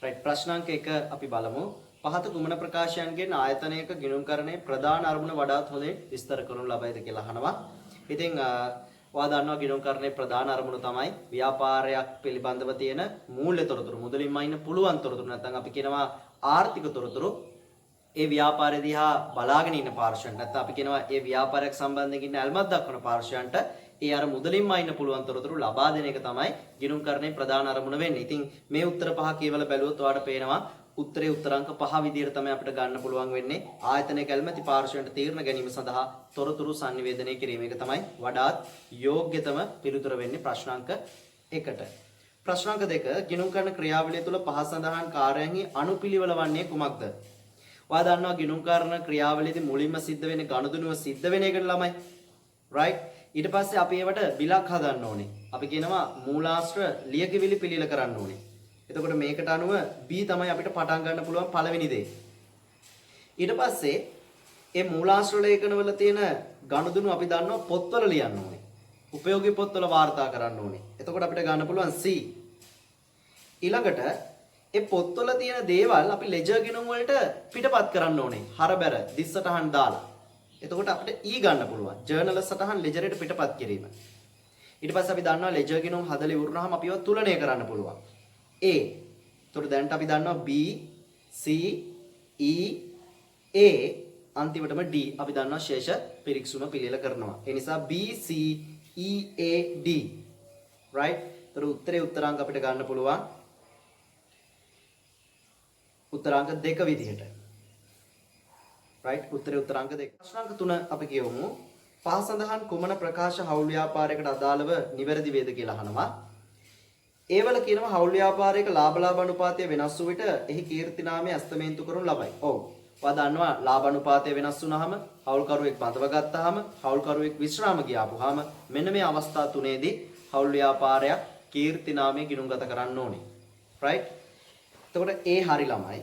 Right ප්‍රශ්නාංක 1 අපි බලමු. පහත කුමන ප්‍රකාශයන්ගෙන් ආයතනයක ගිණුම්කරණයේ ප්‍රධාන අරමුණ වඩාත් හොඳින් විස්තර කරනු ලබයිද කියලා අහනවා. ඉතින් ඔයා දන්නවා ගිණුම්කරණයේ ප්‍රධාන අරමුණ තමයි ව්‍යාපාරයක් පිළිබඳව තියෙන මූල්‍ය තොරතුරු, මුදලින්ම ඉන්න පුළුවන් තොරතුරු නැත්නම් අපි කියනවා ආර්ථික තොරතුරු. ඒ ව්‍යාපාරය දිහා බලාගෙන ඉන්න පාර්ශ්වයන්ට නැත්නම් අපි කියනවා ඒ ව්‍යාපාරයක් සම්බන්ධයෙන් ඉන්න ඇල්මක් දක්වන පාර්ශ්වයන්ට ඒ අර මුදලින්ම අයින්න පුළුවන් තොරතුරු ලබා දෙන එක තමයි ගිණුම්කරණයේ ප්‍රධාන අරමුණ වෙන්නේ. ඉතින් මේ උත්තර පහ කියවලා බැලුවොත් ඔයාලට පේනවා උත්තරේ උත්තරාංක 5 විදිහට තමයි අපිට ගන්න පුළුවන් වෙන්නේ. ආයතනයක ඇල්මැති පාර්ශ්වයන්ට තීරණ ගැනීම සඳහා තොරතුරු sannivedanaya කිරීම. එක තමයි වඩාත් යෝග්‍යතම පිළිතුර වෙන්නේ ප්‍රශ්නාංක 1ට. ප්‍රශ්නාංක 2 ගිණුම්කරණ ක්‍රියාවලිය තුළ පහ සඳහන් කාර්යයන්හි අනුපිළිවෙල වන්නේ කුමක්ද? ඔයා දන්නවා ගිණුම්කරණ ක්‍රියාවලියේදී මුලින්ම සිද්ධ වෙන්නේ ගනුදෙනුව සිද්ධ වෙන එකට ළමයි. right? ඊට පස්සේ අපි ඒවට බිලක් හදන්න ඕනේ. අපි කියනවා මූලාශ්‍ර ලියකිවිලි පිළිල කරන්න ඕනේ. එතකොට මේකට අනුව B තමයි අපිට පටන් ගන්න පුළුවන් පළවෙනි දේ. ඊට පස්සේ මේ මූලාශ්‍ර ලේඛනවල තියෙන ගනුදෙනු අපි දන්නවා පොත්වල ලියන්න ඕනේ. උපයෝගී පොත්වල වාර්තා කරන්න ඕනේ. එතකොට අපිට ගන්න පුළුවන් C. ඊළඟට මේ පොත්වල තියෙන දේවල් අපි ලෙජර් ගිණුම් වලට පිටපත් කරන්න ඕනේ. හරබැර දිස්සටහන් දාලා. එතකොට අපිට E ගන්න පුළුවන්. ජර්නල් සටහන් ලෙජරේට පිටපත් කිරීම. ඊට පස්සේ අපි දන්නවා ලෙජර් ගිණුම් හදලා ඉවරනහම අපිව තුලනය කරන්න පුළුවන්. A. එතකොට දැනට අපි දන්නවා B, C, E, A අන්තිමටම D. අපි දන්නවා ශේෂ පිරික්සුම පිළියෙල කරනවා. ඒ නිසා B, C, E, A, D. right? එතකොට උත්තරේ උත්තරාංක අපිට ගන්න පුළුවන්. උත්තරාංක 2 විදිහට. right? උත්තරේ උත්තරාංක 2. ප්‍රශ්නාංක 3 අපි කියවමු. පහ සඳහන් කුමන ප්‍රකාශ හවුල් ව්‍යාපාරයකට අදාළව නිවැරදි වේද කියලා අහනවා. ඒවල කියනවා හවුල් ව්‍යාපාරයක ලාභ අනුපාතය වෙනස් වූ විට එහි කීර්ති නාමය අස්තමේන්තු කරනු ලබයි. ඔව්. ඔයා දන්නවා ලාභ අනුපාතය වෙනස් වුනහම හවුල්කරුවෙක් බඳව ගත්තාම හවුල්කරුවෙක් විශ්‍රාම ගියාපුවාම මෙන්න මේ අවස්ථා තුනේදී හවුල් ව්‍යාපාරයක් කීර්ති නාමය ගිණුම්ගත කරන්න ඕනේ. right? එතකොට A හරි ළමයි.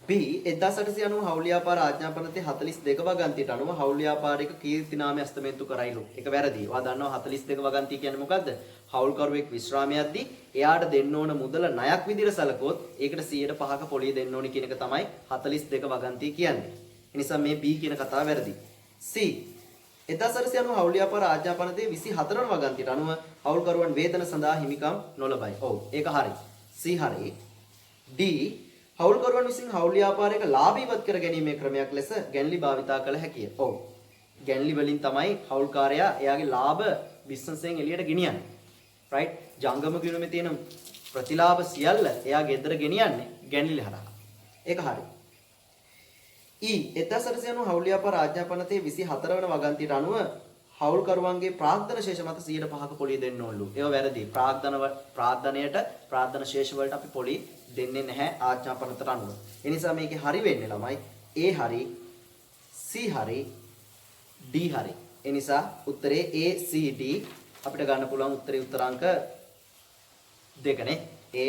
B 1890 හවුල් ව්‍යාපාර ආඥාපනතේ 42 වගන්තියට අනුව හවුල් ව්‍යාපාරික කීර්ති නාමය අස්තමේන්තු කරයිලු. ඒක වැරදි. ඔයා දන්නවා 42 වගන්තිය කියන්නේ මොකද්ද? හවුල්කරුවෙක් විශ්‍රාමයේදී එයාට දෙන්න ඕන මුදල ණයක් විදිහට සැලකුවොත් ඒකට 100%ක පොලිය දෙන්න ඕනි කියන එක තමයි 42 වගන්තිය කියන්නේ. ඒ නිසා මේ B කියන කතාව වැරදි. C 1890 හවුල් ව්‍යාපාර ආඥාපනතේ 24 වන වගන්තියට අනුව හවුල්කරුවන් වේතන සඳහා හිමිකම් නොලබයි. ඔව්. ඒක හරි. C හරි. D හවුල්කරුවන් විසින් හවුල් ව්‍යාපාරයක ලාභ ඉවත් කර ගැනීමේ ක්‍රමයක් ලෙස ගැන්ලි භාවිතා කළ හැකිය. ඔව්. ගැන්ලි වලින් තමයි හවුල්කාරයා එයාගේ ලාභ බිස්නස් එකෙන් එළියට ගෙනියන්නේ. right? ජංගම ගිණුමේ තියෙන ප්‍රතිලාභ සියල්ල එයා ගෙදර ගෙනියන්නේ ගැන්ලි හරහා. ඒක හරි. E 1890 හවුල් ව්‍යාපාර ආඥාපනතේ 24 වන වගන්තියට අනුව හවුල්කරුවන්ගේ ප්‍රාග්ධන ශේෂ මත 105ක පොලිය දෙන්න ඕනලු. ඒව වැරදි. ප්‍රාග්ධනයට ප්‍රාග්ධන ශේෂ වලට අපි පොලිය දෙන්නේ නැහැ ආඥාපනතට අනුව. ඒ නිසා මේකේ හරි වෙන්නේ ළමයි A හරි, C හරි, D හරි. ඒ නිසා උත්තරේ A, C, D අපිට ගන්න පුළුවන් උත්තරේ උත්තරාංක 2 නේ. A,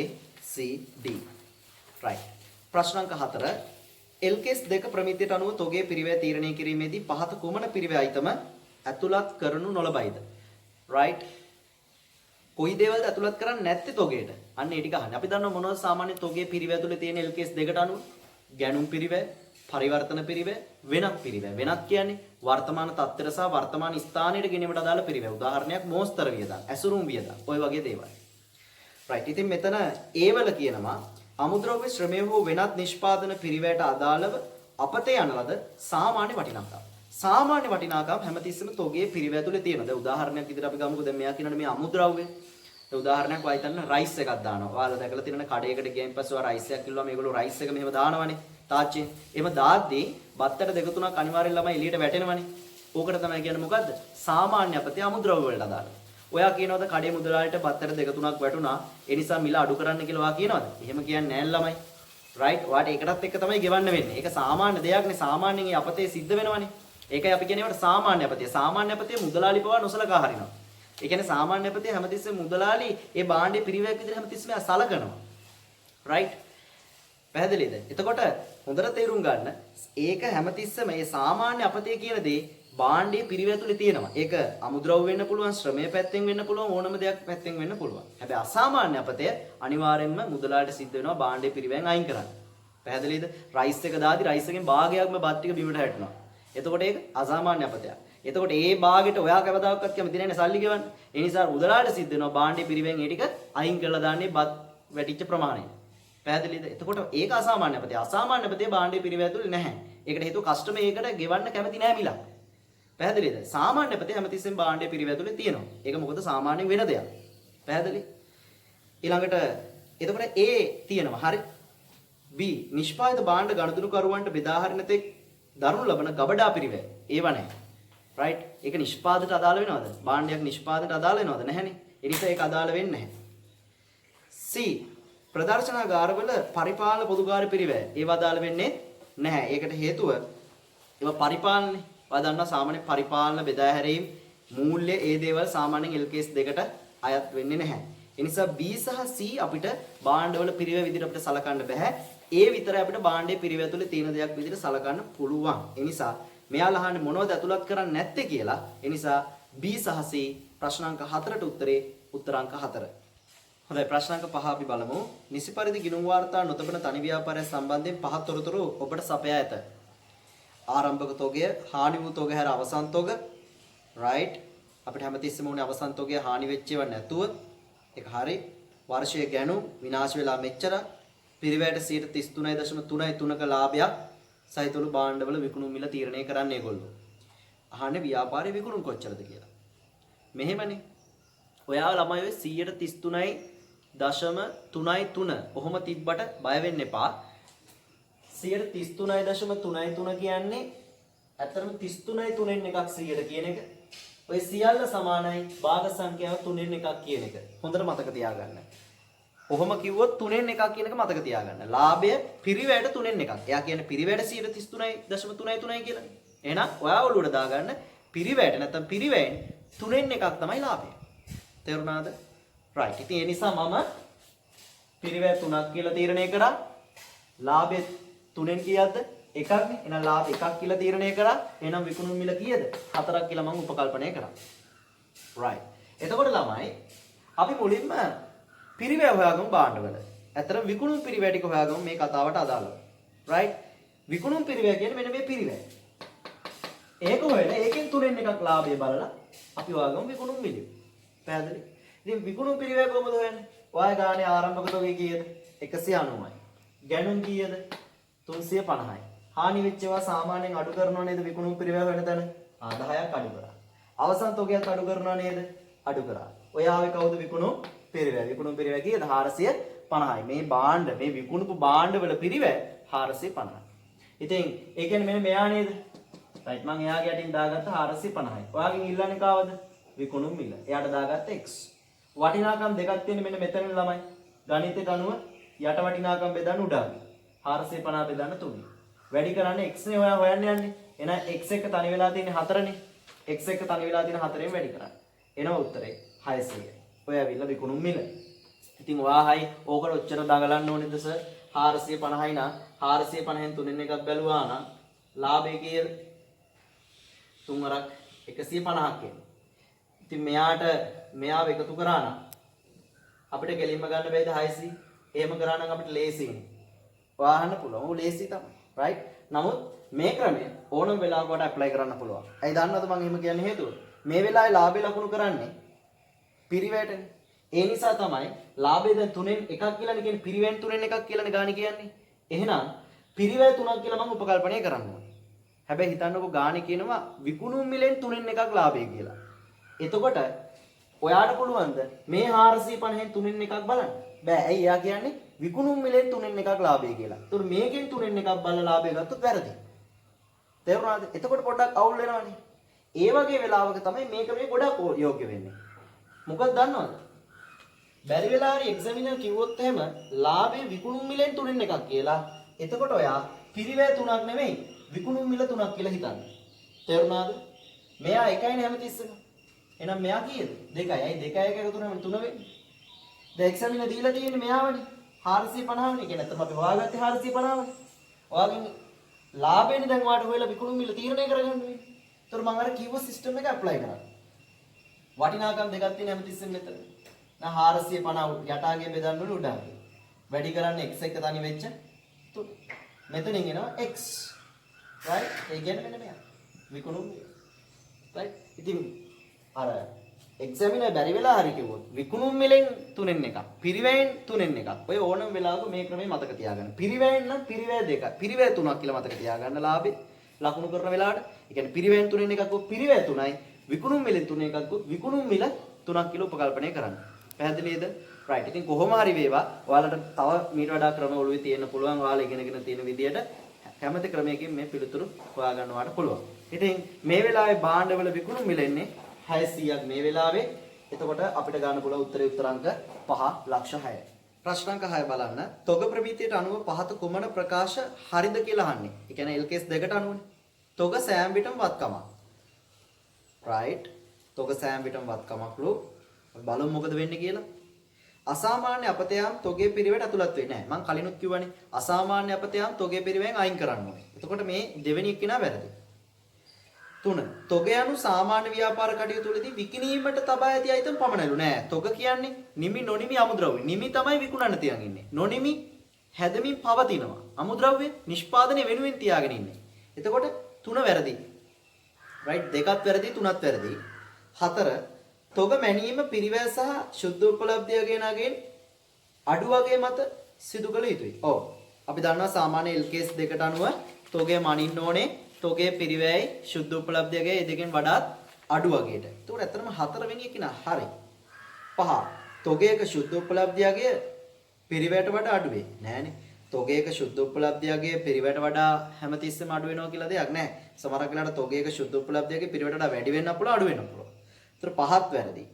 C, D. right. ප්‍රශ්නාංක 4 LKS 2 ප්‍රමිතියට අනුව තොගේ පිරිවැය තීරණය කිරීමේදී පහත කුමන පිරිවැයයිතම ඇතුළත් කරනු නොලබයිද? right? කොයි දේවල්ද ඇතුළත් කරන්නේ නැත්තේ තොගේට? අන්න ඒ ටික අහන්න. අපි දන්නවා මොනවද සාමාන්‍ය තොගේ පිරිවැය තුල තියෙන LKS 2ට අනුව? ගැනුම් පිරිවැය, පරිවර්තන පිරිවැය, වෙනත් පිරිවැය. වෙනත් කියන්නේ වර්තමාන තත්ත්වයට සහ වර්තමාන ස්ථානයට ගෙනීමට අදාළ පිරිවැය. උදාහරණයක් මෝස්තර වියදම්, ඇසුරුම් වියදම්, ඔය වගේ දේවල්. right. ඉතින් මෙතන ඒ වල කියනවා අමුද්‍රව්‍ය ශ්‍රමය හෝ වෙනත් නිෂ්පාදන පිරිවැයට අදාළව අපතේ යන ලද සාමාන්‍ය වටිනාකම්. සාමාන්‍ය වටිනාකම් හැමතිස්සෙම තොගේ පිරිවැය තුල තියෙනවා. දැන් උදාහරණයක් විදිහට අපි ගමුකෝ. දැන් මෙයා කියනනේ මේ අමුද්‍රව්‍ය. දැන් උදාහරණයක් වයි තන්න රයිස් එකක් දානවා. ඔයාලා දැකලා තියෙනනේ කඩේකට ගියන් පස්සේ ඔයා රයිස් එකක් කිව්වම මේගොල්ලෝ රයිස් එක මෙහෙම දානවනේ. තාච්චියෙන්. එහෙම දාද්දී බත්තට දෙක තුනක් අනිවාර්යෙන් ළමයි එළියට වැටෙනවනේ. ඕකට තමයි කියන්නේ මොකද්ද? සාමාන්‍ය අපතේ අමුද්‍රව්‍ය වලට අදාළ. ඔයා කියනවද කඩේ මුදලාලිට බත්තට දෙක තුනක් වැටුණා. ඒ නිසා මිල අඩු කරන්න කියලා ඔයා කියනවද? එහෙම කියන්නේ නැහැ ළමයි. right? ඔයාට ඒකටත් එක්ක තමයි ගෙවන්න වෙන්නේ. ඒක සාමාන්‍ය දෙයක්නේ. සාමාන්‍යයෙන් ඒ අපතේ සිද්ධ වෙනවනේ. ඒකයි අපි කියන්නේ ඒවට සාමාන්‍ය අපතේ. සාමාන්‍ය අපතේ මුදලාලි පවා නොසලකා හරිනවා. ඒ කියන්නේ සාමාන්‍ය අපතේ හැමතිස්සෙම මුදලාලි ඒ භාණ්ඩේ පිරිවැයක් විදිහට හැමතිස්සෙම සලකනවා. right? පැහැදිලිද? එතකොට හොඳට තේරුම් ගන්න. ඒක හැමතිස්සෙම මේ සාමාන්‍ය අපතේ කියන දේ භාණ්ඩයේ පිරිවැය ඇතුලේ තියෙනවා. ඒක අමුද්‍රව්‍ය වෙන්න පුළුවන්, ශ්‍රමයේ පැත්තෙන් වෙන්න පුළුවන්, ඕනම දෙයක් පැත්තෙන් වෙන්න පුළුවන්. හැබැයි අසාමාන්‍ය අපතය අනිවාර්යෙන්ම මුදලාට සිද්ධ වෙනවා භාණ්ඩයේ පිරිවැයෙන් අයින් කරන්න. පැහැදිලිද? රයිස් එක දාදි රයිස් එකෙන් භාගයක්ම බත් ටික බිමට හැටෙනවා. එතකොට ඒක අසාමාන්‍ය අපතයක්. එතකොට ඒ භාගෙට ඔයා කවදාකවත් කැමති නැහැ සල්ලි ගෙවන්න. ඒ නිසා මුදලාට සිද්ධ වෙනවා භාණ්ඩයේ පිරිවැයෙන් ඒ ටික අයින් කරලා දාන්නේ බත් වැටිච්ච ප්‍රමාණය. පැහැදිලිද? එතකොට ඒක අසාමාන්‍ය අපතය. අසාමාන්‍ය අපතය භාණ්ඩයේ පිරිවැය ඇතුලේ නැහැ. ඒකට හේතුව කස්ටමර් ඒකට ගෙවන්න කැමති නැහැ මිලක්. පැහැදිලිද? සාමාන්‍ය අපතේ හැමතිස්සෙම භාණ්ඩයේ පිරිවැය ඇතුලේ තියෙනවා. ඒක මොකද සාමාන්‍යයෙන් වෙන දෙයක්. පැහැදිලි? ඊළඟට එතකොට A තියෙනවා. හරි. B නිෂ්පාදිත භාණ්ඩ ගණතුරුකරුවන්ට බෙදා හරින තෙක් දරනු ලබන ගබඩා පිරිවැය. ඒව නැහැ. රයිට්? ඒක නිෂ්පාදයට අදාළ වෙනවද? භාණ්ඩයක් නිෂ්පාදයට අදාළ වෙනවද? නැහැනේ. ඒ නිසා ඒක අදාළ වෙන්නේ නැහැ. C ප්‍රදර්ශනාගාරවල පරිපාලන පොදුකාර්ය පිරිවැය. ඒව අදාළ වෙන්නේ නැහැ. ඒකට හේතුව ඒව පරිපාලනේ. ඔයා දන්නවා සාමාන්‍ය පරිපාලන බෙදා හැරීම් මූල්‍ය ඒ දේවල් සාමාන්‍යයෙන් LKS දෙකට අයත් වෙන්නේ නැහැ. ඒ නිසා B සහ C අපිට භාණ්ඩවල පිරිවැය විදිහට අපිට සලකන්න බෑ. ඒ විතරයි අපිට භාණ්ඩයේ පිරිවැය තුළ තියෙන දෙයක් විදිහට සලකන්න පුළුවන්. ඒ නිසා මෙයාලා අහන්නේ මොනවද ඇතුළත් කරන්නේ නැත්තේ කියලා. ඒ නිසා B සහ C ප්‍රශ්නාංක 4ට උත්තරේ උත්තරාංක 4. හොඳයි ප්‍රශ්නාංක 5 අපි බලමු. නිසි පරිදි ගිණුම් වාර්තා නොතබන තනි ව්‍යාපාරය සම්බන්ධයෙන් පහත් තොරතුරු ඔබට සපයා ඇත. ආරම්භක තොගය, හානි වූ තොගය හැර අවසන් තොග. right අපිට හැමතිස්සෙම උනේ අවසන් තොගය හානි වෙච්ච ඒවා නැතුව. ඒක හරි. වර්ෂයේ ගැණු විනාශ වෙලා මෙච්චර. පිරිවැයට 33.33ක ලාභයක් සහිතවලු භාණ්ඩවල විකුණුම් මිල තීරණය කරන්න ඒගොල්ලෝ. අහන්නේ ව්‍යාපාරයේ විකුණුම් කොච්චරද කියලා. මෙහෙමනේ. ඔයාව ළමයි ඔය 133.33 ඔහොම තිබ්බට බය වෙන්න එපා. 133.33 කියන්නේ ඇත්තටම 33.3න් එකක් 100ට කියන එක. ඔය සියල්ල සමානයි භාග සංඛ්‍යාව 3න් එකක් කියන එක. හොඳට මතක තියාගන්න. කොහොම කිව්වොත් 3න් එකක් කියන එක මතක තියාගන්න. ලාභය පිරිවැයට 3න් එකක්. එයා කියන්නේ පිරිවැයට 133.33 කියලා. එහෙනම් ඔයා ඔළුවට දාගන්න පිරිවැයට නැත්නම් පිරිවැයෙන් 3න් එකක් තමයි ලාභය. තේරුණාද? right. ඉතින් ඒ නිසා මම පිරිවැය 3ක් කියලා තීරණය කරා. ලාභය 3න් කීයක්ද? එකක්නේ. එහෙනම් ලාභ එකක් කියලා තීරණය කරා. එහෙනම් විකුණුම් මිල කීයද? 4ක් කියලා මම උපකල්පනය කරා. right. එතකොට ළමයි අපි මුලින්ම පිරිවැය හොයාගමු භාණ්ඩවල. ඇත්තටම විකුණුම් පිරිවැය ටික හොයාගමු මේ කතාවට අදාළව. right. විකුණුම් පිරිවැය කියන්නේ මෙන්න මේ පිරිවැය. ඒක හොයලා ඒකෙන් 3න් එකක් ලාභය බලලා අපි හොයාගමු විකුණුම් මිල. පැහැදිලි? ඉතින් විකුණුම් පිරිවැය කොහොමද හොයන්නේ? ඔය ගානේ ආරම්භක තොගේ කීයද? 190යි. ගැණුම් කීයද? 350යි. හානි වෙච්ච ඒවා සාමාන්‍යයෙන් අඩු කරනව නේද විකුණුම් පිරිවැය වෙන තැන? 10ක් අඩු කරා. අවසන් තොගයක් අඩු කරනව නේද? අඩු කරා. ඔය ආවේ කවුද විකුණුම් පිරිවැය? විකුණුම් පිරිවැය කීයද? 450යි. මේ භාණ්ඩ මේ විකුණුපු භාණ්ඩවල පිරිවැය 450යි. ඉතින් ඒ කියන්නේ මෙන්න මෙයා නේද? right මම එයාගේ යටින් දාගත්ත 450යි. ඔයාගෙන් ඉල්ලන්නේ කාවද? විකුණුම් මිල. එයාට දාගත්ත x. වටිනාකම් දෙකක් තියෙන මෙන්න මෙතන ළමයි. ගණිතයට අනුව යට වටිනාකම් බෙදන්න උඩාගේ. 450 බෙදන්න 3. වැඩි කරන්නේ x නේ ඔයා හොයන්න යන්නේ. එහෙනම් x එක තනි වෙලා තියෙන්නේ 4නේ. x එක තනි වෙලා තියෙන 4ෙන් වැඩි කරන්න. එනවා උත්තරේ 600යි. ඔය ඇවිල්ලා විකුණුම් මිල. ඉතින් ඔයා හයි ඕකට ඔච්චර දඟලන්න ඕනේද සර්? 450යි නා 450න් 3න් එකක් බැලුවා නම් ලාභය කීයද? 3 වරක් 150ක් එන්නේ. ඉතින් මෙයාව එකතු කරා නම් අපිට ගෙලින්ම ගන්න බැයිද 600? එහෙම කරා නම් අපිට ලේසියිනේ. ඔයා අහන්න පුළුවන්. ඔව් ලේසි තමයි. right? නමුත් මේ ක්‍රමය ඕනම වෙලාවකට ඇප්ලයි කරන්න පුළුවන්. ඇයි දන්නවද මම එහෙම කියන්නේ හේතුව? මේ වෙලාවේ ලාභය ලකුණු කරන්නේ පිරිවැයටනේ. ඒ නිසා තමයි ලාභය දැන් 3න් එකක් කියලානේ කියන්නේ පිරිවැයෙන් 3න් එකක් කියලානේ ගාණි කියන්නේ. එහෙනම් පිරිවැය 3ක් කියලා මම උපකල්පනය කරන්න ඕනේ. හැබැයි හිතන්නකෝ ගාණි කියනවා විකුණුම් මිලෙන් 3න් එකක් ලාභය කියලා. එතකොට ඔයාට පුළුවන්ද මේ 450න් 3න් එකක් බලන්න? බෑ. ඇයි එයා කියන්නේ විකුණුම් මිලෙන් 3න් එකක් ලාභය කියලා. ඒතකොට මේකෙන් 3න් එකක් බලලා ලාභය ගත්තොත් වැරදි. තේරුණාද? එතකොට පොඩ්ඩක් අවුල් වෙනවනේ. ඒ වගේ වෙලාවක තමයි මේක මේ ගොඩක් යෝග්‍ය වෙන්නේ. මොකද දන්නවද? බැරි වෙලාවේ එක්සැමිනර් කිව්වොත් එහෙම ලාභය විකුණුම් මිලෙන් 3න් එකක් කියලා. එතකොට ඔයා පිරිවැය 3ක් නෙමෙයි විකුණුම් මිල 3ක් කියලා හිතන්න. තේරුණාද? මෙයා එකයිනේ හැමතිස්සෙම. එහෙනම් මෙයා කීයද? 2යි. ඇයි 2 1 එකතු කරාම 3 වෙන්නේ? දැන් එක්සැමිනර් දීලා තියෙන්නේ මෙයාවනේ. 450 නේ. නැත්නම් අපි හොයාගත්තේ 450 නේ. ඔයාගෙන් ලාභයෙන් දැන් ඔයාට හොයලා විකුණුම් මිල තීරණය කරගන්න වෙන්නේ. ඒතර මම අර කිව්ව සිස්ටම් එක ඇප්ලයි කරා. වටිනාකම් දෙකක් තියෙන හැමතිස්සෙම මෙතන. දැන් 450 යටාගේ බෙදන්න ඕනේ උඩාගේ. වැඩි කරන්නේ x එක තනි වෙච්ච 3. මෙතනින් එනවා x. right? ඒ කියන්නේ මෙන්න මෙයා. විකුණුම් right? ඉතින් අර එක්සැමිනර් බැරි වෙලා හරි කිව්වොත් විකුණුම් මිලෙන් තුනෙන් එකක්. පිරිවැයෙන් තුනෙන් එකක්. ඔය ඕනම වෙලාවක මේ ක්‍රමේ මතක තියාගන්න. පිරිවැයෙන් නම් පිරිවැය දෙකක්. පිරිවැය තුනක් කියලා මතක තියාගන්න ලාභේ. ලකුණු කරන වෙලාවට. ඒ කියන්නේ පිරිවැයෙන් තුනෙන් එකක් ගො පිරිවැය තුනයි. විකුණුම් මිලෙන් තුනෙන් එකක් ගො විකුණුම් මිල තුනක් කියලා උපකල්පනය කරන්න. පැහැදිලිද? right. ඉතින් කොහොම හරි වේවා. ඔයාලට තව මීට වඩා ක්‍රම ඔළුවේ තියෙන්න පුළුවන්. ඔයාලා ඉගෙනගෙන තියෙන විදියට කැමති ක්‍රමයකින් මේ පිළිතුරු හොයා ගන්නවාට පුළුවන්. ඉතින් මේ වෙලාවේ භාණ්ඩවල විකුණුම් මිල එන්නේ 600ක් මේ වෙලාවේ. එතකොට අපිට ගන්න පුළුවන් උත්තරාංක 5 ලක්ෂ 6. ප්‍රශ්නාංක 6 බලන්න. තොග ප්‍රමිතියට අනුව පහත කුමන ප්‍රකාශ හරිද කියලා අහන්නේ. ඒ කියන්නේ LKS දෙකට අනුවනේ. තොග සෑම විටම වත්කමක්. right. තොග සෑම විටම වත්කමක්ලු. බලමු මොකද වෙන්නේ කියලා. අසාමාන්‍ය අපතයම් තොගේ පිරිවෙට ඇතුළත් වෙන්නේ නැහැ. මම කලිනුත් කිව්වනේ අසාමාන්‍ය අපතයම් තොගේ පිරිවෙන් අයින් කරන්න ඕනේ. එතකොට මේ දෙවෙනි එක්කිනා වැරදි. 3. තොග යනු සාමාන්‍ය ව්‍යාපාර කටයුතු වලදී විකිණීමට තබා ඇති අයිතම් පමණලු නෑ. තොග කියන්නේ නිමි නොනිමි අමුද්‍රව්‍ය. නිමි තමයි විකුණන්න තියන් ඉන්නේ. නොනිමි හැදමින් පවතිනවා. අමුද්‍රව්‍ය නිෂ්පාදනය වෙනුවෙන් තියාගෙන ඉන්නේ. එතකොට 3 වැරදි. right. 2ත් වැරදි 3ත් වැරදි. 4. තොග මැනීම පිරිවැය සහ ශුද්ධ උපලබ්ධිය ගෙනගෙන අඩු වගේ මත සිදු කළ යුතුයි. ඔව්. අපි දන්නවා සාමාන්‍ය LKS දෙකට අනුව තොගේ මනින්න ඕනේ. තොගේ පිරිවැයයි ශුද්ධ උපලබ්ධියගේ ඒ දෙකෙන් වඩාත් අඩු වගේට. ඒතකොට ඇත්තටම 4 වෙනි එක නා හරි. 5. තොගේක ශුද්ධ උපලබ්ධියගේ පිරිවැයට වඩා අඩු වෙයි. නෑනේ. තොගේක ශුද්ධ උපලබ්ධියගේ පිරිවැයට වඩා හැමතිස්සෙම අඩු වෙනවා කියලා දෙයක් නෑ. සමහරක් වෙලාවට තොගේක ශුද්ධ උපලබ්ධියගේ පිරිවැයට වඩා වැඩි වෙන්න පුළුවන් අඩු වෙන්න පුළුවන්. ඒතර 5ත් වැරදි.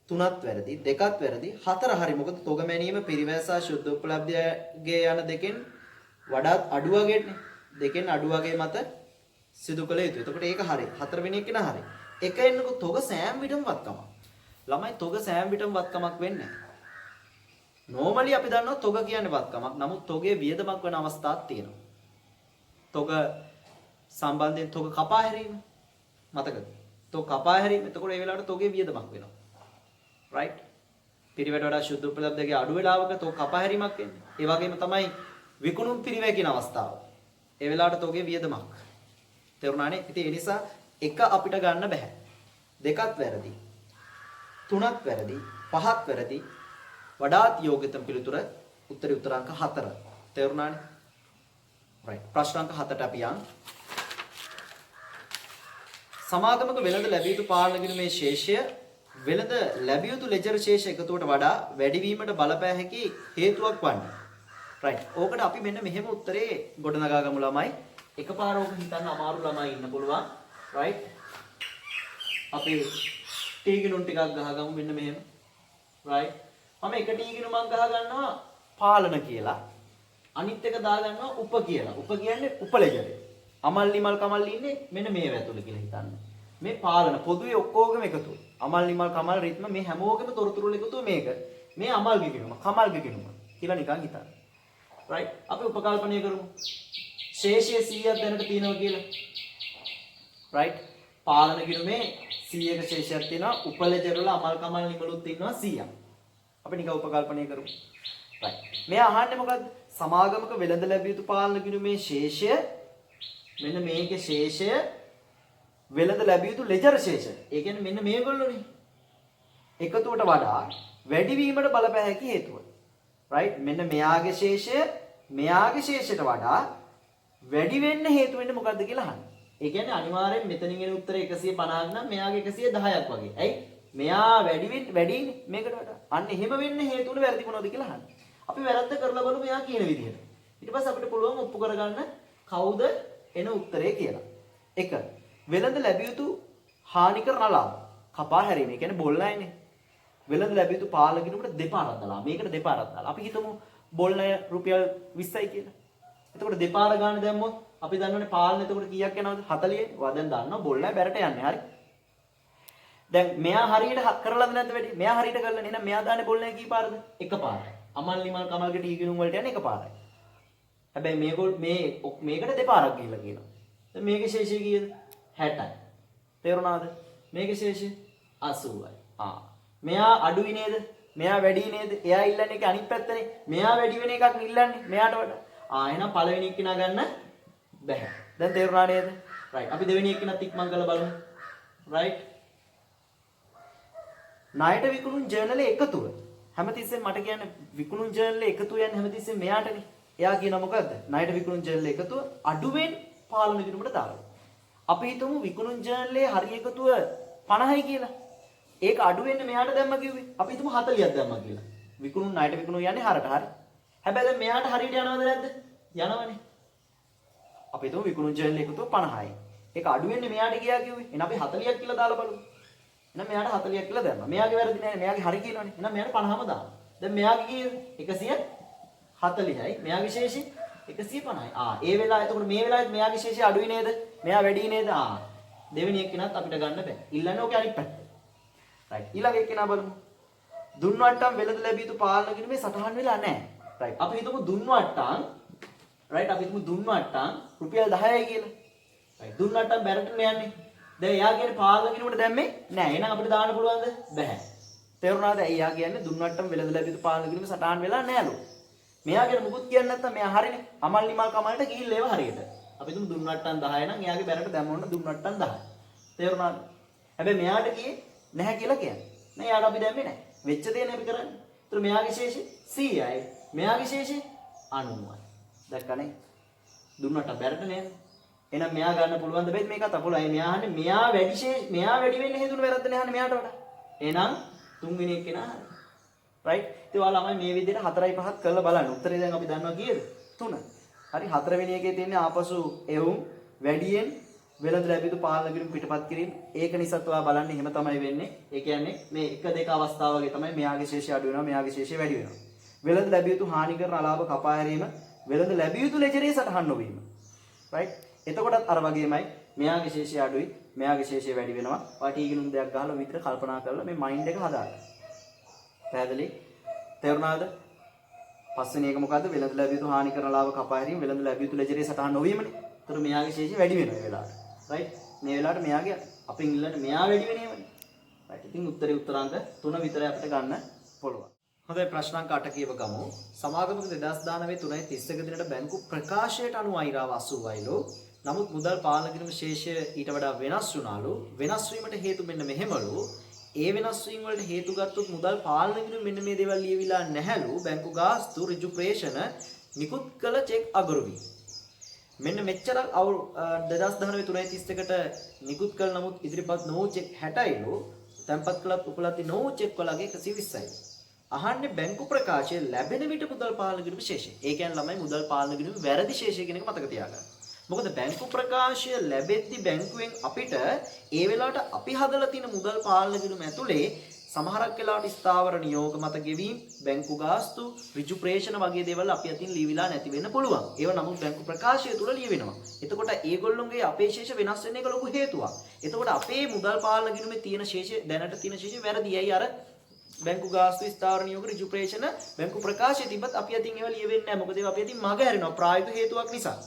3ත් වැරදි. 2ත් වැරදි. 4 හරි. මොකද තොග මැනීම පිරිවැය සහ ශුද්ධ උපලබ්ධියගේ යන දෙකෙන් වඩාත් අඩු වගේනේ. දෙකෙන් අඩු වගේ මත සිදු කළ යුතුයි. එතකොට ඒක හරි. 4 වෙනි එක නා හරි. එක එන්නකො තොග සෑම විටම වත්කමක්. ළමයි තොග සෑම විටම වත්කමක් වෙන්නේ නැහැ. normally අපි දන්නවා තොග කියන්නේ වත්කමක්. නමුත් තොගේ වියදමක් වෙන අවස්ථාවක් තියෙනවා. තොග සම්බන්ධයෙන් තොග කපා හැරීම මතකද? තොග කපා හැරීම. එතකොට ඒ වෙලාවට තොගේ වියදමක් වෙනවා. right. පිරිවැට වඩා ශුද්ධ උපලබ්ධයේ අඩු වෙලාවක තොග කපා හැරීමක් වෙන්නේ. ඒ වගේම තමයි විකුණුම් පිරිවැය කියන අවස්ථාව. ඒ වෙලාවට තොගේ වියදමක්. තේරුණානේ? ඉතින් ඒ නිසා එක අපිට ගන්න බෑ. 2ත් වැරදි. 3ත් වැරදි. 5ත් වැරදි. වඩාත් යෝග්‍යතම පිළිතුර උත්තරාංක 4. තේරුණානේ? right. ප්‍රශ්නාංක 7ට අපි යන්. සමාගමක වෙළඳ ලැබිය යුතු පාලන ගිණුමේ ශේෂය වෙළඳ ලැබිය යුතු ලෙජර් ශේෂ එකතුවට වඩා වැඩි වීමට බලපෑ හැකි හේතුවක් වන්නේ. right. ඕකට අපි මෙන්න මෙහෙම උත්තරේ ගොඩනගා ගමු ළමයි. එකපාර ඕක හිතන්න අමාරු ළමයි ඉන්න පුළුවන්. right. අපි ටී ගිණුම් ටිකක් ගහගමු මෙන්න මෙහෙම. right. මම එක ටී ගිණුමක් ගහ ගන්නවා පාලන කියලා. අනිත් එක දා ගන්නවා උප කියලා. උප කියන්නේ උපලෙජරේ. අමල් නිමල් කමල් ඉන්නේ මෙන්න මේ වැතුල කියලා හිතන්න. මේ පාලන පොදුවේ ඔක්කොගම එකතු. අමල් නිමල් කමල් රිද්ම මේ හැමෝගෙම තොරතුරු වල එකතුව මේක. මේ අමල්ගේ ගිණුම, කමල්ගේ ගිණුම කියලා නිකන් හිතන්න. right. අපි උපකල්පනය කරමු. ශේෂය 100ක් දැනට තියෙනවා කියලා. right. පාලන ගිණුමේ 100ක ශේෂයක් තියෙනවා. උපලෙජර් වල අමල් කමල් නිමලුත් ඉන්නවා 100ක්. අපි නිකන් උපකල්පනය කරමු. right. මෙයා අහන්නේ මොකද්ද? සමාගමක වෙළඳ ලැබිය යුතු පාලන ගිණුමේ ශේෂය මෙන්න මේකේ ශේෂය වෙළඳ ලැබිය යුතු ලෙජර් ශේෂය. ඒ කියන්නේ මෙන්න මේගොල්ලෝනේ. එකතුවට වඩා වැඩි වීමට බලපෑ හැකි හේතුව. right. මෙන්න මෙයාගේ ශේෂය මෙයාගේ ශේෂයට වඩා වැඩි වෙන්න හේතු වෙන්නේ මොකද්ද කියලා අහන්නේ. ඒ කියන්නේ අනිවාර්යෙන් මෙතනින් එන උත්තරය 150ක් නම් මෙයාගේ 110ක් වගේ. ඇයි? මෙයා වැඩිනේ මේකට වඩා. අන්න එහෙම වෙන්න හේතුනේ වැරදි මොනවද කියලා අහන්නේ. අපි වැරද්ද කරලා බලමු මෙයා කියන විදිහට. ඊට පස්සේ අපිට පුළුවන් ඔප්පු කරගන්න කවුද එන උත්තරේ කියලා. 1. වෙළඳ ලැබිය යුතු හානි කරන ලාභ. කපා හැරීම. ඒ කියන්නේ බොල් ණයනේ. වෙළඳ ලැබිය යුතු පාලන ගිණුමට දෙපාරක් දාලා. මේකට දෙපාරක් දාලා. අපි හිතමු බොල් ණය රුපියල් 20යි කියලා. එතකොට දෙපාර ගන්න දැම්මොත් අපි දන්නවනේ පාලන එතකොට කීයක් යනවද? 40. වදෙන් දාන්නවා බොල් ණය බැරට යන්නේ. හරි. දැන් මෙයා හරියට කරලාද නැද්ද වැඩි? මෙයා හරියට කරලා නේ. එහෙනම් මෙයා දාන්නේ බොල් ණය කී පාරද? එක පාරයි. අමල් නිමල් කමල්ගේ ටී ගිණුම් වලට යන්නේ එක පාරයි. හැබැයි මේකට දෙපාරක් ගිහිල්ලා කියනවා. දැන් මේකේ ශේෂය කීයද? 60යි. තේරුණාද? මේකේ ශේෂය 80යි. මෙයා අඩුයි නේද? මෙයා වැඩි නේද? එයා ඉල්ලන්නේ ඒක අනිත් පැත්තනේ. මෙයා වැඩි වෙන එකක් ඉල්ලන්නේ මෙයාට වඩා. එහෙනම් පළවෙනි එක්කිනා ගන්න බැහැ. දැන් තේරුණා නේද? right. අපි දෙවෙනි එක්කිනත් ඉක්මන් කරලා බලමු. right. ණයට විකුණුම් ජර්නලේ එකතුව. හැමතිස්සෙම මට කියන්නේ විකුණුම් ජර්නලේ එකතුව යන්නේ හැමතිස්සෙම මෙයාටනේ. එයා කියනවා මොකද්ද? ණයට විකුණුම් ජර්නලේ එකතුව අඩුවෙන් පාලන ගිණුමට දාලා. අපි හිතමු විකුණුම් ජර්නලේ හරි එකතුව 50යි කියලා. ඒක අඩු වෙන්නේ මෙයාට දැම්ම කිව්වේ. අපි හිතමු 40ක් දැම්මා කියලා. විකුණුම් ණයට විකුණුම් යන්නේ හරට හරි. හැබැයි දැන් මෙයාට හරියට යනවද නැද්ද? යනවනේ. අපි හිතමු විකුණුම් ජර්නල් එකතුව 50යි. ඒක අඩු වෙන්නේ මෙයාට ගියා කිව්වේ. එහෙනම් අපි 40ක් කියලා දාලා බලමු. එහෙනම් මෙයාට 40ක් කියලා දැම්මා. මෙයාගේ වැරදි නෑ. මෙයාගේ හරි කියනවනේ. එහෙනම් මෙයාට 50ම දාන්න. දැන් මෙයාගේ කීයද? 140යි. මෙයාගේ ශේෂය 150යි. ඒ වෙලාව එතකොට මේ වෙලාවෙත් මෙයාගේ ශේෂය අඩුයි නේද? මෙයා වැඩි නේද? දෙවෙනි එක්කෙනාත් අපිට ගන්න බෑ. ඉල්ලන්නේ ඔකේ අනිත් පැත්ත. right. ඊළඟ එක්කෙනා බලමු. දුන්වට්ටම් වෙළඳ ලැබිය යුතු පාලන ගිණුමේ සටහන් වෙලා නැහැ. right. අපි හිතමු දුන්වට්ටම් right. අපි හිතමු දුන්වට්ටම් රුපියල් 10යි කියලා. right. දුන්වට්ටම් බැරටනේ යන්නේ. දැන් එයා කියන්නේ පාලන ගිණුමට දැම්මේ නැහැ. එහෙනම් අපිට දාන්න පුළුවන්ද? බැහැ. තේරුණාද? එයා කියන්නේ දුන්වට්ටම් වෙළඳ ලැබිය යුතු පාලන ගිණුමේ සටහන් වෙලා නැහැලු. මෙයා ගැන මුකුත් කියන්නේ නැත්තම් මෙයා හරිනේ. අමල් නිමල් කමලට ගිහිල්ලා ඒව හරියට. අපි හිතමු දුන්වට්ටම් 10 නම් එයාගේ බැරට දැම්මොත් දුන්වට්ටම් 10. තේරුණාද? හැබැයි මෙයාට ගියේ නැහැ කියලා කියන්නේ. නෑ යාට අපි දැම්මේ නැහැ. වෙච්ච දේ නේ අපි කරන්නේ. ඒතර මෙයාගේ ශේෂය 100යි. මෙයාගේ ශේෂය 90යි. දැක්කනේ? දුන්නට බැරට නේද? එහෙනම් මෙයා ගන්න පුළුවන් ද බෙත් මේකත් අපොලයි. මෙයා අහන්නේ මෙයා වැඩි වෙන්න හේතුන වැරද්ද නේ අහන්නේ මෙයාට වඩා. එහෙනම් තුන්වෙනි එක්කෙනා හරි. right? ඉතින් ඔයාලා ළමයි මේ විදිහට 4යි 5ත් කරලා බලන්න. උත්තරේ දැන් අපි දන්නවා කීයද? 3. හරි 4 වෙනි එකේ තියෙන්නේ ආපසු එවුම් වැඩියෙන් වෙළඳ ලැබිය යුතු පාලන ගිණුම පිටපත් කිරීම. ඒක නිසාත් ඔයා බලන්නේ එහෙම තමයි වෙන්නේ. ඒ කියන්නේ මේ 1 2 අවස්ථාව වගේ තමයි මෙයාගේ ශේෂය අඩු වෙනවා, මෙයාගේ ශේෂය වැඩි වෙනවා. වෙළඳ ලැබිය යුතු හානි කරන අලාභ කපා හැරීම, වෙළඳ ලැබිය යුතු ලෙජරේ සටහන් නොවීම. right? එතකොටත් අර වගේමයි මෙයාගේ ශේෂය අඩුයි, මෙයාගේ ශේෂය වැඩි වෙනවා. ඔයා ටී ගිණුම් දෙයක් ගහලා විතර කල්පනා කරලා මේ මයින්ඩ් එක හදාගන්න. පැහැදිලි? තේරුණාද? පස්වෙනි එක මොකද්ද? වෙළඳ ලැබිය යුතු හානි කරන අලාභ කපා හැරීම, වෙළඳ ලැබිය යුතු ලෙජරේ සටහන් නොවීමනේ. ඒතර මෙයාගේ ශේෂය වැඩි වෙනවා ඒ වෙලාවට. right. මේ වෙලාවට මෙයාගේ අපින් ඉල්ලන්නේ මෙයා වැඩි වෙනේමනේ. right. ඉතින් උත්තර අංක 3 විතරයි අපිට ගන්න පුළුවන්. හොඳයි ප්‍රශ්න අංක 8 කියව ගමු. සමාගමක 2019 3:31 දිනට බැංකු ප්‍රකාශයට අනුව අයිරාව 80යිලු. නමුත් මුදල් පාලන ගිණුම ශේෂය ඊට වඩා වෙනස් වුණාලු. වෙනස් වීමට හේතු මෙන්න මෙහෙමලු. ඒ වෙනස් වීම වලට හේතු ගත්තොත් මුදල් පාලන ගිණුම මෙන්න මේ දේවල් ලියවිලා නැහැලු. බැංකු ගාස්තු ඍජු ප්‍රේෂණ නිකුත් කළ චෙක් අගරු වී. මෙන්න මෙච්චර 2019 3:31ට නිකුත් කළ නමුත් ඉදිරිපත් නොවූ චෙක් 60යිලු. තැන්පත් කළත් උපලબ્ධි නොවූ චෙක් වලගේ 120යි. අහන්නේ බැංකු ප්‍රකාශය ලැබෙන විට මුදල් පාලන ගිණුම ශේෂය. ඒ කියන්නේ ළමයි මුදල් පාලන ගිණුම වැරදි ශේෂය කියන එක මතක තියාගන්න. මොකද බැංකු ප්‍රකාශය ලැබෙද්දි බැංකුවෙන් අපිට ඒ වෙලාවට අපි හදලා තියෙන මුදල් පාලන ගිණුම ඇතුලේ සමහරක් වෙලාවට ස්ථාවර නියෝග මත ගෙවීම්, බැංකු ගාස්තු, ඍජු ප්‍රේෂණ වගේ දේවල් අපි අතින් ලියවිලා නැති වෙන්න පුළුවන්. ඒව නමුත් බැංකු ප්‍රකාශය තුල ලියවෙනවා. එතකොට ඒගොල්ලෝගේ අපේ ශේෂ වෙනස් වෙන එක ලොකු හේතුවක්. එතකොට අපේ මුදල් පාලන ගිණුමේ තියෙන ශේෂය දැනට තියෙන ශේෂය වැරදියි. අර බැංකු ගාස්තු, ස්ථාවර නියෝග, ඍජු ප්‍රේෂණ, බැංකු ප්‍රකාශය තිබ්බත් අපි අතින් ඒවා ලියවෙන්නේ නැහැ. මොකද ඒවා අපි අතින් මග හැරෙනවා ප්‍රායෝගික හේතුවක් නිසා.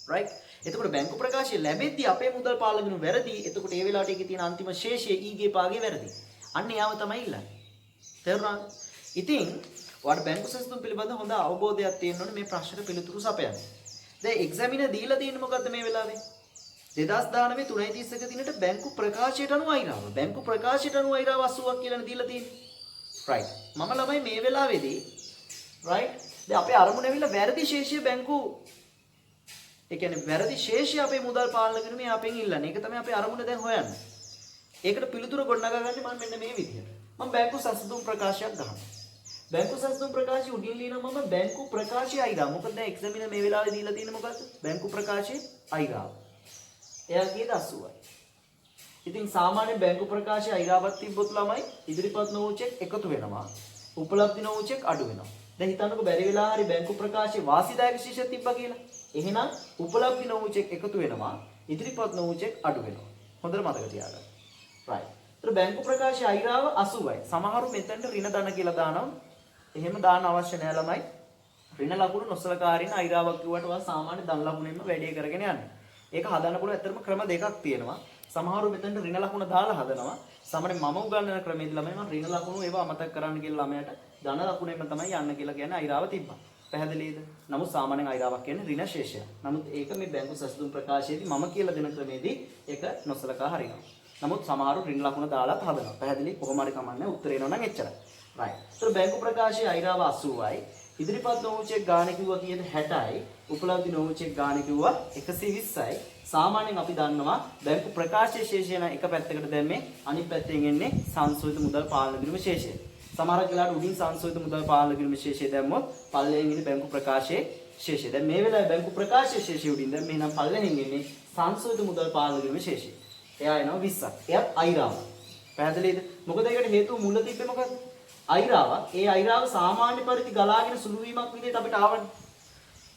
right? එතකොට බැංකු ප්‍රකාශය ලැබෙද්දී අපේ මුදල් පාලන ගිණුම වැරදි. එතකොට ඒ වෙලාවට ඒකේ තියෙන අන්තිම ශේෂය ඊගේ පාගේ වැරදි. අන්න යාම තමයි ඉල්ලන්නේ. තේරුණාද? ඉතින් ඔයාලට බැංකු සැසඳුම් පිළිබඳ හොඳ අවබෝධයක් තියෙන්න ඕනේ මේ ප්‍රශ්නෙට පිළිතුරු සපයන්න. දැන් එක්සැමිනර් දීලා තියෙන්නේ මොකද්ද මේ වෙලාවේ? 2019 3:31 දිනට බැංකු ප්‍රකාශයට අනුව අයිරාව. බැංකු ප්‍රකාශයට අනුව අයිරාව 80ක් කියලානේ දීලා තියෙන්නේ. right. මම ළමයි මේ වෙලාවේදී right. දැන් අපේ අරමුණ ඇවිල්ලා වැරදි ශේෂය බැංකු ඒ කියන්නේ වැරදි ශේෂය අපේ මුදල් පාලන ගිණුමේ අපෙන් ඉල්ලන්නේ. ඒක තමයි අපේ අරමුණ දැන් හොයන්නේ. ඒකට පිළිතුර ගොඩනගා ගන්න මම මෙන්න මේ විදිහට. මම බැංකු සැසඳුම් ප්‍රකාශයක් ගන්නවා. බැංකු සැසඳුම් ප්‍රකාශය උඩින් ලියනවා මම බැංකු ප්‍රකාශය අයිරාව. මොකද දැන් එක්සැමිනර් මේ වෙලාවේ දීලා තියෙන්නේ මොකද්ද? බැංකු ප්‍රකාශයේ අයිරාව. එයා කියද 80යි. ඉතින් සාමාන්‍ය බැංකු ප්‍රකාශයේ අයිරාවක් තිබ්බොත් ළමයි ඉදිරිපත් නොවූ චෙක් එකතු වෙනවා. උපලබ්ධි නොවූ චෙක් අඩු වෙනවා. දැන් හිතන්නකෝ බැරි වෙලා හරි බැංකු ප්‍රකාශයේ වාසිදායක ශීර්ෂයක් තිබ්බා කියලා. එහෙනම් උපලබ්ධි නොවූ චෙක් එකතු වෙනවා. ඉදිරිපත් නොවූ චෙක් අඩු වෙනවා. හොඳට මතක තියාගන්න. right. ඒතර බැංකු ප්‍රකාශයේ අයිරාව 80යි. සමහරු මෙතනට ඍණ ධන කියලා දානවා. එහෙම දාන්න අවශ්‍ය නැහැ ළමයි. ඍණ ලකුණු නොසලකා හරින අයිරාවක් කිව්වට ඔයා සාමාන්‍ය ධන ලකුණෙන්ම වැඩි කරගෙන යන්න. ඒක හදන්න පුළුවන් ඇත්තටම ක්‍රම දෙකක් තියෙනවා. සමහරව මෙතනට ඍණ ලකුණ දාලා හදනවා. සාමාන්‍යයෙන් මම උගන්වන ක්‍රමයේදී ළමයි මම ඍණ ලකුණු ඒවා අමතක කරන්න කියලා ළමයට ධන ලකුණෙම තමයි යන්න කියලා කියන්නේ අයිරාව තිබ්බා. පැහැදිලිද? නමුත් සාමාන්‍යයෙන් අයිරාවක් කියන්නේ ඍණ ශේෂය. නමුත් ඒක මේ බැංකු සැසඳුම් ප්‍රකාශයේදී මම කියලා දෙන ක්‍රමයේදී ඒක නොසලකා හරිනවා. නමුත් සමහරව ඍණ ලකුණ දාලාත් හදනවා. පැහැදිලි? කොහොම හරි කමන්නේ උත්තරේ එනවා නම් එච්චරයි. right. ඒතර බැංකු ප්‍රකාශයේ අයිරාව 80යි. ඉදිරිපත් නොවුචෙක් ගාණ කිව්වා කීයද 60යි. උපලබ්ධි නොවුචෙක් ගාණ කිව්වා 120යි. සාමාන්‍යයෙන් අපි දන්නවා බැංකු ප්‍රකාශයේ ශේෂය නම් එක පැත්තකට දැම්මේ අනිත් පැත්තෙන් එන්නේ සංශෝධිත මුදල් පාලන කිරීම ශේෂය. සමහරක් වෙලාවට උඩින් සංශෝධිත මුදල් පාලන කිරීම ශේෂය දැම්මොත් පල්ලෙන් ඉන්නේ බැංකු ප්‍රකාශයේ ශේෂය. දැන් මේ වෙලාවේ බැංකු ප්‍රකාශයේ ශේෂය උඩින් දැන් මෙහෙනම් පල්ලෙන් ඉන්නේ සංශෝධිත මුදල් පාලන කිරීම ශේෂය. එයා එනවා 20ක්. එයත් අයිරාව. පැහැදිලිද? මොකද ඒකට හේතුව මුල තිබ්බේ මොකද්ද? අයිරාව. ඒ අයිරාව සාමාන්‍ය පරිදි ගලාගෙන සුළු වීමක් විදිහට අපිට ආවනේ.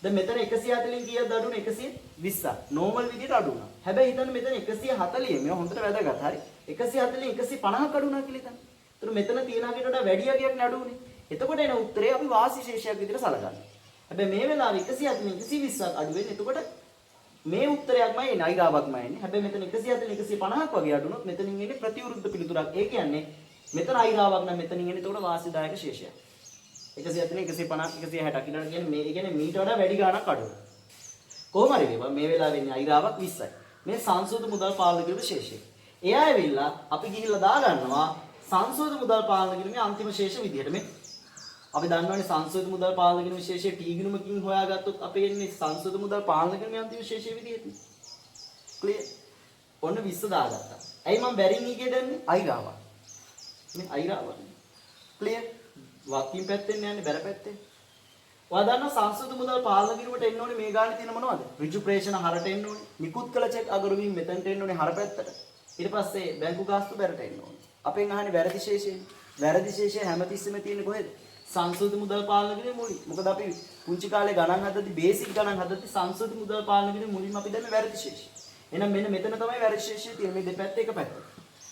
දැන් මෙතන 140න් කීයද අඩු වුනේ 120ක්. නෝමල් විදිහට අඩු වුණා. හැබැයි හිතන්න මෙතන 140 මේවා හොඳට වැදගත්. හරි. 140න් 150ක් අඩු වුණා කියලා හිතන්න. ඒතර මෙතන තියන අගයට වඩා වැඩි අගයක් නේ අඩු වුනේ. එතකොට එන උත්තරේ අපි වාසි ශේෂයක් විදිහට සලකන්නේ. හැබැයි මේ වෙලාවේ 140න් 120ක් අඩු වෙන්නේ. එතකොට මේ උත්තරයක්මයි එන්නේ අයිරාවක්මයි එන්නේ. හැබැයි මෙතන 140න් 150ක් වගේ අඩු වුණොත් මෙතනින් එන්නේ ප්‍රතිවිරුද්ධ පිළිතුරක්. ඒ කියන්නේ මෙතන අයිරාවක් නම් මෙතනින් එන්නේ එතකොට වාසිදායක ශේෂයක්. 140 150 160 කියලා කියන්නේ මේ කියන්නේ මීට වඩා වැඩි ගාණක් අඩු. කොහොම හරි වේවා මේ වෙලාවේ ඉන්නේ අයිරාවක් 20යි. මේ සංශෝධිත මුදල් පාලන කිරීමේ ශේෂය. එයා ඇවිල්ලා අපි ගිහිල්ලා දා ගන්නවා සංශෝධිත මුදල් පාලන කිරීමේ අන්තිම ශේෂ විදිහට මේ අපි දන්නවනේ සංශෝධිත මුදල් පාලන කිරීමේ ශේෂය T ගිණුමකින් හොයාගත්තොත් අපේ එන්නේ සංශෝධිත මුදල් පාලන කිරීමේ අන්තිම ශේෂය විදිහට. ක්ලියර්? ඔන්න 20 දාගත්තා. ඇයි මම බැරින් ඊගේ දැම්මේ? අයිරාවක්. මේ අයිරාවක්. ක්ලියර්? වකින් පැත්තෙන් යන්නේ බැර පැත්තෙන්. ඔයා දන්නා සංස්කෘත මුදල් පාලන කිරීමට එන්න ඕනේ මේ ගානේ තියෙන මොනවද? ඍජු ප්‍රේෂණ හරට එන්න ඕනේ. නිකුත් කළ චෙක් අගරුවීම මෙතනට එන්න ඕනේ හර පැත්තට. ඊට පස්සේ බැංකු ගාස්තු බැරට එන්න ඕනේ. අපෙන් අහන්නේ වැරදි ශේෂයෙන්. වැරදි ශේෂය හැමතිස්සෙම තියෙන්නේ කොහෙද? සංස්කෘත මුදල් පාලන කිරීම මුලින්. මොකද අපි පුංචි කාලේ ගණන් හදද්දි බේසික් ගණන් හදද්දි සංස්කෘත මුදල් පාලන කිරීම මුලින්ම අපි දැම්මේ වැරදි ශේෂය. එහෙනම් මෙන්න මෙතන තමයි වැරදි ශේෂය තියෙන්නේ. මේ දෙපැත්ත එක පැත්ත.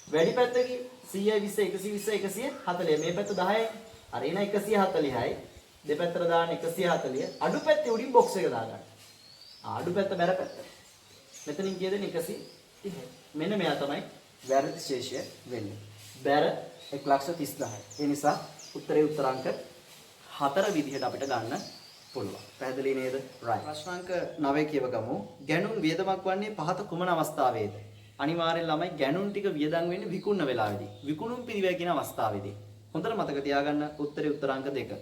වැඩි පැත්තකින් 100 20 120 140 මේ පැත්ත 10යි. අර එන 140යි දෙපැත්තට දාන්න 140 අඩු පැත්තේ උඩින් බොක්ස් එක දාගන්න. අඩු පැත්ත බැර පැත්ත. මෙතනින් කීයද 130. මෙන්න මෙයා තමයි වැරදි ශේෂය වෙන්නේ. බැර 1,30,000. ඒ නිසා උත්තරේ උත්තරාංක 4 විදිහට අපිට ගන්න පුළුවන්. පැහැදිලි නේද? right. ප්‍රශ්නාංක 9 කියව ගමු. ගැණුම් වියදමක් වන්නේ පහත කුමන අවස්ථාවේද? අනිවාර්යෙන් ළමයි ගැණුම් ටික වියදම් වෙන්නේ විකුණන වෙලාවේදී. විකුණුම් පිරිවැය කියන අවස්ථාවේදී. හොඳට මතක තියාගන්න උත්තරේ උත්තරාංක 2.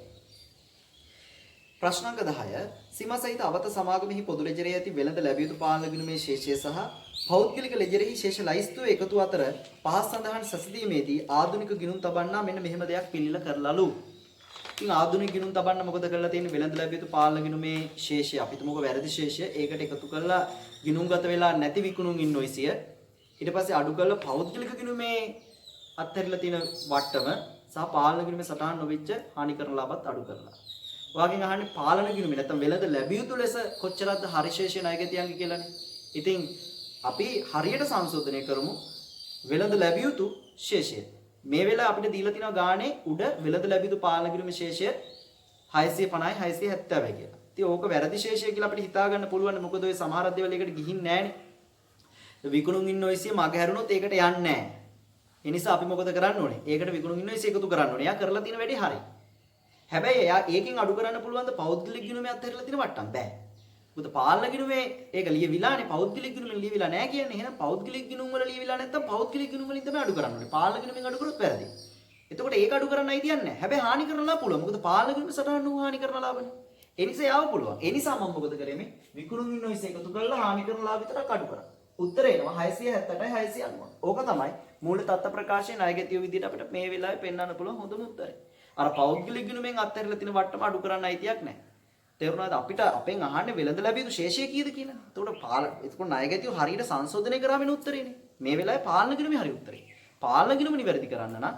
ප්‍රශ්නාංක 10 සීමාසහිත අවත සමාගමෙහි පොදු ලෙජරයේ ඇති වෙළඳ ලැබිය යුතු පාලන ගිණුමේ ශේෂය සහ පෞද්ගලික ලෙජරෙහි ශේෂ ලයිස්තුව එකතු අතර පහස් සඳහන් සැසඳීමේදී ආධුනික ගිණුම් තබන්නා මෙන්න මෙහෙම දෙයක් පිළිල කරලාලු. ඉතින් ආධුනික ගිණුම් තබන්න මොකද කරලා තියෙන්නේ? වෙළඳ ලැබිය යුතු පාලන ගිණුමේ ශේෂය අපි තුමුක වැරදි ශේෂය ඒකට එකතු කරලා ගිණුම්ගත වෙලා නැති විකුණුම් ඉන්වොයිසිය ඊට පස්සේ අඩු කරලා පෞද්ගලික ගිණුමේ අත්හැරිලා තියෙන වට්ටම සහ පාලන ගිණුමේ සටහන් නොවිච්ච හානිකරන ලාභත් අඩු කරලා. ඔයාගෙන් අහන්නේ පාලන ගිණුමේ නැත්නම් වෙළඳ ලැබිය යුතු ලෙස කොච්චරක්ද හරිශේෂය ණයගැතියන්ගේ කියලානේ. ඉතින් අපි හරියට සංශෝධනය කරමු වෙළඳ ලැබිය යුතු ශේෂය. මේ වෙලාව අපිට දීලා තියෙනවා ගානේ උඩ වෙළඳ ලැබිය යුතු පාලන ගිණුමේ ශේෂය 650යි 670යි කියලා. ඉතින් ඕක වැරදි ශේෂය කියලා අපිට හිතා ගන්න පුළුවන්. මොකද ඔය සමහර දේවල් එකට ගිහින් නැහනේ. විකුණුම් ඉන්වොයිසිය මග හැරුණොත් ඒකට යන්නේ නැහැ. ඒ නිසා අපි මොකද කරන්න ඕනේ? ඒකට විකුණුම් ඉන්වොයිසිය එකතු කරන්න ඕනේ. එයා කරලා තියෙන වැඩේ හරි. හැබැයි එයා ඒකෙන් අඩු කරන්න පුළුවන් ද පෞද්ගලික ගිණුමේ අත්හැරලා තියෙන වට්ටම් බෑ. මොකද පාලන ගිණුමේ ඒක ලියවිලානේ පෞද්ගලික ගිණුමෙන් ලියවිලා නැහැ කියන්නේ. එහෙනම් පෞද්ගලික ගිණුම් වල ලියවිලා නැත්තම් පෞද්ගලික ගිණුම් වලින් තමයි අඩු කරන්න ඕනේ. පාලන ගිණුමෙන් අඩු කරොත් වැරදි. එතකොට ඒක අඩු කරන්න අයිතියක් නැහැ. හැබැයි හානි කරනලා පුළුවන්. මොකද පාලන ගිණුම සටහන් වූ හානි කරන ලාභනේ. ඒ නිසා යාව පුළුවන්. ඒ නිසා මම මොකද කරේ මේ විකුණුම් ඉන්වොයිසිය එකතු කරලා හානි කරන ලාභ විතරක් අඩු කරා. උත්තරේ එනවා 670යි 690. ඕක තමයි මූල තත්ත්ව ප්‍රකාශයේ ණයගැතිය විදිහට අපිට මේ වෙලාවේ පෙන්වන්න පුළුවන් හොඳම උත්තරේ. අර පෞද්ගලික ගිණුමෙන් අත්හැරලා තියෙන වට්ටම අඩු කරන්න අයිතියක් නැහැ. තේරුණාද? අපිට අපෙන් අහන්නේ වෙළඳ ලැබිය යුතු ශේෂය කීයද කියලා. එතකොට ණයගැතිය හරියට සංශෝධනය කරා වෙන උත්තරේනේ. මේ වෙලාවේ පාලන ගිණුමේ හරි උත්තරේ. පාලන ගිණුම නිවැරදි කරන්න නම්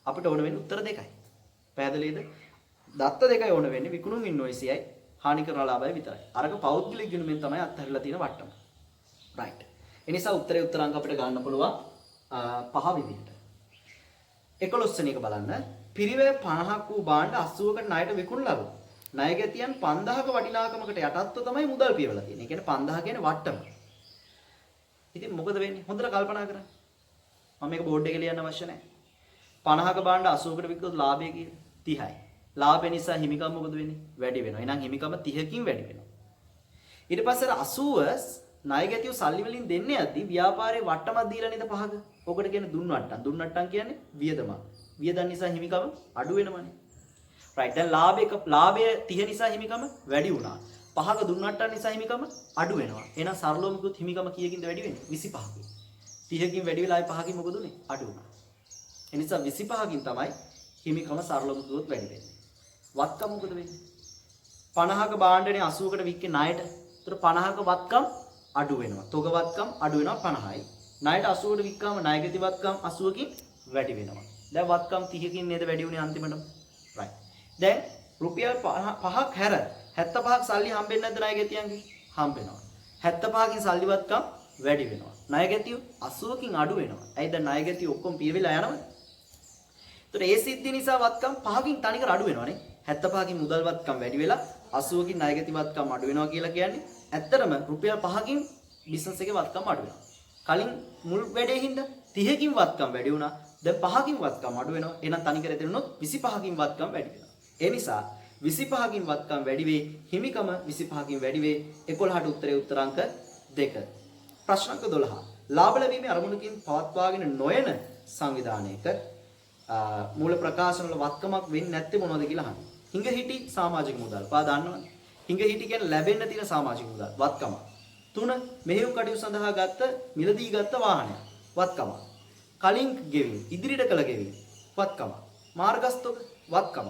අපිට ඕන වෙන්නේ උත්තර දෙකයි. පැහැදිලිද? දත්ත දෙකයි ඕන වෙන්නේ විකුණුම් ඉන්වොයිසියයි හානි කරන ලාභය විතරයි. අරක පෞද්ගලික ගිණුමෙන් තමයි අත්හැරලා තියෙන වට්ටම. right. ඒ නිසා උත්තරේ උත්තරාංක අපිට ගන්න පුළුවන් 5 විදිහට. 11 වෙනි එක බලන්න. පිරිවැය 50ක් වූ භාණ්ඩ 80කට ණයට විකුණලාලු. ණයගැතියන් 5000ක වටිනාකමකට යටත්ව තමයි මුදල් පියවලා තියෙන්නේ. ඒ කියන්නේ 5000 කියන්නේ වට්ටම. ඉතින් මොකද වෙන්නේ? හොඳට කල්පනා කරන්න. මම මේක බෝඩ් එකේ ලියන්න අවශ්‍ය නැහැ. 50ක භාණ්ඩ 80කට විකුණුවොත් ලාභය කීයද? 30යි. ලාභය නිසා හිමිකම් මොකද වෙන්නේ? වැඩි වෙනවා. එහෙනම් හිමිකම 30කින් වැඩි වෙනවා. ඊට පස්සේ 80 ණයගැතිව සල්ලි වලින් දෙන්නේ යද්දි ව්‍යාපාරේ වට්ටමක් දීලා නේද 5ක. ඔකට කියන්නේ දුන් වට්ටම්. දුන් වට්ටම් කියන්නේ වියදම. වියදම් නිසා හිමිකම අඩු වෙනවනේ. right. දැන් ලාභය 30 නිසා හිමිකම වැඩි වුණා. 5ක දුන් වට්ටම් නිසා හිමිකම අඩු වෙනවා. එහෙනම් සරලවම කිව්වොත් හිමිකම කීයකින්ද වැඩි වෙන්නේ? 25කින්. 30කින් වැඩි වෙලා ආයි 5කින් මොකද උනේ? අඩු වුණා. ඒ නිසා 25කින් තමයි හිමිකම සරලවම කිව්වොත් වැඩි වෙන්නේ. වත්කම මොකද වෙන්නේ? 50ක භාණ්ඩනේ 80කට වික්කේ ණයට. ඒතර 50ක වත්කම් අඩු වෙනවා. තොග වත්කම් අඩු වෙනවා 50යි. ණයට 80කට වික්කාම ණයගති වත්කම් 80කින් වැඩි වෙනවා. දැන් වත්කම් 30කින් නේද වැඩි වුණේ අන්තිමටම? right. දැන් රුපියල් 5ක් හැර 75ක් සල්ලි හම්බෙන්නේ නැද්ද ණයගතියන්ගේ? හම්බෙනවා. 75කින් සල්ලි වත්කම් වැඩි වෙනවා. ණයගතිය 80කින් අඩු වෙනවා. ඇයි දැන් ණයගතිය ඔක්කොම පිය වෙලා යනවද? ඒතර ඒ සිද්ධි නිසා වත්කම් 5කින් තනිකර අඩු වෙනවනේ. 75කින් මුදල් වත්කම් වැඩි වෙලා 80කින් ණයගති වත්කම් අඩු වෙනවා කියලා කියන්නේ ඇත්තටම රුපියල් 5කින් බිස්නස් එකේ වත්කම් අඩු වෙනවා. කලින් මුල් වැඩේ හින්දා 30කින් වත්කම් වැඩි වුණා. දැන් 5කින් වත්කම් අඩු වෙනවා. එහෙනම් තනිකර දෙන්නොත් 25කින් වත්කම් වැඩි වෙනවා. ඒ නිසා 25කින් වත්කම් වැඩි වේ, හිමිකම 25කින් වැඩි වේ. 11ට උත්තරේ උත්තරාංක 2. ප්‍රශ්නංක 12. ලාභ ලැබීමේ අරමුණකින් පවත්වාගෙන නොයන සංවිධානයක මූල ප්‍රකාශන වල වත්කමක් වෙන්නේ නැත්තේ මොනවද කියලා අහන්න. හිඟ හිටි සමාජික මුදල්. පා දන්නවනේ. හිඟ හිටි කියන්නේ ලැබෙන්න තියෙන සමාජික මුදල් වත්කම. 3 මෙහෙයුම් කටයුතු සඳහා ගත්ත මිලදී ගත්ත වාහනය වත්කම. කලින් ගෙවීම ඉදිරියට කළ ගෙවීම වත්කම. මාර්ගස්තක වත්කම.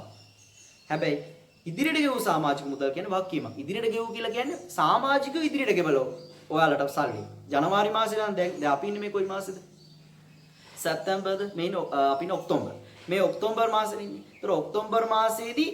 හැබැයි ඉදිරියට ගෙවූ සමාජික මුදල් කියන්නේ වක්කීමක්. ඉදිරියට ගෙවූ කියලා කියන්නේ සමාජික ඉදිරියට ගෙවලෝ ඔයාලට සල්ලි. ජනවාරි මාසේ නම් දැන් අපි ඉන්නේ මේ කොයි මාසෙද? සැප්තැම්බර්ද? මේ අපි ඉන්නේ ඔක්තෝබර්. මේ ඔක්තෝබර් මාසෙ ඉන්නේ. ඒතර ඔක්තෝබර් මාසයේදී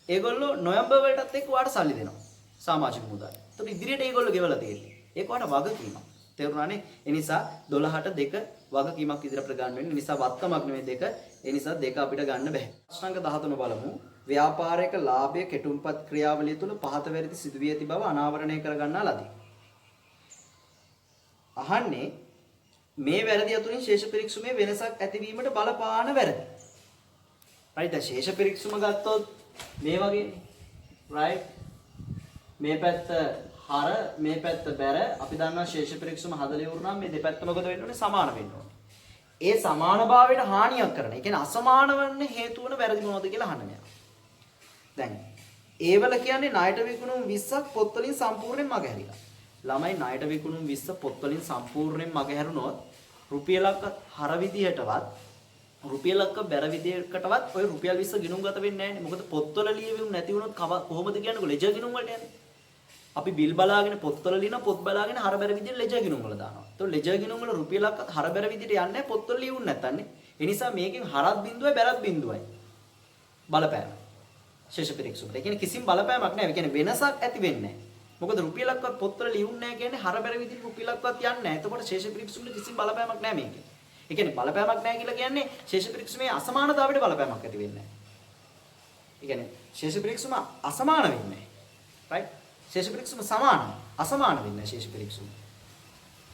ඒගොල්ලෝ නොවැම්බර් වලටත් එක්ක ඔයාලට සල්ලි දෙනවා. සමාජික මුදල්. ඒතර ඉදිරියට ඒගොල්ලෝ ගෙවලා තියෙන්නේ. ඒක ඔයාලට වගකීමක්. තේරුණානේ? ඒ නිසා 12ට 2 වගකීමක් ඉදිරියට ගන්න වෙන්නේ. ඒ නිසා වත්කමක් නෙමෙයි 2. ඒ නිසා 2 අපිට ගන්න බෑ. ප්‍රශ්නාංක 13 බලමු. ව්‍යාපාරයක ලාභය කෙටුම්පත් ක්‍රියාවලිය තුළ පහත වැරදි සිදුවී ඇති බව අනාවරණය කර ගන්නා ලදී. අහන්නේ මේ වැරදි අතුරින් ශේෂ පිරික්සුමේ වෙනසක් ඇතිවීමට බලපාන වැරදි. right. ශේෂ පිරික්සුම ගත්තොත් මේ වගේනේ. right. මේ පැත්ත හර මේ පැත්ත බැර. අපි දන්නවා ශේෂ පිරික්සුම හදලා ඉවරනම් මේ දෙපැත්ත මොකද වෙන්න ඕනේ? සමාන වෙන්න ඕනේ. ඒ සමානභාවයට හානියක් කරන. ඒ කියන්නේ අසමාන වෙන්න හේතු වන වැරදි මොනවද කියලා අහන්න මෙයා. දැන් ඒවල කියන්නේ ණයට විකුණුම් 20ක් පොත් වලින් සම්පූර්ණයෙන් මගහැරිලා. ළමයි ණයට විකුණුම් 20 පොත් වලින් සම්පූර්ණයෙන් මගහැරුණොත් රුපියලක් හර විදිහටවත් රුපියලක් බැර විදිහකටවත් ඔය රුපියල් 20 ගිණුම් ගත වෙන්නේ නැහැ නේ. මොකද පොත්වල ලියවුම් නැති වුණොත් කොහොමද කියන්නේ ලෙජර් ගිණුම් වලට යන්නේ. අපි බිල් බලාගෙන පොත්වල ලියන පොත් බලාගෙන හර බැර විදිහට ලෙජර් ගිණුම් වල දානවා. ඒතකොට ලෙජර් ගිණුම් වල රුපියලක් හර බැර විදිහට යන්නේ නැහැ පොත්වල ලියුම් නැත්තන්නේ. ඒ නිසා මේකෙන් හරත් බිඳුවයි බැරත් බිඳුවයි බලපෑම. ශේෂ පිරික්සුමට. ඒ කියන්නේ කිසිම බලපෑමක් නැහැ. ඒ කියන්නේ වෙනසක් ඇති වෙන්නේ නැහැ. මොකද රුපියලක්වත් පොත්වල ලියුන්නේ නැහැ කියන්නේ හර බැර විදිහට රුපියලක්වත් යන්නේ නැහැ. එතකොට ශේෂ පිරික්සුමට කිසිම බලපෑමක් නැහැ මේකේ. ඒ කියන්නේ බලපෑමක් නැහැ කියලා කියන්නේ ශේෂ පිරික්සුමේ අසමානතාවයට බලපෑමක් ඇති වෙන්නේ නැහැ. ඒ කියන්නේ ශේෂ පිරික්සුම අසමාන වෙන්නේ නැහැ. right. ශේෂ පිරික්සුම සමානයි. අසමාන වෙන්නේ නැහැ ශේෂ පිරික්සුම.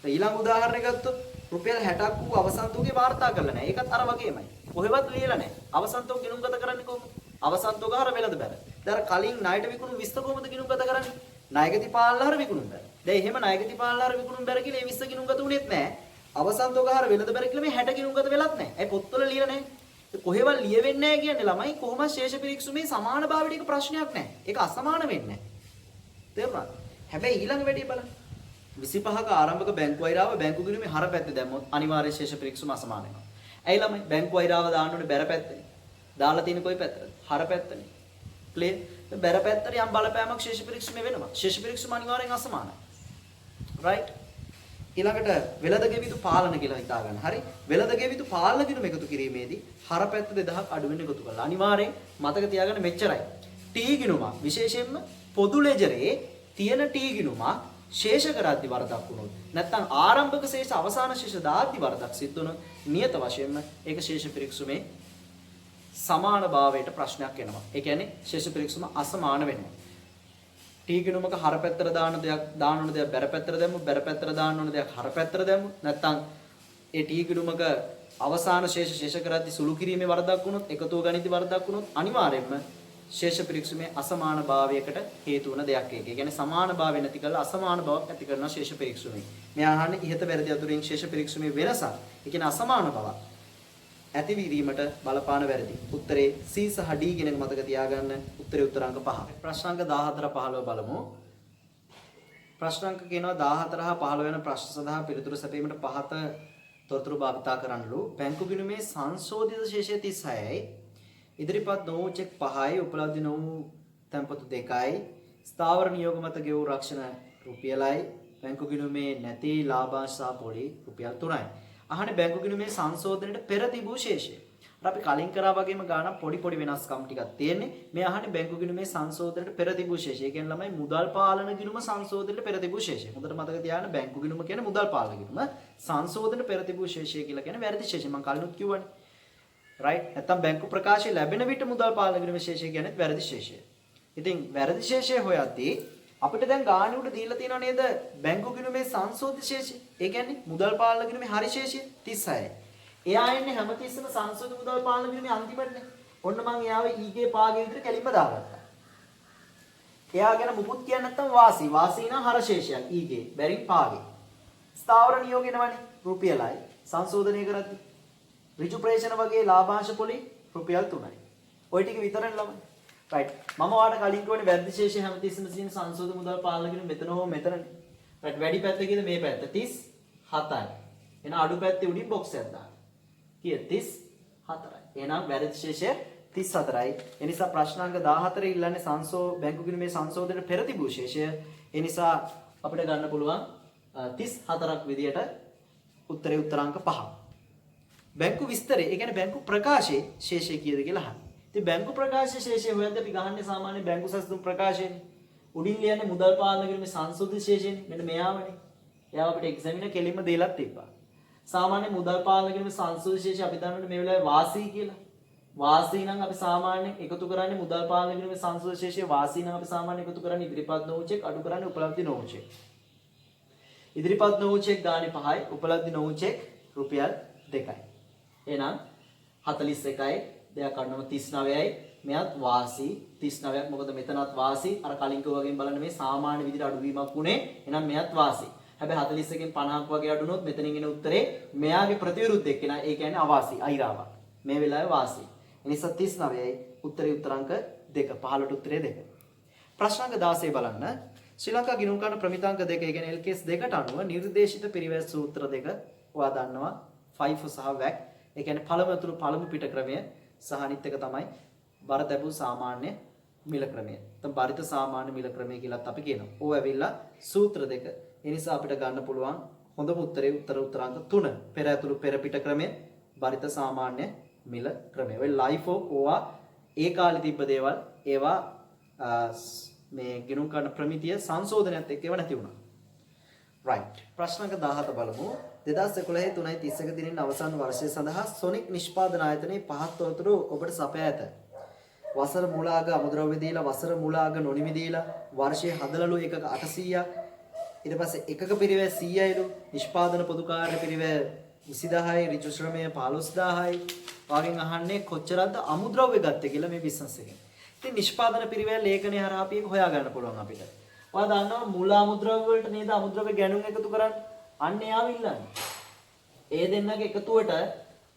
ඊළඟ උදාහරණයක් ගත්තොත් රුපියල් 60ක් වූ අවසන් තුගේ වාර්තා කරලා නැහැ. ඒකත් අර වගේමයි. කොහෙවත් ලියලා නැහැ. අවසන් තුක ගිණුම් ගත කරන්නේ කොහොමද? අවසන් තුක හර වෙලද බැල. දැන් කලින් ණයට විකුණු 20 කොහොමද ගිණුම් ගත කරන්නේ? ණයගති පාලනහර විකුණුම් බැල. දැන් එහෙම ණයගති පාලනහර විකුණුම් බැල කියලා මේ 20 ගිණුම් ගත උනේත් නැහැ. අවසන් තුක හර වෙලද බැල කියලා මේ 60 ගිණුම් ගත වෙලත් නැහැ. ඒ පොත්වල ලියලා නැහැ. ඒ කොහෙවත් ලියෙන්නේ නැහැ කියන්නේ ළමයි කොහොමද ශේෂ පිරික්සුමේ සමානභාවයට එක ප්‍රශ්නයක් නැහැ. ඒක අසමාන වෙන්නේ නැහැ. තේරුණාද? හැබැයි ඊළඟ වැඩේ බලන්න. 25ක ආරම්භක බැංකු වෛරාව බැංකු ගිණුමේ හර පැත්තේ දැම්මොත් අනිවාර්ය ශේෂ පිරික්සුම අසමාන වෙනවා. ඇයි ළමයි බැංකු වෛරාව දාන්න ඕනේ බැර පැත්තේ. දාලා තියෙන කොයි පැත්තද? හර පැත්තනේ. ක්ලියර්? බැර පැත්තට යම් බලපෑමක් ශේෂ පිරික්සුමේ වෙනවා. ශේෂ පිරික්සුම අනිවාර්යෙන් අසමානයි. right? ඊළඟට වෙළඳ ගෙවිතු පාලන කියලා හිතා ගන්න. හරි? වෙළඳ ගෙවිතු පාලන ගිණුම එකතු කිරීමේදී හර පැත්ත 2000ක් අඩු වෙන එකතු කරලා අනිවාර්යෙන් මතක තියාගන්න මෙච්චරයි. T ගිණුම විශේෂයෙන්ම පොදු ලෙජරේ තියෙන T ගිණුමක් ශේෂ කරද්දි වරදක් වුණොත් නැත්නම් ආරම්භක ශේෂ අවසාන ශේෂ දාද්දි වරදක් සිද්ධ වුණොත් නියත වශයෙන්ම ඒක ශේෂ පිරික්සුමේ සමාන භාවයට ප්‍රශ්නයක් එනවා. ඒ කියන්නේ ශේෂ පිරික්සුම අසමාන වෙනවා. ටී ගිණුමක හර පැත්තට දාන දෙයක් දාන්න ඕන දෙයක් බැර පැත්තට දැම්මු බැර පැත්තට දාන්න ඕන දෙයක් හර පැත්තට දැම්මු නැත්නම් ඒ ටී ගිණුමක අවසාන ශේෂ කරද්දී සුළු කිරීමේ වරදක් වුණොත් එකතුව ගණිතී වරදක් වුණොත් අනිවාර්යයෙන්ම ශේෂ පිරික්සුමේ අසමාන භාවයකට හේතු වන දෙයක් ඒක. ඒ කියන්නේ සමාන භාවය නැති කරලා අසමාන බවක් ඇති කරන ශේෂ පිරික්සුමේ. මේ අහන්නේ ඉහත වැරදි අතුරින් ශේෂ පිරික්සුමේ වෙනසක්. ඒ කියන්නේ අසමාන බවක් ඇතිවීමට බලපාන වැරදි. උත්තරේ C සහ D කියන එක මතක තියාගන්න. උත්තරේ උත්තරාංක 5. ප්‍රශ්නාංක 14 15 බලමු. ප්‍රශ්නාංක කියනවා 14 හා 15 වෙන ප්‍රශ්න සඳහා පිළිතුරු සැපීමට පහත තොරතුරු භාවිතා කරන්නලු. බැංකු ගිණුමේ සංශෝධිත ශේෂය 36යි. ඉදිරිපත් නොවූ චෙක් 5යි. උපලබ්ධි නොවූ තැන්පතු 2යි. ස්ථාවර නියෝග මත ගෙවූ රක්ෂණ රුපියලයි. බැංකු ගිණුමේ නැති ලාභාංශ සහ පොලි රුපියල් 3යි. අහන්නේ බැංකු ගිණුමේ සංශෝධනයට පෙර තිබූ ශේෂය. අපි කලින් කරා වගේම ගානක් පොඩි වෙනස්කම් ටිකක් තියෙන්නේ. මේ අහන්නේ බැංකු ගිණුමේ සංශෝධනයට පෙර තිබූ ශේෂය. ඒ කියන්නේ ළමයි මුදල් පාලන ගිණුම සංශෝධනයට පෙර තිබූ ශේෂය. හොඳට මතක තියාගන්න බැංකු ගිණුම කියන්නේ මුදල් පාලන ගිණුම. සංශෝධන පෙර තිබූ ශේෂය කියලා කියන්නේ වැරදි ශේෂය. මම කලිනුත් කිව්වනේ. right? නැත්තම් බැංකු ප්‍රකාශය ලැබෙන විට මුදල් පාලන ගිණුමේ ශේෂය කියන්නේ වැරදි ශේෂය. ඉතින් වැරදි ශේෂය හොයද්දී අපිට දැන් ගාණි උඩ දීලා තියෙනව නේද බැංකු ගිණුමේ සංශෝධිත ශේෂය. ඒ කියන්නේ මුදල් පාලන ගිණුමේ හරි ශේෂය 36යි. එයා එන්නේ හැමතිස්සෙම සංශෝධිත මුදල් පාලන ගිණුමේ අන්තිමටනේ. ඔන්න මම එයාව ඊගේ පාගේ විතර කැලින්ම දාගත්තා. එයා ගැන මුකුත් කියන්නේ නැත්තම් වාසී. වාසී නම් හර ශේෂයක් ඊගේ බැරින් පාගේ. ස්ථාවර නියෝග එනවනේ රුපියලයි සංශෝධනය කරද්දී. ඍජු ප්‍රේෂණ වගේ ලාභාංශ පොලි රුපියල් 3යි. ওই ටික විතරනේ ළමයි. right මම ඔයාලට කලින් කිව්වනේ වැරදි ශේෂය හැමතිස්සෙම තියෙන සංශෝධන මුදල් පාලන ගිණුම මෙතන හෝ මෙතනනේ. right වැඩි පැත්ත කීයද මේ පැත්ත 37යි. එහෙනම් අඩු පැත්තේ උඩින් බොක්ස් එකක් දාන්න. කීයද 34යි. එහෙනම් වැරදි ශේෂය 34යි. ඒ නිසා ප්‍රශ්නාංක 14 ඉල්ලන්නේ බැංකු ගිණුමේ සංශෝධනයට පෙර තිබූ ශේෂය. ඒ නිසා අපිට ගන්න පුළුවන් 34ක් විදියට උත්තරේ උත්තරාංක 5. බැංකු විස්තරේ ඒ කියන්නේ බැංකු ප්‍රකාශයේ ශේෂය කීයද කියලා අහන්න. ඉතින් බැංකු ප්‍රකාශයේ ශේෂය හොයද්දී අපි ගහන්නේ සාමාන්‍ය බැංකු සැලසුම් ප්‍රකාශයනේ. උඩින් ලියන්නේ මුදල් පාලන ගිණුමේ සංශෝධිත ශේෂයනේ. මෙන්න මෙයාමනේ. එයාව අපිට එක්සැමිනර් කෙලින්ම දීලා තිබ්බා. සාමාන්‍ය මුදල් පාලන ගිණුමේ සංශෝධිත ශේෂය අපි දන්නවනේ මේ වෙලාවේ වාසී කියලා. වාසී නම් අපි සාමාන්‍යයෙන් එකතු කරන්නේ මුදල් පාලන ගිණුමේ සංශෝධිත ශේෂය වාසී නම් අපි සාමාන්‍යයෙන් එකතු කරන්නේ ඉදිරිපත් නොවු චෙක් අඩු කරන්නේ උපලබ්ධි නොවු චෙක්. ඉදිරිපත් නොවු චෙක් ගානේ 5යි උපලබ්ධි නොවු චෙක් රුපියල් 2යි. එහෙනම් 41යි දෙයක් අඩුවම 39යි මෙයත් වාසී 39ක් මොකද මෙතනත් වාසී අර කලින් කිව්වා වගේම බලන්න මේ සාමාන්‍ය විදිහට අඩුවීමක් උනේ එහෙනම් මෙයත් වාසී හැබැයි 41කින් 50ක් වගේ අඩුනොත් මෙතනින් එන උත්තරේ මෙයාගේ ප්‍රතිවිරුද්ධ එක්කෙනා ඒ කියන්නේ අවාසී අයිරාවක් මේ වෙලාවේ වාසී ඒ නිසා 39යි උත්තරේ උත්තරාංක 2 15ට උත්තරේ 2 ප්‍රශ්නාංක 16 බලන්න ශ්‍රී ලංකා ගිණුම් කරන ප්‍රමිතාංක 2 ඒ කියන්නේ LKS 2ට අනුව නිර්දේශිත පිරිවැස් සූත්‍ර 2 ඔයා දන්නවා FIFO සහ WAC ඒ කියන්නේ පළමු පිට ක්‍රමය සහ අනිත් එක තමයි බර තැබූ සාමාන්‍ය මිල ක්‍රමය. නැත්නම් බරිත සාමාන්‍ය මිල ක්‍රමය කියලාත් අපි කියනවා. ඕව ඇවිල්ලා සූත්‍ර දෙක. ඒ නිසා අපිට ගන්න පුළුවන් හොඳම උත්තරේ උත්තරාංක 3. පෙර ඇතුළු පෙර පිට ක්‍රමය බරිත සාමාන්‍ය මිල ක්‍රමය. ඔය LIFO ඕවා ඒ කාලේ තිබ්බ දේවල් ඒවා මේ ගිණුම් කරන ප්‍රමිතිය සංශෝධනයත් එක්ක ඒවා නැති වුණා. right. ප්‍රශ්නක 17 බලමු. 2011 3.31 දිනින් අවසන් වර්ෂය සඳහා සොනික් නිෂ්පාදන ආයතනයේ පහත් තොරතුරු ඔබට සපයා ඇත. වසර මූලාග අමුද්‍රව්‍ය දීලා වසර මූලාග නොනිමි දීලා වර්ෂයේ හදලලු එකක 800ක් ඊට පස්සේ එකක පිරිවැය 100යිලු නිෂ්පාදන පොදු කාර්ය පිරිවැය 20000යි ඍජු ශ්‍රමය 15000යි වාගෙන් අහන්නේ කොච්චරද අමුද්‍රව්‍ය ගත්තේ කියලා මේ බිස්නස් එකෙන්. ඉතින් නිෂ්පාදන පිරිවැය ලේඛනයේ හරහා අපි ඒක හොයා ගන්න පුළුවන් අපිට. ඔයා දන්නවා මූල අමුද්‍රව්‍ය වලට නේද අමුද්‍රව්‍ය ගැණුම් එකතු කරන්නේ. අන්න එයාව ඉල්ලන්නේ. ඒ දෙන්නගේ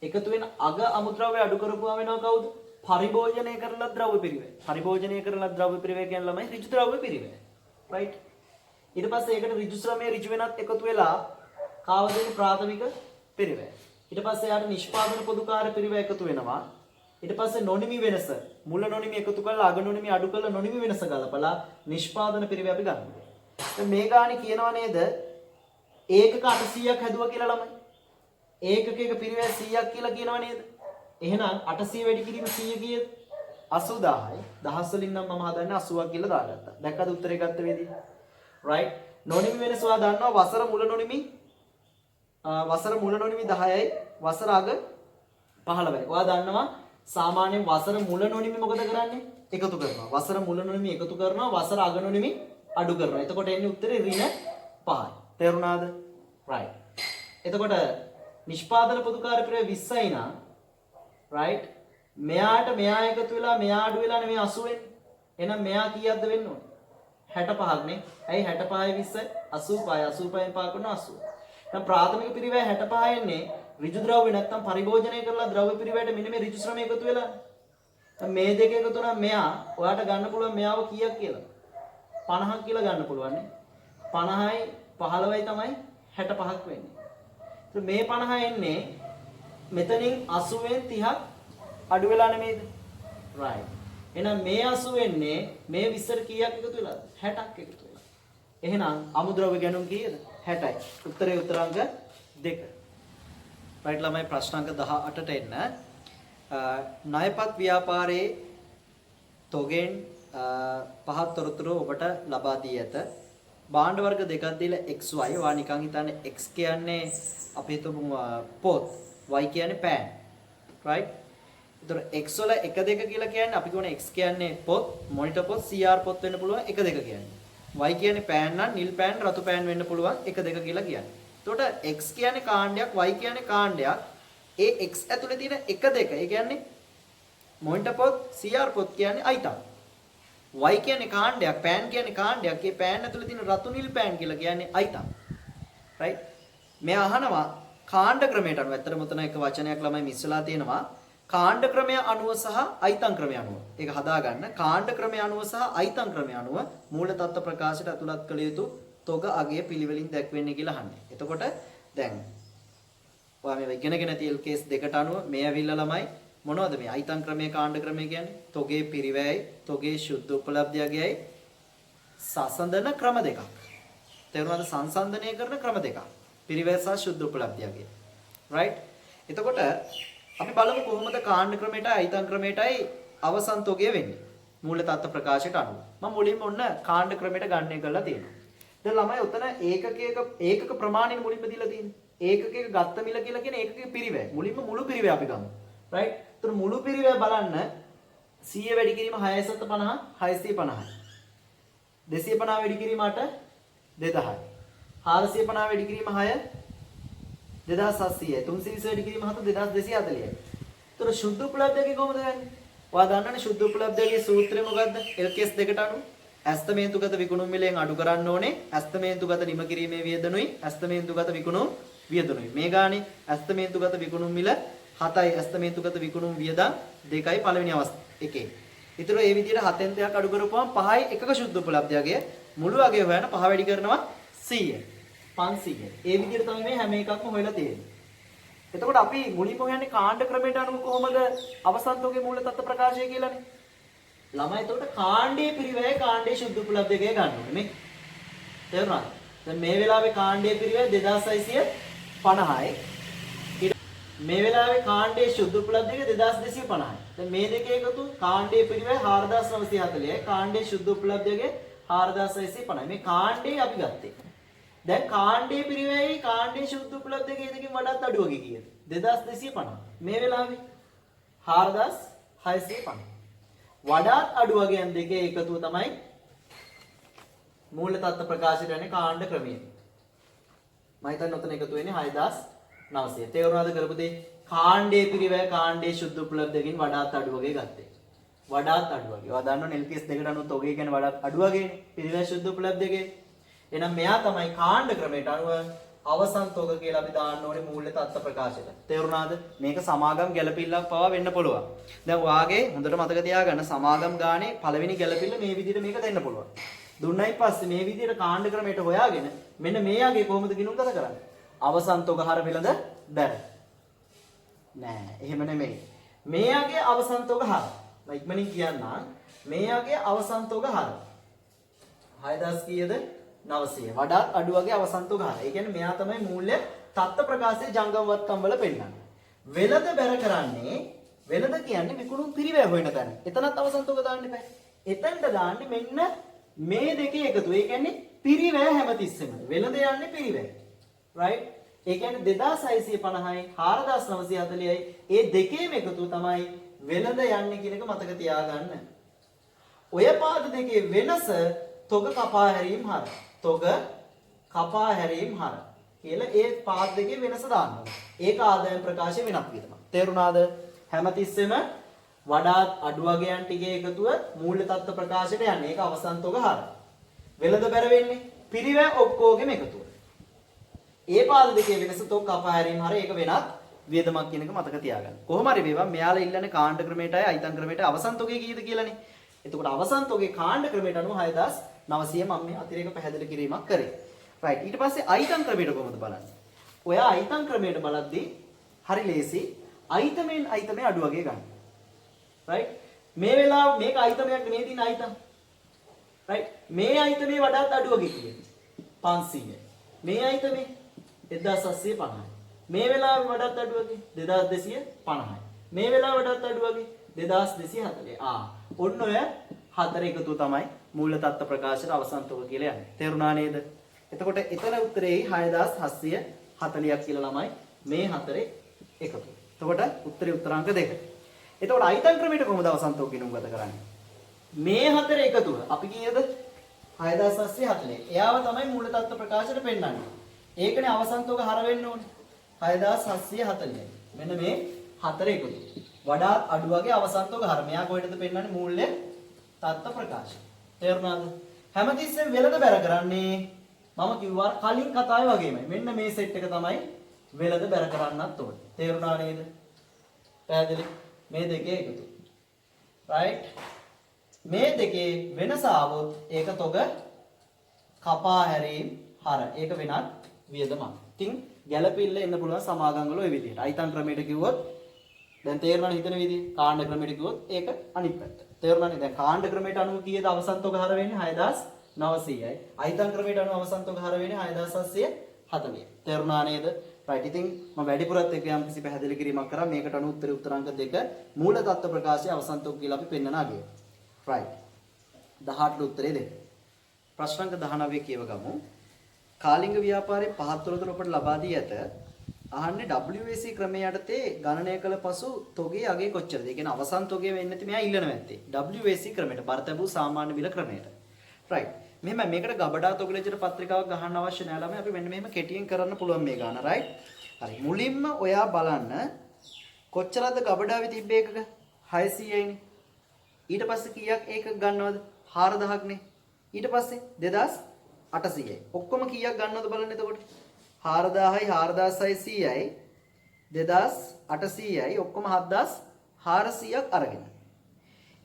එකතු වෙන අග අමුද්‍රව්‍ය අඩු කරපුවා වෙනව කවුද? පරිභෝජනය කරලා ද්‍රව්‍ය පිරිවැය. පරිභෝජනය කරලා ද්‍රව්‍ය පිරිවැය කියන ළමයි ඍජු ද්‍රව්‍ය පිරිවැය. right? ඊට පස්සේ ඒකට ඍජු ශ්‍රමයේ ඍජු වෙනත් එකතු වෙලා කාවදේක ප්‍රාථමික පිරිවැය. ඊට පස්සේ යාට නිෂ්පාදන පොදු කාර්ය පිරිවැය එකතු වෙනවා. ඊට පස්සේ නොනිමි වෙනස මුල නොනිමි එකතු කරලා අග නොනිමි අඩු කරලා නොනිමි වෙනස ගලපලා නිෂ්පාදන පිරිවැය අපි ගන්නවා. දැන් මේ ගානේ කියනවා නේද? ඒකක 800ක් හැදුවා කියලා ළමයි. ඒකකයක පිරිවැය 100ක් කියලා කියනවා නේද? එහෙනම් 800 වැඩි කිරීම 100 කීයද? 80000යි. දහස් වලින් නම් මම හදන්නේ 80ක් කියලා දාගත්තා. දැක්කද උත්තරේ ගත්ත වේදී? right? නොනිමි වෙනස ඔයා දන්නවා වසර මුල නොනිමි 10යි වසර අග 15යි. ඔයා දන්නවා සාමාන්‍යයෙන් වසර මුල නොනිමි මොකද කරන්නේ? එකතු කරනවා. වසර මුල නොනිමි එකතු කරනවා වසර අග නොනිමි අඩු කරනවා. එතකොට එන්නේ උත්තරේ ඍණ 5යි. තේරුණාද? right. එතකොට නිෂ්පාදන පොදුකාර පිරිවැය 20යි නම් right මෙයාට මෙයා එකතු වෙලා මෙයා අඩු වෙලා නෙමෙයි 80 වෙන්නේ. එහෙනම් මෙයා කීයක්ද වෙන්න ඕනේ? 65ක් නේ. ඇයි 65යි 20යි 85යි 85න් පා කරනවා 80. දැන් ප්‍රාථමික පිරිවැය 65 එන්නේ ඍජු ද්‍රව්‍ය නැත්තම් පරිභෝජනය කරලා ද්‍රව්‍ය පිරිවැයට මෙන්න මේ ඍජු ශ්‍රම එකතු වෙලා. දැන් මේ දෙක එකතු වුණා මෙයා ඔයාට ගන්න පුළුවන් මෙයාව කීයක් කියලා? 50ක් කියලා ගන්න පුළුවන් නේ. 50යි 15යි තමයි 65ක් වෙන්නේ. ඒත් මේ 50 එන්නේ මෙතනින් 80ෙන් 30ක් අඩු වෙලා නෙමෙයිද? right. එහෙනම් මේ 80 වෙන්නේ මේ 20ට කීයක් එකතු වෙලාද? 60ක් එකතු වෙලා. එහෙනම් අමුද්‍රව්‍ය ගැනුම් කීයද? 60යි. උත්තරේ උත්තරාංග 2. right ළමයි ප්‍රශ්නාංක 18ට එන්න. ණයපත් ව්‍යාපාරයේ තොගෙන් පහත් තොරතුරු ඔබට ලබා දී ඇත. භාණ්ඩ වර්ග දෙකක් දීලා XY වා නිකන් හිතන්නේ X කියන්නේ අපි හිතමු පොත්, Y කියන්නේ පෑන්. right? ඒතර X වල 1 2 කියලා කියන්නේ අපි කියවන X කියන්නේ පොත්, මොනිටර් පොත්, CR පොත් වෙන්න පුළුවන් 1 2 කියන්නේ. Y කියන්නේ පෑන් නම් නිල් පෑන්, රතු පෑන් වෙන්න පුළුවන් 1 2 කියලා කියන්නේ. එතකොට X කියන්නේ කාණ්ඩයක්, Y කියන්නේ කාණ්ඩයක්. ඒ X ඇතුලේ තියෙන 1 2 ඒ කියන්නේ මොනිටර් පොත්, CR පොත් කියන්නේ අයිතම්. Y කියන්නේ කාණ්ඩයක්, පෑන් කියන්නේ කාණ්ඩයක්. ඒ පෑන් ඇතුලේ තියෙන රතු නිල් පෑන් කියලා කියන්නේ අයිතම්. right? මේ අහනවා කාණ්ඩ ක්‍රමයට අනුව. ඇත්තටම උතන එක වචනයක් ළමයි මිස් වෙලා තියෙනවා. කාණ්ඩ ක්‍රමය අනුව සහ අයිතම් ක්‍රමය අනුව. ඒක හදාගන්න. කාණ්ඩ ක්‍රමය අනුව සහ අයිතම් ක්‍රමය අනුව මූල තත්ත්ව ප්‍රකාශයට ඇතුළත් කළ යුතු තොග අගය පිළිවෙලින් දැක්වෙන්නේ කියලා අහන්නේ. එතකොට දැන් ඔයා මේ ඉගෙනගෙන තියෙන කේස් දෙකට අනුව මේ ඇවිල්ලා ළමයි මොනවද මේ අයිතම් ක්‍රමයේ කාණ්ඩ ක්‍රමය කියන්නේ? තොගේ පිරිවැයයි, තොගේ ශුද්ධ උපලබ්ධයයි සසඳන ක්‍රම දෙකක්. තේරුණාද? සංසන්දනය කරන ක්‍රම දෙකක්. පිරිවැය සහ ශුද්ධ උපලබ්ධයයි. right? එතකොට අපි බලමු කොහොමද කාණ්ඩ ක්‍රමයටයි අයිතම් කරමයටයි අවසන් තොගය වෙන්නේ. මූල තත්ත්ව ප්‍රකාශයට අනුව. මම මුලින්ම ඔන්න කාණ්ඩ ක්‍රමයට ගණනය කරලා තියෙනවා. දැන් ළමයි උතන ඒකක ප්‍රමාණය මුලින්ම දීලා තියෙන්නේ. ඒකකයක ගත්ත මිල කියලා කියන ඒකකයේ පිරිවැය. මුලින්ම මුළු පිරිවැය අපි ගමු. right? ඒතර මුළු පිරිවැය බලන්න 100 වැඩි කිරීම 650 650යි. 250 වැඩි කිරීම 8 2000යි. 450 වැඩි කිරීම 6 2700යි. 320 වැඩි කිරීම 7 2240යි. ඒතර ශුද්ධ උපලබ්ධයේ කොහොමද ගන්නේ? ඔයා දන්නවනේ ශුද්ධ උපලබ්ධයේ සූත්‍රය මොකද්ද? LKS දෙකට අනුව ඇස්තමේන්තුගත විකුණුම් මිලෙන් අඩු කරන්න ඕනේ. ඇස්තමේන්තුගත නිම කිරීමේ වියදනුයි ඇස්තමේන්තුගත විකුණුම් වියදනුයි. මේ ගානේ ඇස්තමේන්තුගත විකුණුම් මිල 7යි ඇස්තමේන්තුගත විකුණුම් වියදම් 2යි පළවෙනි අවස්ථාව එකේ. ඊටර ඒ විදිහට 7න් 3ක් අඩු කරපුවම 5යි එකක ශුද්ධ උපලබ්ධයගේ මුළු අගය හොයන 5 වැඩි කරනවා 100. 500. ඒ විදිහට තමයි මේ හැම එකක්ම හොයලා තියෙන්නේ. එතකොට අපි මුලින්ම හොයන්නේ කාණ්ඩ ක්‍රමයට අනුව කොහොමද අවසන්තෝගේ මූල තත්ත්ව ප්‍රකාශය කියලානේ. ළමයි එතකොට කාණ්ඩයේ පිරිවැය කාණ්ඩයේ ශුද්ධ උපලබ්ධයගේ ගන්න ඕනේ මේ. තේරුණාද? දැන් මේ වෙලාවේ කාණ්ඩයේ පිරිවැය 2650යි. මේ වෙලාවේ කාණ්ඩයේ ශුද්ධ උපලබ්ධයගේ 2250යි. දැන් මේ දෙක එකතු කාණ්ඩයේ පිරිවැය 4940යි. කාණ්ඩයේ ශුද්ධ උපලබ්ධයගේ 4650යි. මේ කාණ්ඩේ අපි ගත්තේ. දැන් කාණ්ඩයේ පිරිවැයයි කාණ්ඩයේ ශුද්ධ උපලබ්ධයගේ දෙකකින් වඩාත් අඩු වගේ කීයද? 2250. මේ වෙලාවේ 4650. වඩාත් අඩු වගයන් දෙකේ එකතුව තමයි මූල තත්ත්ව ප්‍රකාශයට යන්නේ කාණ්ඩ ක්‍රමය. මම හිතන්නේ ඔතන එකතු වෙන්නේ 6900. තේරුණාද කරපු දේ? කාණ්ඩයේ පිරිවැය කාණ්ඩයේ ශුද්ධ උපලබ්ධයකින් වඩාත් අඩු වගේ ගත්තේ. වඩාත් අඩු වගේ. ඔයා දන්නවනේ LKS දෙකට අනුව තොගේ කියන්නේ වඩාත් අඩු වගේනේ. පිරිවැය ශුද්ධ උපලබ්ධයගේ. එහෙනම් මෙයා තමයි කාණ්ඩ ක්‍රමයට අනුව අවසන් තොග කියලා අපි දාන්න ඕනේ මූල්‍ය තත්ත්ව ප්‍රකාශයට. තේරුණාද? මේක සමාගම් ගැළපිල්ලක් පවා වෙන්න පුළුවන්. දැන් ඔයාගේ හොඳට මතක තියාගන්න සමාගම් ගානේ පළවෙනි ගැළපිල්ල මේ විදිහට මේක දෙන්න පුළුවන්. දුන්නයි පස්සේ මේ විදිහට කාණ්ඩ ක්‍රමයට හොයාගෙන මෙන්න මේ යගේ කොහොමද ගිණුම් ගත කරන්නේ? අවසන් තොග හර වෙලද බැර. නෑ, එහෙම නෙමෙයි. මේ යගේ අවසන් තොග හර. මම ඉක්මනින් කියන්නම්. මේ යගේ අවසන් තොග හර. 6000 කීයද? 900. වඩාත් අඩු වගේ අවසන් තොග හර. ඒ කියන්නේ මෙයා තමයි මූල්‍ය තත්ත්ව ප්‍රකාශයේ ජංගම වත්කම් වල පෙන්නන්නේ. වෙළඳ බැර කරන්නේ වෙළඳ කියන්නේ විකුණුම් පිරිවැය හොයන තැන. එතනත් අවසන් තොග දාන්න බෑ. එතනට දාන්නේ මෙන්න මේ දෙකේ එකතු. ඒ කියන්නේ පිරිවැය හැමතිස්සෙම. වෙළඳ යන්නේ පිරිවැය. right? ඒ කියන්නේ 2650යි 4940යි ඒ දෙකේම එකතු තමයි වෙළඳ යන්නේ කියන එක මතක තියාගන්න. ඔය පාද දෙකේ වෙනස තොග කපා හැරීම් හර. තොග කපා හැරීම් හර. කියලා ඒ පාත් දෙකේ වෙනස දාන්න ඕනේ. ඒක ආදායම් ප්‍රකාශය වෙනත් විදිහට. තේරුණාද? හැමතිස්සෙම වඩාත් අඩු වගයන් ටිකේ එකතුව මූල්‍ය තත්ත්ව ප්‍රකාශයට යන්නේ. ඒක අවසන් තොග හර. වෙළඳ බැර වෙන්නේ පිරිවැය ඔක්කොගෙම එකතුව. ඒ පාද දෙකේ වෙනස තොග කපා හැරීම් හර ඒක වෙනත් වියදමක් කියන එක මතක තියාගන්න. කොහොම හරි වේවා මෙයාලා ඉල්ලන්නේ කාණ්ඩ ක්‍රමයටයි අයිතම් ක්‍රමයට අවසන් තොගේ කීයද කියලානේ. එතකොට අවසන් තොගේ කාණ්ඩ ක්‍රමයට අනුව 6900 මම මේ අතිරේක පැහැදිලි කිරීමක් කරේ. රයිට්. ඊට පස්සේ අයිතම් ක්‍රමයට කොහොමද බලන්නේ? ඔයා අයිතම් ක්‍රමයට බලද්දී හරි ලේසි. අයිතමෙන් අයිතමේ අඩු වගේ ගන්න. රයිට්. මේ වෙලාව මේක අයිතමයක් නෙමෙයි තියෙන අයිතම්. රයිට්. මේ අයිතමේ වඩාත් අඩු වගේ කියන්නේ 500යි. මේ අයිතමේ 1750යි. මේ වෙලාවේ වඩාත් අඩු වගේ 2250යි. මේ වෙලාව වඩාත් අඩු වගේ 2240. ඔන්න ඔය හතර එකතු තමයි මූල්‍ය තත්ත්ව ප්‍රකාශයට අවසන් තොග කියලා යන්නේ. තේරුණා නේද? එතකොට එතන උත්තරේ 6740ක් කියලා ළමයි මේ හතරේ එකතු. එතකොට උත්තරේ උත්තරාංක 2. එතකොට අයිතම් ක්‍රමයට කොහොමද අවසන් තොග ගිණුම්ගත කරන්නේ? මේ හතර එකතුව අපි කීයද? 6740. එයාව තමයි මූල්‍ය තත්ත්ව ප්‍රකාශයට පෙන්නන්නේ. ඒකනේ අවසන් තොග හර වෙන්න ඕනේ. 6740යි. මෙන්න මේ හතර එකතු. වඩාත් අඩු වගේ අවසන් තොග හර. මෙයා කොහෙටද පෙන්නන්නේ මූල්‍ය තත්ත්ව ප්‍රකාශය. තේරුණාද? හැමතිස්සෙම වෙළඳ බැර කරන්නේ මම කිව්වා කලින් කතාවේ වගේමයි. මෙන්න මේ සෙට් එක තමයි වෙළඳ බැර කරන්නත් ඕනේ. තේරුණා නේද? පැහැදිලි? මේ දෙකේ එකතු. රයිට්? මේ දෙකේ වෙනස આવොත් ඒක තොග කපා හැරීම් හර. ඒක වෙනත් වියදමක්. ඉතින් ගැළපෙilla එන්න පුළුවන් සමාගම් වල ඔය විදිහට. අයිතම් ක්‍රමයට කිව්වොත් දැන් තේරෙනවනේ හිතන විදිහ. කාණ්ඩ ක්‍රමයට කිව්වොත් ඒක අනිත් පැත්ත. තේරුණානේ? දැන් කාණ්ඩ ක්‍රමයට අනුව කීයද අවසන් තොග හර වෙන්නේ 6900යි. අයිතම් ක්‍රමයට අනුව අවසන් තොග හර වෙන්නේ 6740. තේරුණා නේද? රයිට්. ඉතින් මම වැඩිපුරත් එක්ක යම් කිසි පැහැදිලි කිරීමක් කරා. මේකට අනුව උත්තරේ උත්තරාංක 2 මූල තත්ත්ව ප්‍රකාශය අවසන් තොග කියලා අපි පෙන්නන අගය. රයිට්. 18 උත්තරේ දෙන්න. ප්‍රශ්නාංක 19 කියව ගමු. කාලිංග ව්‍යාපාරයේ පහත් තොරතුරු අපට ලබා දී ඇත. අහන්නේ WAC ක්‍රමයේ යටතේ ගණනය කළ පසු තොගේ අගේ කොච්චරද? ඒ කියන්නේ අවසන් තොගේ වෙන්නේ නැති මෙයා ඉල්ලන නැත්තේ. WAC ක්‍රමයට බරතබු සාමාන්‍ය මිල ක්‍රමයට. රයිට්. මෙහෙම මේකට ගබඩා තොග ලෙජර් පත්‍රිකාවක් ගහන්න අවශ්‍ය නැහැ ළමයි. අපි මෙන්න මෙහෙම කෙටියෙන් කරන්න පුළුවන් මේ ගාන. රයිට්. හරි. මුලින්ම ඔයා බලන්න කොච්චරද ගබඩාවේ තිබ්බ එකක? 600යිනේ. ඊට පස්සේ කීයක් ඒකක ගන්නවද? 4000ක් නේ. ඊට පස්සේ 2800යි. ඔක්කොම කීයක් ගන්නවද බලන්න එතකොට? 4000යි 4600යි 2800යි ඔක්කොම 7400ක් අරගෙන.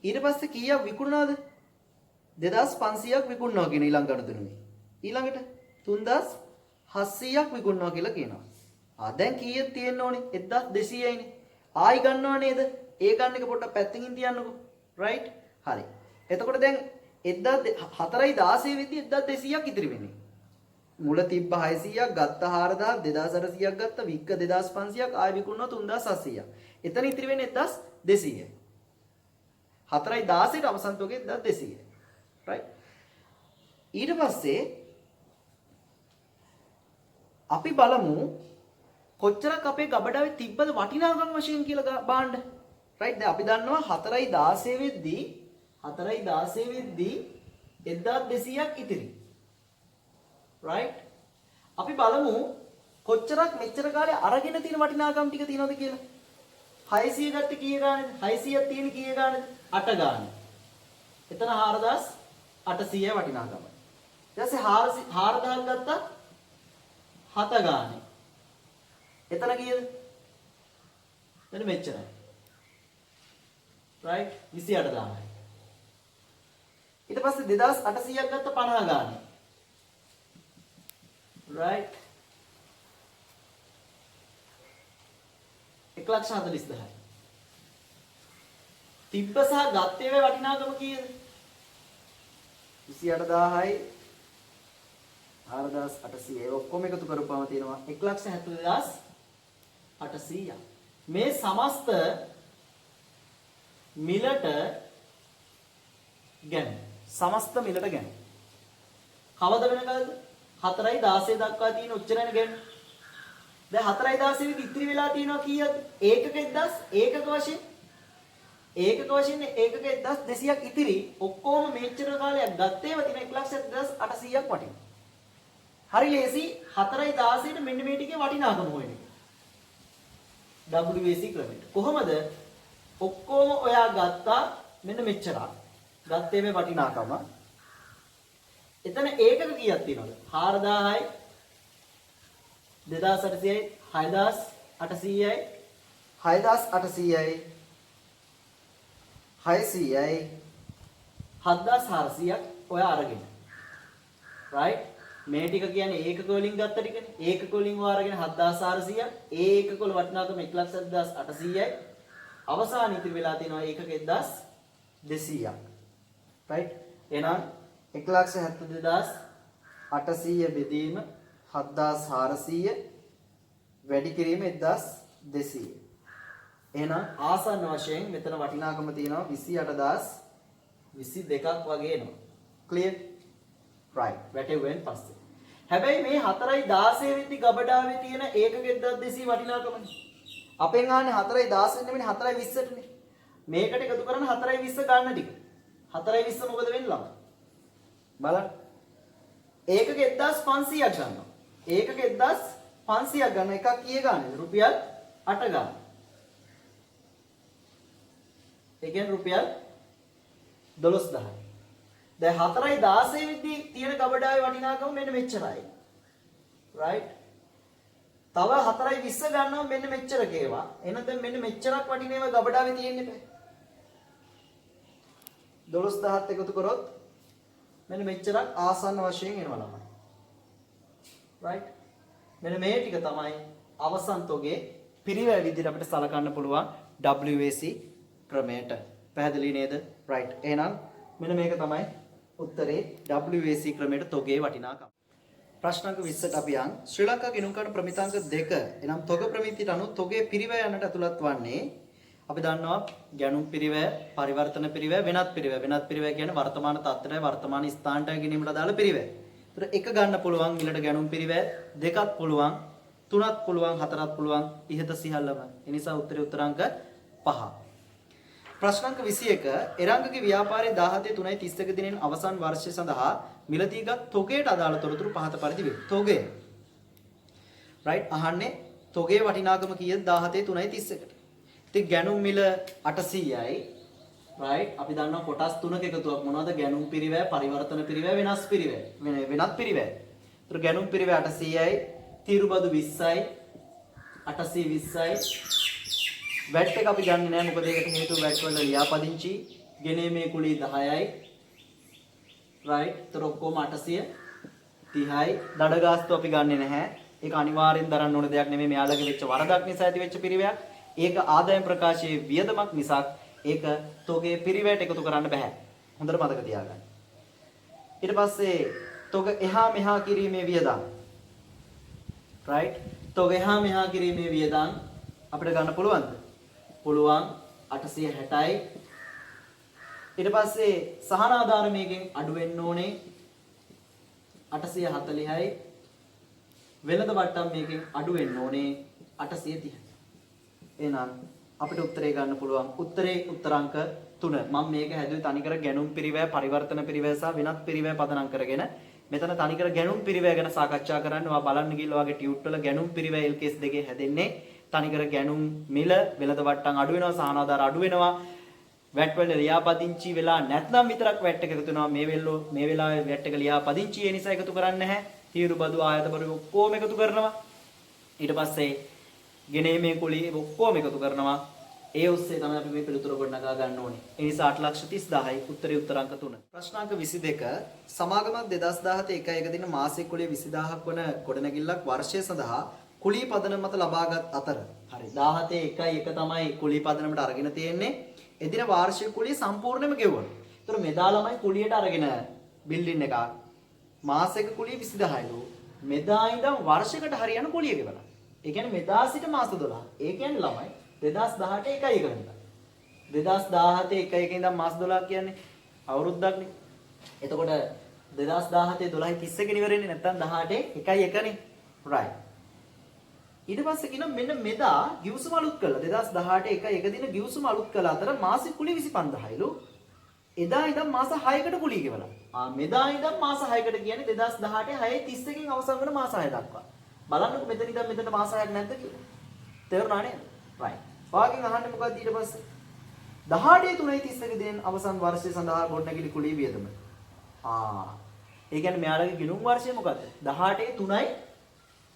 ඊට පස්සේ කීයක් විකුණනවද? 2500ක් විකුණනවා කියන ඊළඟ ගණතුනේ. ඊළඟට 3700ක් විකුණනවා කියලා කියනවා. දැන් කීයක් තියෙන්න ඕනේ? 1200යිනේ. ආයි ගන්නව නේද? ඒ ගන්න එක පොඩ්ඩක් පැත්තකින් තියන්නකෝ. රයිට්? හරි. එතකොට දැන් 416 වෙද්දි 1200ක් ඉතිරි වෙන්නේ. මුල තිබ්බ 600ක් ගත්ත 4000 2800ක් ගත්ත වික්ක 2500ක් ආයෙ විකුණනවා 3700ක්. එතන ඉතිරි වෙන්නේ 1200යි. 4යි 16ට අවසන් තොගේ 1200යි. right? ඊට පස්සේ අපි බලමු කොච්චරක් අපේ ගබඩාවේ තිබ්බද වටිනාකම් වශයෙන් කියලා බාන්න. right? දැන් අපි දන්නවා 4යි 16 වෙද්දී 1200ක් ඉතිරි. right? අපි බලමු කොච්චරක් මෙච්චර කාලේ අරගෙන තියෙන වටිනාකම් ටික තියෙනවද කියලා. 600 ගත්ත කීය ගානද? 600ක් තියෙන කීය ගානද? 8 ගාන. එතන 4800 වටිනාකම. ඊට පස්සේ 4000ක් ගත්තා 7 ගානේ. එතන කීයද? එතන මෙච්චරයි. right? 28000යි. ඊට පස්සේ 2800ක් ගත්ත 50 ගානේ. right? 1,40,000. තිබ්බ සහ ගත්තේ වේ වටිනාකම කීයද? 28000යි 4800. ඒ ඔක්කොම එකතු කරපුවම තියෙනවා 1,70,800. මේ සමස්ත මිලට ගැන සමස්ත මිලට ගැන කවද වෙනකල්ද? 4යි 16 දක්වා තියෙන උච්චරණ ගැන. දැන් 4යි 16 විතර ඉතිරි වෙලා තියෙනවා කීයද? ඒකක 1000 ඒකක වශයෙන් ඒකක වශයෙන් ඒකක 1200ක් ඉතිරි ඔක්කොම මෙච්චර කාලයක් ගත්තේම තියෙන 1,0800ක් වටිනවා. හරි ලේසි 4.16ට මෙන්න මේ ටිකේ වටිනාකම හොයන එක. WAC ක්‍රමයට. කොහොමද? ඔක්කොම ඔයා ගත්තා මෙන්න මෙච්චරක්. ගත්තේ මේ වටිනාකම. එතන ඒකක කීයක් තියෙනවද? 4000යි 2800යි 6800යි 6800යි 600යි 7400ක් ඔය අරගෙන. right? මේ ටික කියන්නේ ඒකක වලින් ගත්ත ටිකනේ. ඒකක වලින් ඔය අරගෙන 7400ක්. ඒ ඒකක වල වටිනාකම 1,7800යි. අවසාන ඉතිරි වෙලා තියෙනවා ඒකක 1200ක්. right? එහෙනම් 1,72,800 බෙදීම 7,400 වැඩි කිරීම 1,200. එහෙනම් ආසන්න වශයෙන් මෙතන වටිනාකම තියෙනවා 28,022ක් වගේ එනවා. ක්ලියර්? right. වැටෙවෙන් පස්සේ. හැබැයි මේ 4.16 වෙනි ගබඩාවේ තියෙන ඒකක 1,200 වටිනාකමනේ. අපෙන් ආන්නේ 4.16 නෙමෙයි 4.20ටනේ. මේකට එකතු කරන 4.20 ගන්න ටික. 4.20 මොකද වෙන්නේ ළමයි? බලන්න. ඒකක 1,500ක් ගන්නවා. ඒකක 1,500ක් ගන්න එකක් කීය ගන්නද? රුපියල් 8 ගන්න. ඒ කියන්නේ රුපියල් 12000යි. දැන් 4.16 වෙද්දී තියෙන ගබඩාවේ වටිනාකම මෙන්න මෙච්චරයි. right? තව 4.20 ගන්නවා මෙන්න මෙච්චරක ඒවා. එහෙනම් දැන් මෙන්න මෙච්චරක් වටින ඒවා ගබඩාවේ තියෙන්නේ නැහැ. 12000ත් එකතු කරොත් මෙන්න මෙච්චරක් ආසන්න වශයෙන් එනවා ළමයි. right? මෙන්න මේ ටික තමයි අවසන් තොගේ පිරිවැය විදිහට අපිට සලකන්න පුළුවන් WAC ක්‍රමයට. පැහැදිලි නේද? right. එහෙනම් මෙන්න මේක තමයි උත්තරේ WAC ක්‍රමයට තොගේ වටිනාකම. ප්‍රශ්න අංක 20ට අපි යන් ශ්‍රී ලංකා ගිණුම් කාණ්ඩ ප්‍රමිතාංක 2 එනම් තොග ප්‍රමිතියට අනුව තොගේ පිරිවැය යන්නට ඇතුළත් වන්නේ අපි දන්නවා ගැණුම් පිරිවැය, පරිවර්තන පිරිවැය, වෙනත් පිරිවැය. වෙනත් පිරිවැය කියන්නේ වර්තමාන තත්ත්වයට වර්තමාන ස්ථානට ගෙනීමට අදාළ පිරිවැය. ඒතර එක ගන්න පුළුවන් මිලට ගැණුම් පිරිවැය, දෙකක් පුළුවන්, තුනක් පුළුවන්, හතරක් පුළුවන් ඉහත සියල්ලම. ඒ නිසා උත්තරේ උත්තරාංක 5. ප්‍රශ්න අංක 21 එරංගගේ ව්‍යාපාරයේ 17/3/31 දිනෙන් අවසන් වර්ෂය සඳහා මිලදීගත් තොගයට අදාළ තොරතුරු පහත පරිදි වේ. තොගය. right අහන්නේ තොගේ වටිනාකම කීයද 17/3/31ට. ඉතින් ගැණුම් මිල 800යි. right අපි දන්නවා කොටස් තුනක එකතුවක් මොනවද? ගැණුම් පිරිවැය, පරිවර්තන පිරිවැය, වෙනස් පිරිවැය. වෙනත් පිරිවැය. ඒතර ගැණුම් පිරිවැය 800යි, තීරුබදු 20යි, 820යි. වැට් එක අපි ගන්නෙ නෑ මොකද ඒකට හේතුව වැට් වල ලියාපදිංචි ගෙනීමේ කුලී 10යි. right ඒතර ඔක්කොම 830යි. දඩ ගාස්තු අපි ගන්නෙ නැහැ. ඒක අනිවාර්යෙන් දරන්න ඕන දෙයක් නෙමෙයි. මෙයාලගේ වෙච්ච වරදක් නිසා ඇති වෙච්ච පිරිවැයක්. ඒක ආදායම් ප්‍රකාශයේ වියදමක් මිසක් ඒක තොගේ පිරිවැයට එකතු කරන්න බෑ. හොඳට මතක තියාගන්න. ඊට පස්සේ තොග එහා මෙහා කිරීමේ වියදම්. right තොග එහා මෙහා කිරීමේ වියදම් අපිට ගන්න පුළුවන්ද? පුළුවන් 860යි. ඊට පස්සේ සහන ආධාර මේකෙන් අඩු වෙන්න ඕනේ 840යි. වෙළඳ වට්ටම් මේකෙන් අඩු වෙන්න ඕනේ 830යි. එහෙනම් අපිට උත්තරේ ගන්න පුළුවන්. උත්තරේ උත්තරාංක 3. මම මේක හැදුවේ තනිකර ගැණුම් පිරිවැය, පරිවර්තන පිරිවැය සහ වෙනත් පිරිවැය පදනම් කරගෙන. මෙතන තනිකර ගැණුම් පිරිවැය ගැන සාකච්ඡා කරන්න. ඔයා බලන්න ගිහලා ඔයාගේ ටියුට් වල ගැණුම් පිරිවැය LKS දෙකේ හැදෙන්නේ තනිකර ගැණුම් මිල, වෙළඳ වට්ටම් අඩු වෙනවා, සහන ආධාර අඩු වෙනවා. වැට් වල ලියාපදිංචි වෙලා නැත්නම් විතරක් වැට් එක එකතු වෙනවා. මේ වෙලාවේ වැට් එක ලියාපදිංචි ඒ නිසා එකතු කරන්නේ නැහැ. තීරු බදු ආයත බදු ඔක්කොම එකතු කරනවා. ඊට පස්සේ ගෙනීමේ කුලී ඔක්කොම එකතු කරනවා. ඒ ඔස්සේ තමයි අපි මේ පිළිතුර ගොඩනගා ගන්න ඕනේ. ඒ නිසා 8,30,000යි උත්තරේ උත්තරාංක 3. ප්‍රශ්නාංක 22 සමාගමක් 2017 1 දින මාසික කුලිය 20000ක් වන ගොඩනැගිල්ලක් වර්ෂය සඳහා කුලී පදනම මත ලබාගත් අතර හරි 17 1 තමයි කුලී පදනමට අරගෙන තියෙන්නේ. එදින වාර්ෂික කුලිය සම්පූර්ණයෙන්ම ගෙවුවා. ඒතර මෙදා ළමයි කුලියට අරගෙන බිල්ඩින් එකක් මාසික කුලිය 20000යිලු. මෙදා ඉඳන් වර්ෂයකට හරියන කුලිය ගෙවලා. ඒ කියන්නේ මෙදා සිට මාස 12. ඒ කියන්නේ ළමයි 2018 1 වෙනිදා. 2017 1 ඉඳන් මාස 12 කියන්නේ අවුරුද්දක්නේ. එතකොට 2017 12 31 ඉවරෙන්නේ නැත්නම් 18 1 1නේ. right. ඊට පස්සේ කියනවා මෙන්න මෙදා ගිවිසුම අලුත් කළා. 2018 එක දින ගිවිසුම අලුත් කළා අතර මාසික කුලී 25000ලු. එදා ඉඳන් මාස 6කට කුලී ගෙවලා. මෙදා ඉඳන් මාස 6කට කියන්නේ 2018 6:31කින් අවසන් වෙන මාස 6 දක්වා. බලන්නකො මෙතන ඉඳන් මෙතනට මාස 6ක් නැද්ද කියලා. තේරුණා නේද? right. ඔයාගෙන් අහන්නේ මොකක්ද ඊට පස්සේ? 18 3:31 දිනෙන් අවසන් වර්ෂය සඳහා ගොඩනැගිලි කුලී වියදම. ඒ කියන්නේ මෙයාලගේ ගිණුම් වර්ෂය මොකද්ද? 18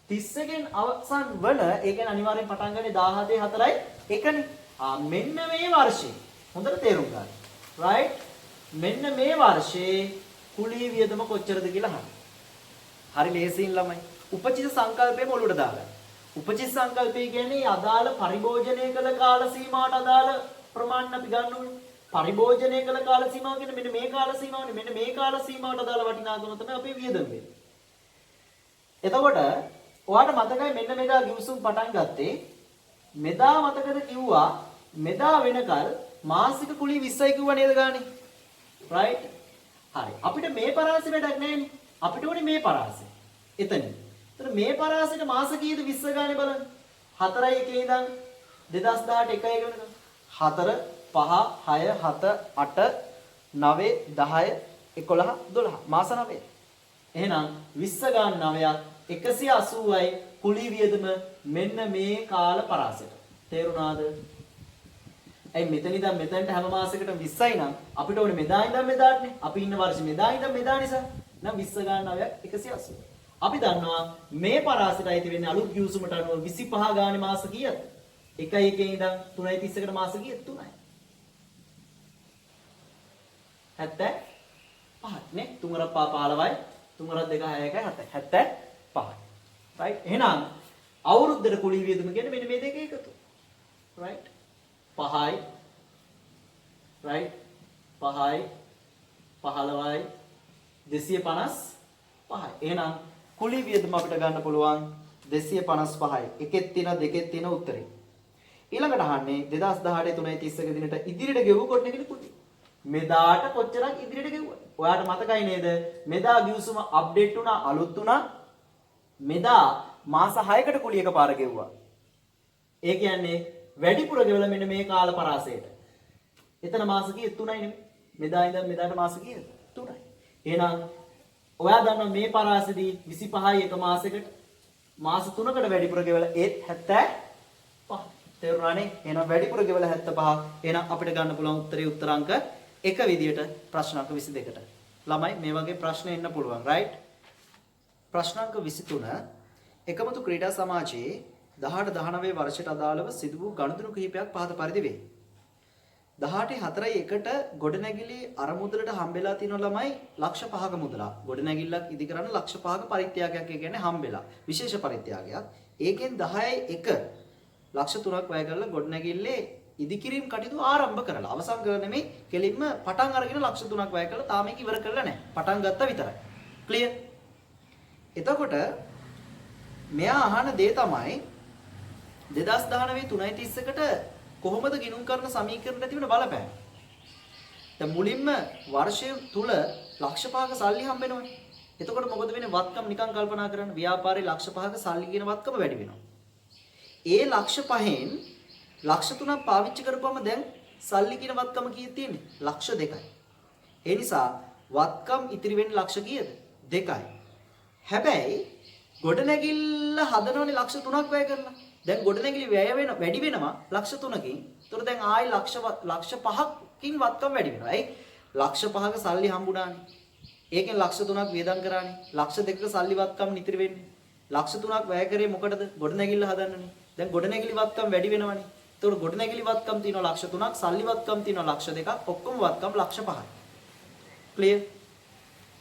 3:31කින් අවසන් වන ඒ කියන්නේ අනිවාර්යෙන් පටන් ගන්නේ 17 4යි 1නේ. මෙන්න මේ වර්ෂේ. හොඳට තේරුම් ගන්න. right? මෙන්න මේ වර්ෂයේ කුලී වියදම කොච්චරද කියලා අහන්න. හරි ලේසියින් ළමයි. උපචිත සංකල්පයම ඔලුවට දාගන්න. උපචිත සංකල්පය කියන්නේ අදාළ පරිභෝජනය කළ කාල සීමාවට අදාළ ප්‍රමාණ අපි ගන්න ඕනේ. පරිභෝජනය කළ කාල සීමාව කියන්නේ මෙන්න මේ කාල සීමාවනේ. මෙන්න මේ කාල සීමාවට අදාළ වටිනාකම තමයි අපේ වියදම වෙන්නේ. එතකොට ඔයාලට මතකයි මෙන්න මෙදා ගිවිසුම් පටන් ගත්තේ. මෙදා මතකද කිව්වා මෙදා වෙනකල් මාසික කුලී 20යි කිව්වා නේද ගානේ? right? හරි. අපිට මේ පරාසෙ වැඩක් නැහැනේ. අපිට ඕනේ මේ පරාසෙ. එතනින්. එතන මේ පරාසෙට මාස කීයද 20 ගානේ බලන්න. 4යි 1 ඉඳන් 2018 1යි වෙනකම්. 4 5 6 7 8 9 10 11 12 මාස 9. එහෙනම් 20 ගාන 9ක් 180යි කුලී වියදම මෙන්න මේ කාල පරාසෙට. තේරුණාද? ඇයි මෙතන ඉඳන් මෙතනට හැම මාසයකටම 20යි නම් අපිට ඕනේ මෙදා ඉඳන් මෙදාටනේ. අපි ඉන්න වර්ෂෙ මෙදා ඉඳන් මෙදා නිසා. නම් 20 ගාන 9ක් 180. අපි දන්නවා මේ පරාසෙට අයිති වෙන්නේ අලුත් ගිවිසුමට අනුව 25 ගානේ මාස කීයද? 1යි 1 ඉඳන් 3:31කට මාස කීයද? 3යි. 75 නේ 3 රප්පා 15යි 3 2 6 1යි 7යි 75යි. right? එහෙනම් අවුරුද්දට කුලී වියදම කියන්නේ මෙන්න මේ දෙක එකතු. right? 5යි right 5යි 15යි 255යි. එහෙනම් කුලී වියදම අපිට ගන්න පුළුවන් 255යි. එකෙත් තියෙන දෙකෙත් තියෙන උත්තරේ. ඊළඟට අහන්නේ 2018 3:31 දිනට ඉදිරියට ගෙවු ගොඩනැගිලි කුලී. මෙදාට කොච්චරක් ඉදිරියට ගෙවුවද? ඔයාලට මතකයි නේද? මෙදා ගිවිසුම අප්ඩේට් වුණා අලුත් වුණා. මෙදා මාස 6කට කුලී එකපාර ගෙවුවා. ඒ කියන්නේ වැඩිපුර ගෙවලා මෙන්න මේ කාල පරාසයට. එතන මාස කීයද? 3යි නෙමෙයි. මෙදා ඉඳන් මෙදාට මාස කීයද? 3යි. එහෙනම් ඔයා දන්නවා මේ පරාසෙදී 25යි එක මාසයකට මාස 3කට වැඩිපුර ගෙවලා ඒත් 75. තේරුණානේ? එහෙනම් වැඩිපුර ගෙවලා 75. එහෙනම් අපිට ගන්න පුළුවන් උත්තරේ උත්තරාංක 1 විදියට ප්‍රශ්නාංක 22ට. ළමයි මේ වගේ ප්‍රශ්න එන්න පුළුවන් right? ප්‍රශ්නාංක 23 එකමුතු ක්‍රීඩා සමාජයේ 18 19 වර්ෂයට අදාළව සිදු වූ ගණතුණු කිහිපයක් පහත පරිදි වේ. 18 4යි 1ට ගොඩනැගිලි අරමුදලට හම්බෙලා තියෙන ළමයි ලක්ෂ 5ක මුදලා. ගොඩනැගිල්ලක් ඉදි කරන්න ලක්ෂ 5ක පරිත්‍යාගයක් කියන්නේ හම්බෙලා. විශේෂ පරිත්‍යාගයක්. ඒකෙන් 10යි 1 ලක්ෂ 3ක් වැය කරලා ගොඩනැගිල්ලේ ඉදිකිරීම කටයුතු ආරම්භ කරලා. අවසන් කරලා නෙමෙයි කෙලින්ම පටන් අරගෙන ලක්ෂ 3ක් වැය කරලා තාම ඒක ඉවර කරලා නැහැ. පටන් ගත්තා විතරයි. ක්ලියර්? එතකොට මෙයා අහන දේ තමයි 2019 3:31කට කොහොමද ගිණුම් කරන සමීකරණයට තිබෙන බලපෑම? දැන් මුලින්ම වර්ෂය තුල ලක්ෂ 5ක සල්ලි හම්බ වෙනවනේ. එතකොට මොකද වෙන්නේ? වත්කම් නිකන් කල්පනා කරන්න. ව්‍යාපාරේ ලක්ෂ 5ක සල්ලි කියන වත්කම වැඩි වෙනවා. ඒ ලක්ෂ 5න් ලක්ෂ 3ක් පාවිච්චි කරපුවම දැන් සල්ලි කියන වත්කම කීයද තියෙන්නේ? ලක්ෂ 2යි. ඒ නිසා වත්කම් ඉතිරි වෙන්නේ ලක්ෂ කීයද? 2යි. හැබැයි ගොඩනැගිල්ල හදනවනේ ලක්ෂ 3ක් වැය කරලා. දැන් ගොඩනැගිලි වැය වෙන වැඩි වෙනවා ලක්ෂ 3කින්. ඒතකොට දැන් ආයි ලක්ෂ 5කින් වත්කම් වැඩි වෙනවා. ඇයි? ලක්ෂ 5ක සල්ලි හම්බුණානේ. ඒකෙන් ලක්ෂ 3ක් වියදම් කරානේ. ලක්ෂ 2ක සල්ලි වත්කම් ඉතිරි වෙන්නේ. ලක්ෂ 3ක් වැය කරේ මොකටද? ගොඩනැගිල්ල හදන්නනේ. දැන් ගොඩනැගිලි වත්කම් වැඩි වෙනවනේ. ඒතකොට ගොඩනැගිලි වත්කම් තියෙනවා ලක්ෂ 3ක්, සල්ලි වත්කම් තියෙනවා ලක්ෂ 2ක්, ඔක්කොම වත්කම් ලක්ෂ 5යි. ක්ලියර්?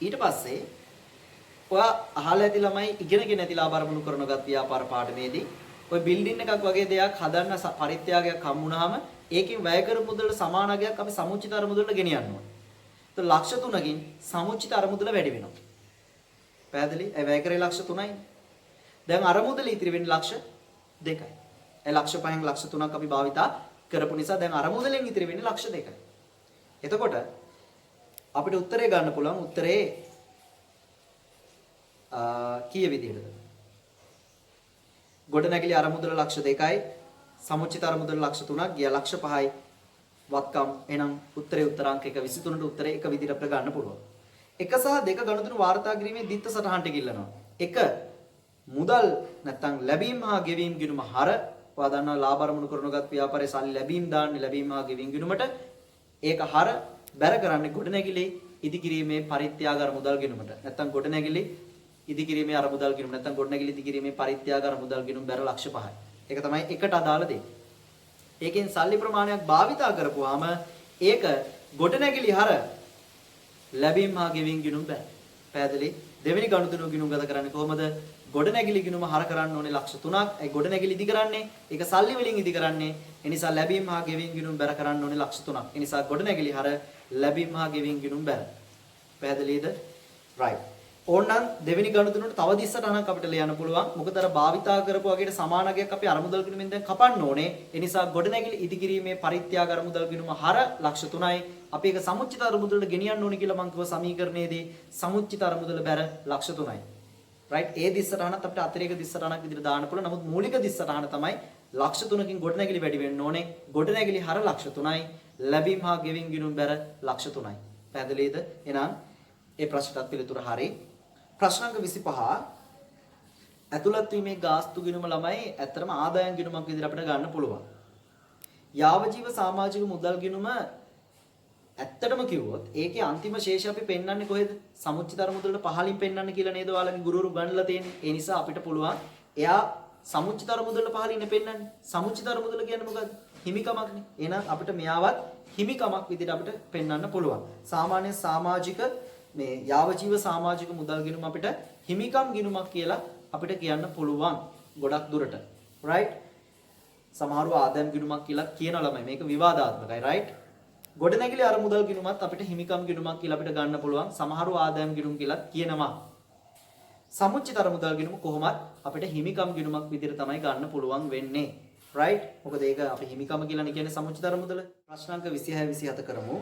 ඊට පස්සේ ඔයා අහලා ඇති ළමයි ඉගෙනගෙන ඇති ලාභ අරමුණු කරනගත් ව්‍යාපාර පාඩමේදී ඔය බිල්ඩින් එකක් වගේ දෙයක් හදන්න පරිත්‍යාගයක් හම්බුනහම ඒකෙන් වැය කරපු මුදලට සමානගයක් අපි සමුච්චිත අරමුදලට ගෙනියන්න ඕනේ. ඒත් ලක්ෂ 3කින් සමුච්චිත අරමුදල වැඩි වෙනවා. පැහැදිලි? ඒ වැය කරේ ලක්ෂ 3යි. දැන් අරමුදල ඉතිරි වෙන්නේ ලක්ෂ 2යි. ඒ ලක්ෂ 5න් ලක්ෂ 3ක් අපි භාවිතා කරපු නිසා දැන් අරමුදලෙන් ඉතිරි වෙන්නේ ලක්ෂ 2යි. එතකොට අපිට උත්තරේ ගන්න පුළුවන් උත්තරේ කීය විදිහටද? ගොඩනැගිලි අරමුදල ලක්ෂ 2යි. සමුච්චිත අරමුදල ලක්ෂ 3ක් ගියා ලක්ෂ 5යි. වත්කම් එහෙනම් උත්තරේ උත්තරාංක 1 23ට උත්තරේ එක විදිහට අපිට ගන්න පුළුවන්. 1 සහ 2 ගණතුණු වාර්තා කිරීමේ දිත්ත සටහනට ගිල්ලනවා. 1 මුදල් නැත්නම් ලැබීම් හා ගෙවීම් ගිණුම හර ඔයා දන්නවා ලාභ අරමුණු කරනගත් ව්‍යාපාරයේ සල්ලි ලැබීම් දාන්නේ ලැබීම් හා ගෙවීම් ගිණුමට ඒක හර බැර කරන්නේ ගොඩනැගිලි ඉදිකිරීමේ පරිත්‍යාග අර මුදල් ගිණුමට නැත්නම් ගොඩනැගිලි ඉදිකිරීමේ අර මුදල් ගිණුම නැත්නම් ගොඩනැගිලි ඉදිකිරීමේ පරිත්‍යාග අර මුදල් ගිණුම බැර ලක්ෂ 5යි. ඒක තමයි එකට අදාළ දේ. ඒකෙන් සල්ලි ප්‍රමාණයක් භාවිතා කරපුවාම ඒක ගොඩනැගිලි හර ලැබීම් හා ගෙවීම් ගිණුම් බෑ. පැහැදිලි? දෙවෙනි ගණතුණු ගිණුම් ගත කරන්නේ කොහොමද? ගොඩනැගිලි ගිණුම හර කරන්න ඕනේ ලක්ෂ 3ක්. ඒ ගොඩනැගිලි ඉදි කරන්නේ ඒක සල්ලි වලින් ඉදි කරන්නේ. ඒ නිසා ලැබීම් හා ගෙවීම් ගිණුම් බැර කරන්න ඕනේ ලක්ෂ 3ක්. ඒ නිසා ගොඩනැගිලි හර ලැබීම් හා ගෙවීම් ගිණුම් බැර. පැහැදිලිද? right. ඕනනම් දෙවෙනි ගණතුණුට තව 30ක් අපිට ලියන්න පුළුවන්. මොකද අර භාවිතා කරපු වගේට සමානකයක් අපි අරමුදල් ගිණුමෙන් දැන් කපන්න ඕනේ. ඒ නිසා ගොඩනැගිලි ඉදිකිරීමේ පරිත්‍යාග අරමුදල් ගිණුම හර ලක්ෂ 3යි. අපි ඒක සමුච්චිත අරමුදලට ගෙනියන්න ඕනේ කියලා මම කිව්ව සමීකරණයේදී සමුච්චිත අරමුදල බැර ලක්ෂ 3යි. right. ඒ 30ටනත් අපිට අතිරේක 30ටනක් විදිහට දාන්න පුළුවන්. නමුත් මූලික 30ටන තමයි ලක්ෂ 3කින් ගොඩනැගිලි වැඩි වෙන්න ඕනේ. ගොඩනැගිලි හර ලක්ෂ 3යි. ලැබීම් හා ගෙවීම් ගිණුම් බැර ලක්ෂ 3යි. පැහැදිලිද? එහෙනම් ඒ ප්‍රශ්නටත් පිළිතුර හරි. ප්‍රශ්නාංක 25 ඇතුළත් වීමේ ගාස්තු ගිණුම ළමයි ඇත්තටම ආදායම් ගිණුමක් විදිහට අපිට ගන්න පුළුවන්. යාවජීව සමාජික මුදල් ගිණුම ඇත්තටම කිව්වොත් ඒකේ අන්තිම ශේෂය අපි පෙන්වන්නේ කොහෙද? සමුච්චිතර මුදලට පහලින් පෙන්වන්න කියලා නේද ඔයාලගේ ගුරුවරු ගන්නලා තියෙන්නේ. ඒ නිසා අපිට පුළුවන් එයා සමුච්චිතර මුදලට පහලින් පෙන්වන්නේ. සමුච්චිතර මුදල කියන්නේ මොකද්ද? හිමිකමක්නේ. එහෙනම් අපිට මෙයාවත් හිමිකමක් විදිහට අපිට පෙන්වන්න පුළුවන්. සාමාන්‍ය සමාජික මේ යාවජීව සමාජික මුදල් ගිණුම අපිට හිමිකම් ගිණුමක් කියලා අපිට කියන්න පුළුවන් ගොඩක් දුරට. right? සමහරව ආදායම් ගිණුමක් කියලා කියන ළමයි මේක විවාදාත්මකයි. right? ගොඩනැගිලි අර මුදල් ගිණුමත් අපිට හිමිකම් ගිණුමක් කියලා අපිට ගන්න පුළුවන්. සමහරව ආදායම් ගිණුම් කියලා කියනවා. සමුච්චිත අර මුදල් ගිණුම කොහොමත් අපිට හිමිකම් ගිණුමක් විදිහට තමයි ගන්න පුළුවන් වෙන්නේ. right? මොකද ඒක අපි හිමිකම කියලානේ කියන්නේ සමුච්චිත අර මුදල. ප්‍රශ්නාංක 26 27 කරමු.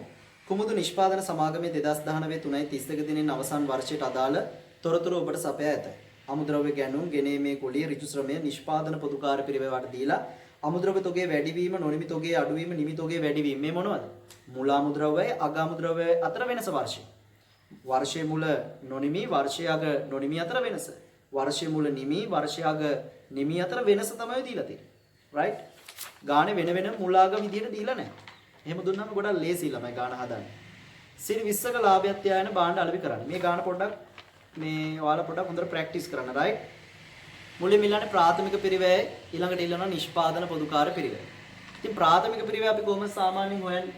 කුමුදු නිෂ්පාදන සමාගමේ 2019 3.31 දිනෙන් අවසන් වර්ෂයට අදාළ තොරතුරු ඔබට සපයා ඇත. අමුද්‍රව්‍ය ගැනුම්, ගෙනීමේ කුලිය, ඍජු ශ්‍රමය, නිෂ්පාදන පොදුකාර පිරිවෙවට දීලා අමුද්‍රව්‍ය තොගේ වැඩිවීම, නොනිමි තොගේ අඩුවීම, නිමි තොගේ වැඩිවීම මේ මොනවද? මුල අමුද්‍රව්‍යයි අග අමුද්‍රව්‍යයි අතර වෙනස වර්ෂය. වර්ෂයේ මුල නොනිමි, වර්ෂයේ අග නොනිමි අතර වෙනස. වර්ෂයේ මුල නිමි, වර්ෂයේ අග නිමි අතර වෙනස තමයි දීලා තියෙන්නේ. right? ගානේ වෙන වෙන මුල අග විදියට දීලා නැහැ. එහෙම දුන්නාම ගොඩක් ලේසි ළමයි ගාන හදන්නේ. සිරි 20ක ලාභයත් යායන බාණ්ඩ අලෙවි කරන්න. මේ ගාන පොඩ්ඩක් මේ ඔයාලා පොඩ්ඩක් හොඳට ප්‍රැක්ටිස් කරන්න. right? මුලින්ම ඉල්ලන්නේ ප්‍රාථමික පිරිවැය, ඊළඟට ඉල්ලනවා නිෂ්පාදන පොදුකාර පිරිවැය. ඉතින් ප්‍රාථමික පිරිවැය අපි කොහොමද සාමාන්‍යයෙන් හොයන්නේ?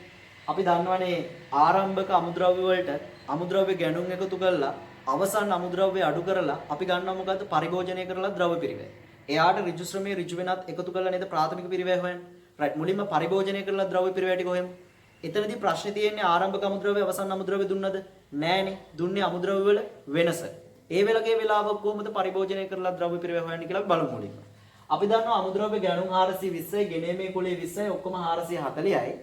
අපි දන්නවනේ ආරම්භක අමුද්‍රව්‍ය වලට අමුද්‍රව්‍ය ගැනුම් එකතු කරලා අවසන් අමුද්‍රව්‍ය අඩු කරලා අපි ගන්නවා මොකද්ද? පරිභෝජනය කරලා ද්‍රව්‍ය පිරිවැය. එයාට ඍජු ශ්‍රමයේ ඍජු වෙනත් එකතු කරලා නේද ප්‍රාථමික පිරිවැය හොයන්නේ. right? මුලින්ම පරිභෝජනය කරලා ද්‍රව්‍ය පිරිවැය ටික හොයමු. එතනදී ප්‍රශ්නේ තියෙන්නේ ආරම්භක අමුද්‍රව්‍ය අවසන් අමුද්‍රව්‍ය දුන්නද? නෑනේ. දුන්නේ අමුද්‍රව්‍ය වල වෙනස. ඒ වෙලකේ වෙලාවක් කොහොමද පරිභෝජනය කරලා ද්‍රව්‍ය පිරිවැය හොයන්නේ කියලා බලමු මුලින්ම. අපි දන්නවා අමුද්‍රව්‍ය ගැනුම් 420යි, ගෙනීමේ කුලිය 20යි, ඔක්කොම 440යි.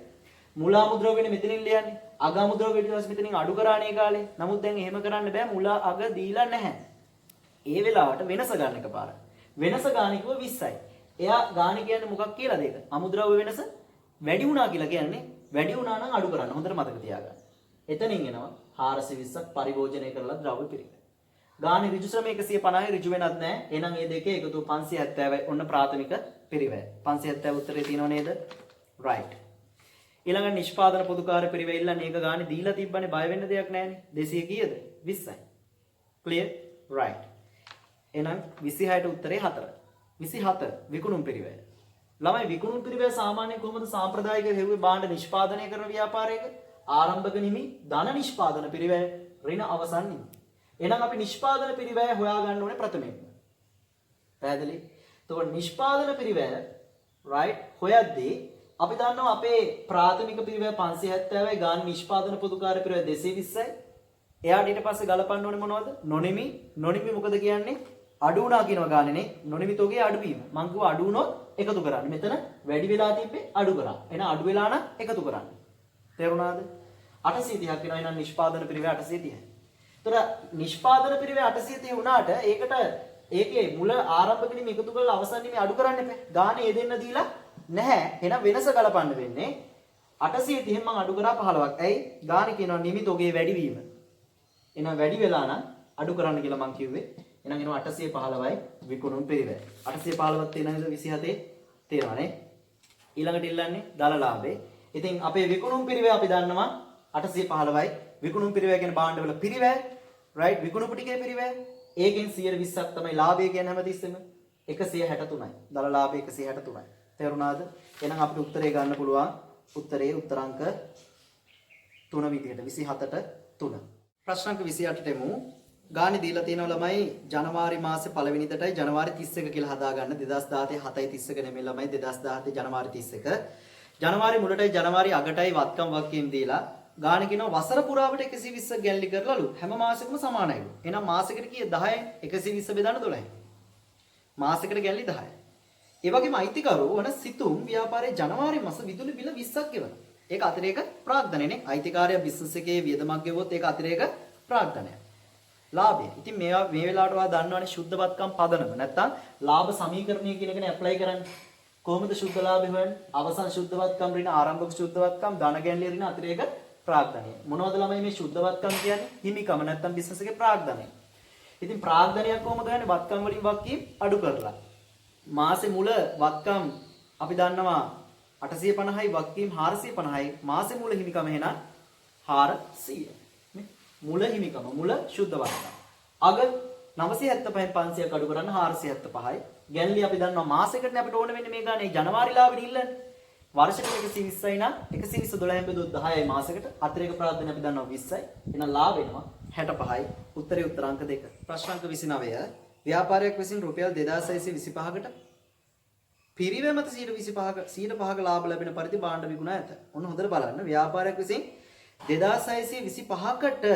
මුල අමුද්‍රව්‍යනේ මෙතනින් ලියන්නේ. අග අමුද්‍රව්‍ය ඊට පස්සේ මෙතනින් අඩු කරානේ කාලේ. නමුත් දැන් එහෙම කරන්න බෑ. මුල අග දීලා නැහැ. ඒ වෙලාවට වෙනස ගන්න එකපාර. වෙනස ගාන කිව්ව 20යි. එයා ගාන කියන්නේ මොකක් කියලාද ඒක? අමුද්‍රව්‍ය වෙනස වැඩි වුණා කියලා කියන්නේ වැඩි වුණා නම් අඩු කරන්න. හොඳට මතක තියාගන්න. එතනින් එනවා 420ක් පරිභෝජනය කරලා ද්‍රව්‍ය පිරිවැය. ගානේ ඍජු ශ්‍රම 150යි ඍජු වෙනත් නැහැ. එහෙනම් මේ දෙකේ එකතු 570යි. ඔන්න ප්‍රාථමික පිරිවැය. 570 උත්තරේ තියෙනව නේද? right. ඊළඟ නිෂ්පාදන පොදුකාර පිරිවැය ඉල්ලන්නේ ඒක ගානේ දීලා තිබ්බනේ බය වෙන්න දෙයක් නැහැනේ. 200 කීයද? 20යි. clear? right. එහෙනම් 26ට උත්තරේ 4. 27 විකුණුම් පිරිවැය. ළමයි විකුණුම් පිරිවැය සාමාන්‍යයෙන් කොහොමද සාම්ප්‍රදායික හෙව්වේ භාණ්ඩ නිෂ්පාදනය කරන ව්‍යාපාරයක? ආරම්භක නිමි, ධන නිෂ්පාදන පිරිවැය, ඍණ අවසන් නිමි. එහෙනම් අපි නිෂ්පාදන පිරිවැය හොයාගන්න ඕනේ ප්‍රථමයෙන්. පැහැදිලි? එතකොට නිෂ්පාදන පිරිවැය right හොයද්දී අපි දන්නවා අපේ ප්‍රාථමික පිරිවැය 570යි, ගාන නිෂ්පාදන පොදුකාර පිරිවැය 220යි. එයාට ඊට පස්සේ ගලපන්න ඕනේ මොනවද? නොනිමි. නොනිමි මොකද කියන්නේ? අඩු වුණා කියනවා ගානේනේ. නොනිමි තෝගේ අඩුවීම. මං කිව්වා අඩු වුණොත් එකතු කරන්න. මෙතන වැඩි වෙලා තිබ්බේ අඩු කරා. එහෙනම් අඩු වෙලා නම් එකතු කරන්න. තේරුණාද? 830ක් වෙනවා. එහෙනම් නිෂ්පාදන පිරිවැය 830යි. ඒතර නිෂ්පාදන පිරිවැය 830 වුණාට ඒකට ඒකේ මුල ආරම්භකෙදි මේ එකතු කරලා අවසානයේ මේ අඩු කරන්න එපා. ගානේ ඒ දෙන්න දීලා නැහැ. එහෙනම් වෙනස ගලපන්න වෙන්නේ 830 මම අඩු කරා 15ක්. ඇයි? ගානේ කියනවා නිමිතෝගේ වැඩිවීම. එහෙනම් වැඩි වෙලා නම් අඩු කරන්න කියලා මම කිව්වේ. එහෙනම් එනවා 815යි විකුණුම් පිරිවැය. 815ක් තියෙනවද 27 තියෙනවනේ. ඊළඟට ඉල්ලන්නේ දල ලාභේ. ඉතින් අපේ විකුණුම් පිරිවැය අපි දන්නවා 815යි. විකුණුම් පිරිවැය කියන්නේ භාණ්ඩවල පිරිවැය. right විකුණුපු ටිකේ පිරිවැය. ඒකෙන් 120ක් තමයි ලාභය කියන්නේ හැමතිස්සෙම 163යි. දල ලාභය 163යි. තේරුණාද? එහෙනම් අපිට උත්තරේ ගන්න පුළුවන්. උත්තරේ උත්තරාංක 3 විදිහට 27ට 3. ප්‍රශ්නාංක 28ට එමු. ගානේ දීලා තියෙනවා ළමයි ජනවාරි මාසේ පළවෙනිදටයි ජනවාරි 31 කියලා හදාගන්න 2017 7:31 නෙමෙයි ළමයි 2017 ජනවාරි 31. ජනවාරි මුලටයි ජනවාරි අගටයි වත්කම් වගකීම් දීලා ගාන කියනවා වසර පුරාවට 120ක් ගැල්ලි කරලාලු හැම මාසෙකම සමානයිලු. එහෙනම් මාසෙකට කීය 10යි 120 බෙදන්න 12යි. මාසෙකට ගැල්ලි 10යි. ඒ වගේම අයිතිකරුවෝ වන සිතුම් ව්‍යාපාරයේ ජනවාරි මාස විදුලි බිල 20ක් ගෙවනවා. ඒක අතිරේක ප්‍රාග්ධනයනේ. අයිතිකාරයා බිස්නස් එකේ වියදමක් ගෙවුවොත් ඒක අතිරේක ප්‍රාග්ධනය. ලාභය. ඉතින් මේ වෙලාවට ඔයා දන්නවනේ සුද්ධවත්කම් පදනම. නැත්තම් ලාභ සමීකරණය කියන එකනේ ඇප්ලයි කරන්නේ. කොහොමද සුද්ධ ලාභය හොයන්නේ? අවසන් සුද්ධවත්කම් ඍණ ආරම්භක සුද්ධවත්කම් ධන ගැන්ලි ඍණ අතිරේක ප්‍රාග්ධනය. මොනවද ළමයි මේ සුද්ධවත්කම් කියන්නේ? හිමිකම නැත්තම් බිස්නස් එකේ ප්‍රාග්ධනය. ඉතින් ප්‍රාග්ධනයක් කොහොමද ගන්නේ? වත්කම් වලින් වක්කීම් අඩු කරලා. මාසේ මුල වත්කම් අපි දන්නවා 850යි වක්කීම් 450යි. මාසේ මුල හිමිකම එහෙනම් 400. මුල හිමිකම මුල සුද්ධ වත්කම්. අග 975න් 500ක් අඩු කරන්න 475යි. ගැන්ලි අපි දන්නවා මාසෙකටනේ අපිට ඕන වෙන්නේ මේ ගානේ ජනවාරි ලාභෙ ඉල්ලන්නේ. වර්ෂෙකට 120යි නම් 120 12න් බෙදුවොත් 10යි මාසෙකට. අතිරේක ප්‍රාග්ධනය අපි දන්නවා 20යි. එහෙනම් ලාභ වෙනවා 65යි. උත්තරේ උත්තරාංක 2. ප්‍රශ්නාංක 29. ව්‍යාපාරයක් විසින් රුපියල් 2625කට පිරිවැය මත 125ක ලාභ ලැබෙන පරිදි භාණ්ඩ විකුණා ඇත. ඔන්න හොඳට බලන්න. ව්යාපාරයක් විසින් 2625කට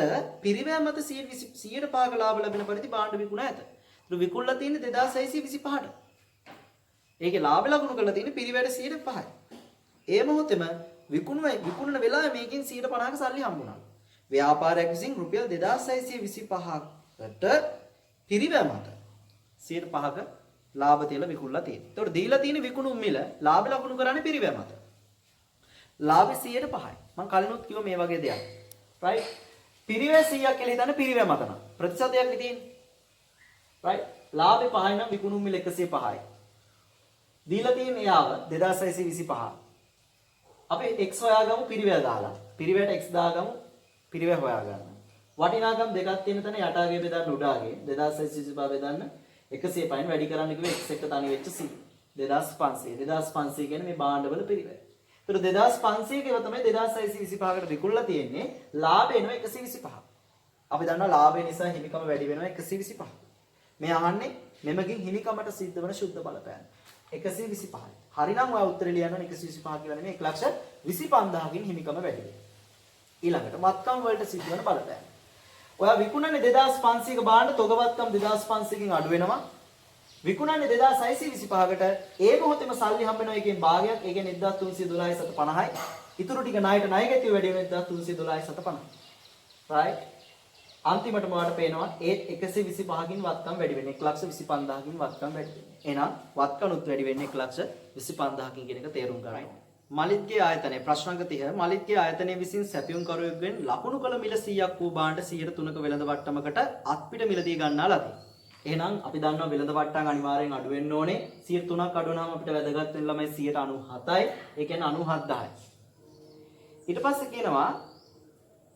පිරිවැය මත 105ක ලාභ ලැබෙන පරිදි භාණ්ඩ විකුණා ඇත. ඒක විකුණලා තියෙන්නේ 2625ට. ඒකේ ලාභ ලකුණු කරලා තියෙන්නේ පිරිවැයට 105යි. ඒ මොහොතේම විකුණන වෙලාවේ මේකෙන් 150ක සල්ලි හම්බුණා. ව්‍යාපාරයක් විසින් රුපියල් 2625කට පිරිවැය මත 105ක ලාභ තියලා විකුණලා තියෙනවා. ඒතකොට දීලා තියෙන විකුණුම් මිල ලාභ ලකුණු කරන්නේ පිරිවැය මත. ලාභය 105යි. මම කලිනුත් කිව්වා මේ වගේ දෙයක්. right? පිරිවැය 100ක් කියලා හිතන්න පිරිවැය මත නම් ප්‍රතිශතයක් නේ තියෙන්නේ. right? ලාභේ 5යි නම් විකුණුම් මිල 105යි. දීලා තියෙන යාව 2625. අපි x හොයාගමු පිරිවැය දාලා. පිරිවැයට x දාගමු පිරිවැය හොයාගන්න. වටිනාකම් දෙකක් තියෙන තැන යටාගේ බෙදන්න උඩාගේ 2625 බෙදන්න 105න් වැඩි කරන්න කිව්වේ x එක තනි වෙච්ච 2500 කියන්නේ මේ භාණ්ඩවල පිරිවැය. ඒතර 2500 කියව තමයි 2625කට විකුණලා තියෙන්නේ. ලාභය එනවා 125. අපි දන්නවා ලාභය නිසා හිමිකම වැඩි වෙනවා 125. මේ අහන්නේ මෙමගින් හිමිකමට සිද්ධ වෙන සුද්ධ බලපෑම 125යි. හරිනම් ඔයා උත්තරේ ලියන්න 125 කියලා නෙමෙයි 1,25,000කින් හිමිකම වැඩි වෙනවා. ඊළඟට වත්කම් වලට සිද්ධ වෙන බලපෑම. ඔයා විකුණන්නේ 2500ක භාණ්ඩ තොගවත්කම් 2500කින් අඩු වෙනවා. විකුණන්නේ 2625කට ඒ මොහොතේම සල්ලි හම්බ වෙනවා එකෙන් භාගයක්. ඒ කියන්නේ 1312.50යි. ඉතුරු ටික ණයට ණය ගැතිය වැඩි වෙන 1312.50. right? අන්තිමටම ඔයාලට පේනවා ඒත් 125කින් වත්කම් වැඩි වෙන්නේ 1,25,000කින් වත්කම් වැඩි වෙන්නේ. එහෙනම් වත්කනුත් වැඩි වෙන්නේ 1,25,000කින් කියන එක තේරුම් ගන්න. මලිත්ගේ ආයතනය ප්‍රශ්නාංක 30 මලිත්ගේ ආයතනය විසින් සැපියුම් කරුවෙකුගෙන් ලකුණු කළ මිල 100ක් වූ භාණ්ඩ 103ක වෙළඳ වට්ටමකට අත්පිට මිලදී ගන්නා ලදී. එහෙනම් අපි දන්නවා වෙළඳ වට්ටම් අනිවාර්යෙන් අඩු වෙන්න ඕනේ. 103ක් අඩු වුණාම අපිට වැදගත් වෙන ළමයි 197යි. ඒ කියන්නේ 97000යි. ඊට පස්සේ කියනවා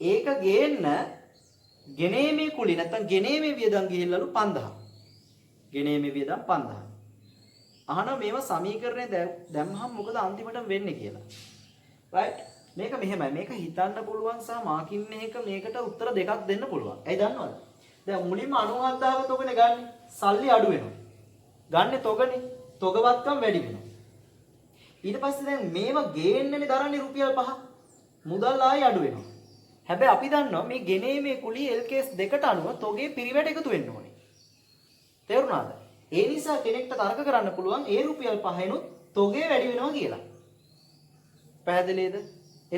ඒක ගේන්න ගෙනීමේ කුලි නැත්තම් ගෙනීමේ වියදම් ගිහිල්ලාලු 5000. ගෙනීමේ වියදම් 5000. අහනවා මේවා සමීකරණය දැම්මහම මොකද අන්තිමට වෙන්නේ කියලා. right? මේක මෙහෙමයි. මේක හිතන්න පුළුවන් සහ මාකින් එක මේකට උත්තර දෙකක් දෙන්න පුළුවන්. ඇයි දන්නවද? දැන් මුලින්ම 97000 තොගනේ ගන්න. සල්ලි අඩු වෙනවා. ගන්නේ තොගනේ. තොගවත්කම් වැඩි වෙනවා. ඊට පස්සේ දැන් මේවා ගේන්නනේ දරන්නේ රුපියල් 5. මුදල් ආයි අඩු වෙනවා. හැබැයි අපි දන්නවා මේ ගෙනීමේ කුලිය LKS දෙකට අනුව තොගේ පිරිවැට එකතු වෙන්න ඕනේ. තේරුණාද? ඒ නිසා කෙනෙක්ට තර්ක කරන්න පුළුවන් ඒ රුපියල් 5ෙනුත් තොගේ වැඩි වෙනවා කියලා. පැහැදිලිද?